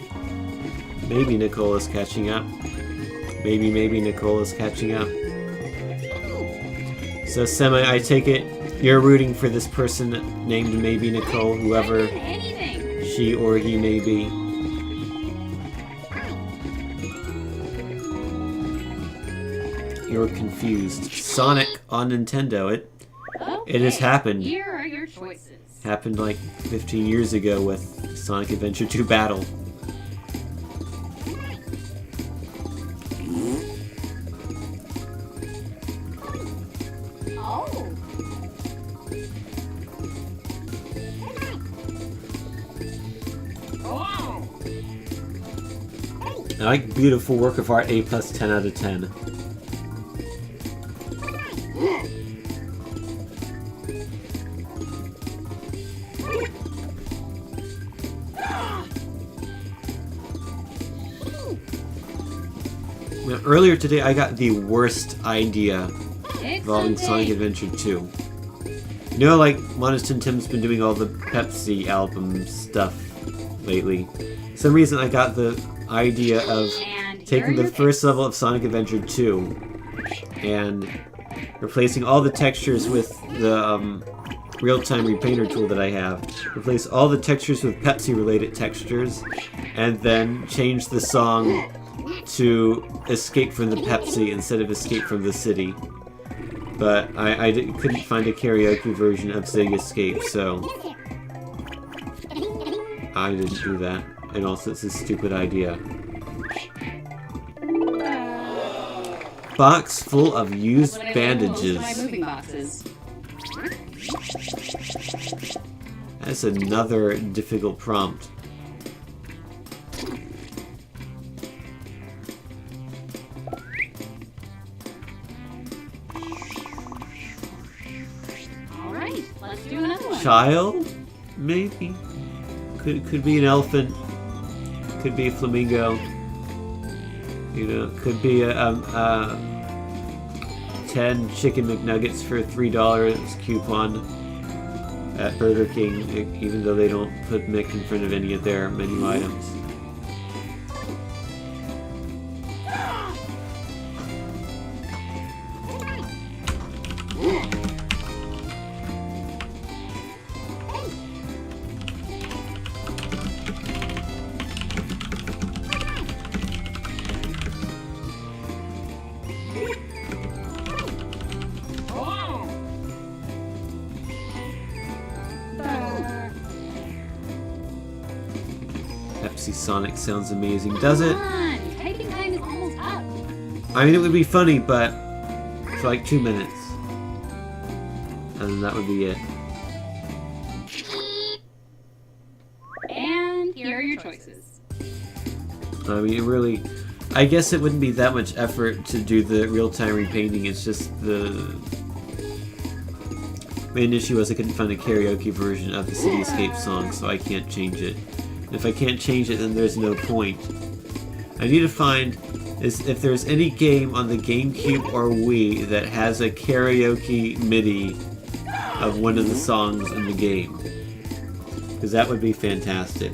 Maybe Nicole is catching up. Maybe Nicole is catching up. So, Semi, I take it you're rooting for this person named maybe Nicole, whoever she or he may be. You're confused. Sonic on Nintendo. It has happened. Here are your choices. Happened like 15 years ago with Sonic Adventure 2 Battle. I like beautiful work of art, A plus 10 out of 10. Now, earlier today I got the worst idea involving Sonic Adventure 2. You know, like, Modest and Tim's been doing all the Pepsi album stuff lately. For some reason I got the idea of taking the first level of Sonic Adventure 2 and replacing all the textures with the real-time repainter tool that I have. Replace all the textures with Pepsi-related textures, and then change the song to Escape from the Pepsi instead of Escape from the City. But I couldn't find a karaoke version of Zig Escape, so I didn't do that. And also, it's a stupid idea. Box full of used bandages. That's another difficult prompt. let's do another one. Child? Maybe. Could be an elephant. Could be a flamingo. You know, could be a 10 chicken McNuggets for $3 coupon at Burger King, even though they don't put Mick in front of any of their menu items. Pepsi Sonic sounds amazing, does it? Come on, typing time is almost up. I mean, it would be funny, but for like 2 minutes. And then that would be it. And here are your choices. I mean, it really... I guess it wouldn't be that much effort to do the real-time repainting, it's just the... main issue was I couldn't find a karaoke version of the Cityscape song, so I can't change it. If I can't change it, then there's no point. I need to find if there's any game on the GameCube or Wii that has a karaoke MIDI of one of the songs in the game. Because that would be fantastic.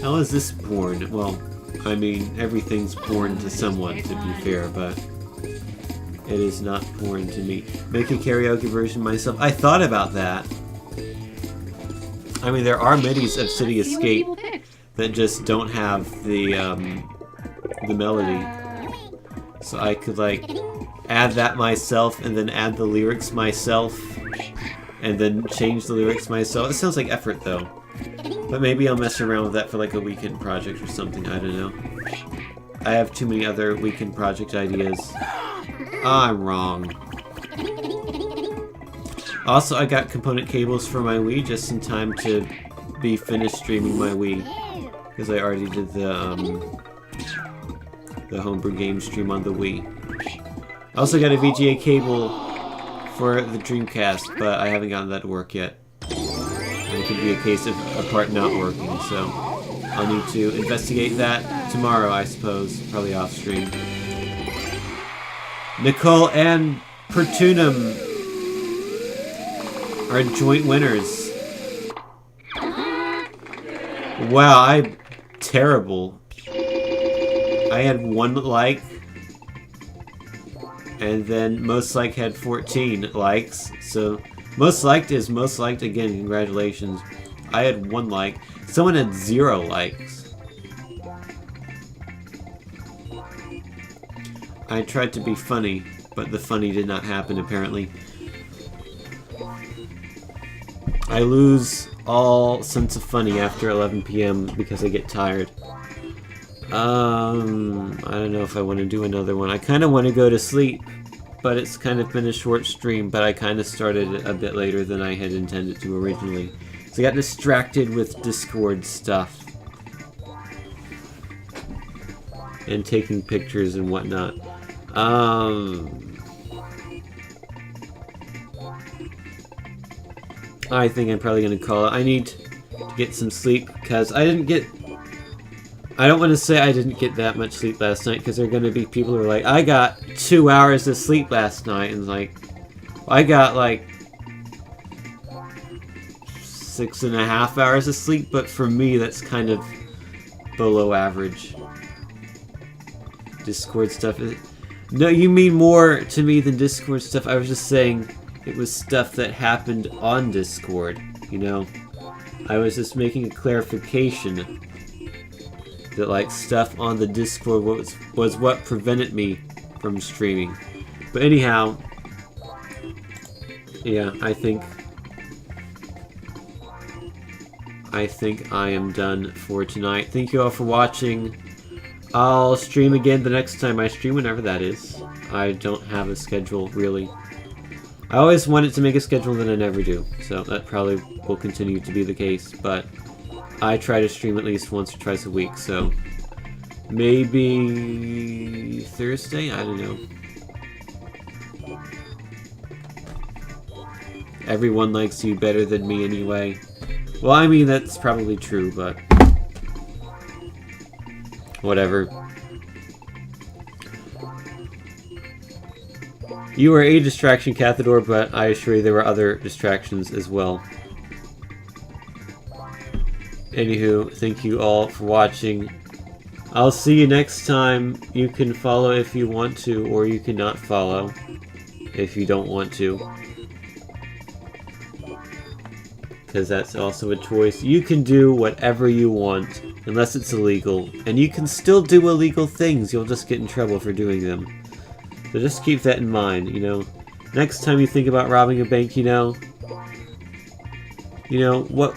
How is this porn? Well, I mean, everything's porn to someone, to be fair, but it is not porn to me. Make a karaoke version myself. I thought about that. I mean, there are MIDIs of City Escape that just don't have the melody. So I could, like, add that myself and then add the lyrics myself and then change the lyrics myself. It sounds like effort, though. But maybe I'll mess around with that for, like, a weekend project or something. I don't know. I have too many other weekend project ideas. I'm wrong. Also, I got component cables for my Wii just in time to be finished streaming my Wii. Because I already did the homebrew game stream on the Wii. I also got a VGA cable for the Dreamcast, but I haven't gotten that to work yet. And it could be a case of a part not working, so I'll need to investigate that tomorrow, I suppose. Probably off stream. Nicole and Pertunum are joint winners. Wow, I'm terrible. I had 1 like, and then most like had 14 likes. So most liked is most liked again. Congratulations. I had 1 like. Someone had 0 likes. I tried to be funny, but the funny did not happen apparently. I lose all sense of funny after 11 p.m. because I get tired. I don't know if I want to do another one. I kind of want to go to sleep, but it's kind of been a short stream, but I kind of started a bit later than I had intended to originally. So I got distracted with Discord stuff. And taking pictures and whatnot. I think I'm probably going to call it. I need to get some sleep because I didn't get... I don't want to say I didn't get that much sleep last night because there are going to be people who are like, I got 2 hours of sleep last night, and like, I got like 6.5 hours of sleep, but for me that's kind of below average. Discord stuff is... No, you mean more to me than Discord stuff. I was just saying it was stuff that happened on Discord, you know? I was just making a clarification that, like, stuff on the Discord was what prevented me from streaming. But anyhow, yeah, I think I am done for tonight. Thank you all for watching. I'll stream again the next time I stream, whenever that is. I don't have a schedule, really. I always wanted to make a schedule, then I never do. So that probably will continue to be the case, but I try to stream at least once or twice a week, so Maybe Thursday? I don't know. Everyone likes you better than me anyway. Well, I mean, that's probably true, but... whatever. You were a distraction, Cathador, but I assure you there were other distractions as well. Anywho, thank you all for watching. I'll see you next time. You can follow if you want to, or you cannot follow if you don't want to. Because that's also a choice. You can do whatever you want, unless it's illegal. And you can still do illegal things, you'll just get in trouble for doing them. So just keep that in mind, you know. Next time you think about robbing a bank, you know what?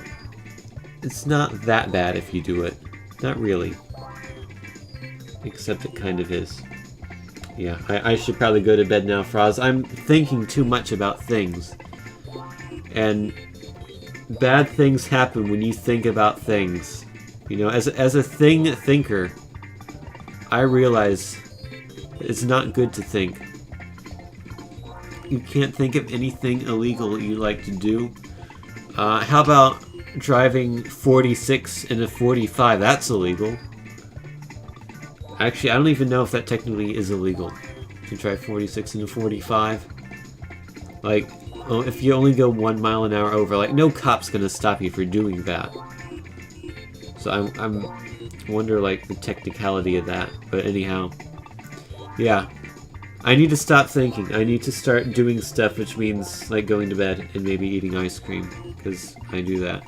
It's not that bad if you do it. Not really. Except it kind of is. Yeah, I should probably go to bed now, Froz. I'm thinking too much about things. And bad things happen when you think about things. You know, as a thinker, I realize it's not good to think. You can't think of anything illegal you like to do. How about driving 46 in a 45? That's illegal. Actually, I don't even know if that technically is illegal. To drive 46 in a 45. Like, if you only go 1 mile an hour over, like, no cop's gonna stop you for doing that. So I wonder, like, the technicality of that. But anyhow, yeah. I need to stop thinking. I need to start doing stuff, which means, like, going to bed and maybe eating ice cream. Because I do that.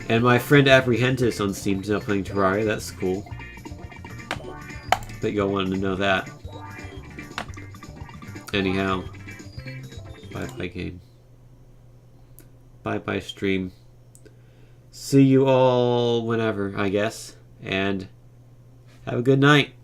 And my friend Apprehentus on Steam's now playing Terraria. That's cool. Bet y'all wanted to know that. Anyhow. Bye-bye game. Bye-bye stream. See you all whenever, I guess. And have a good night.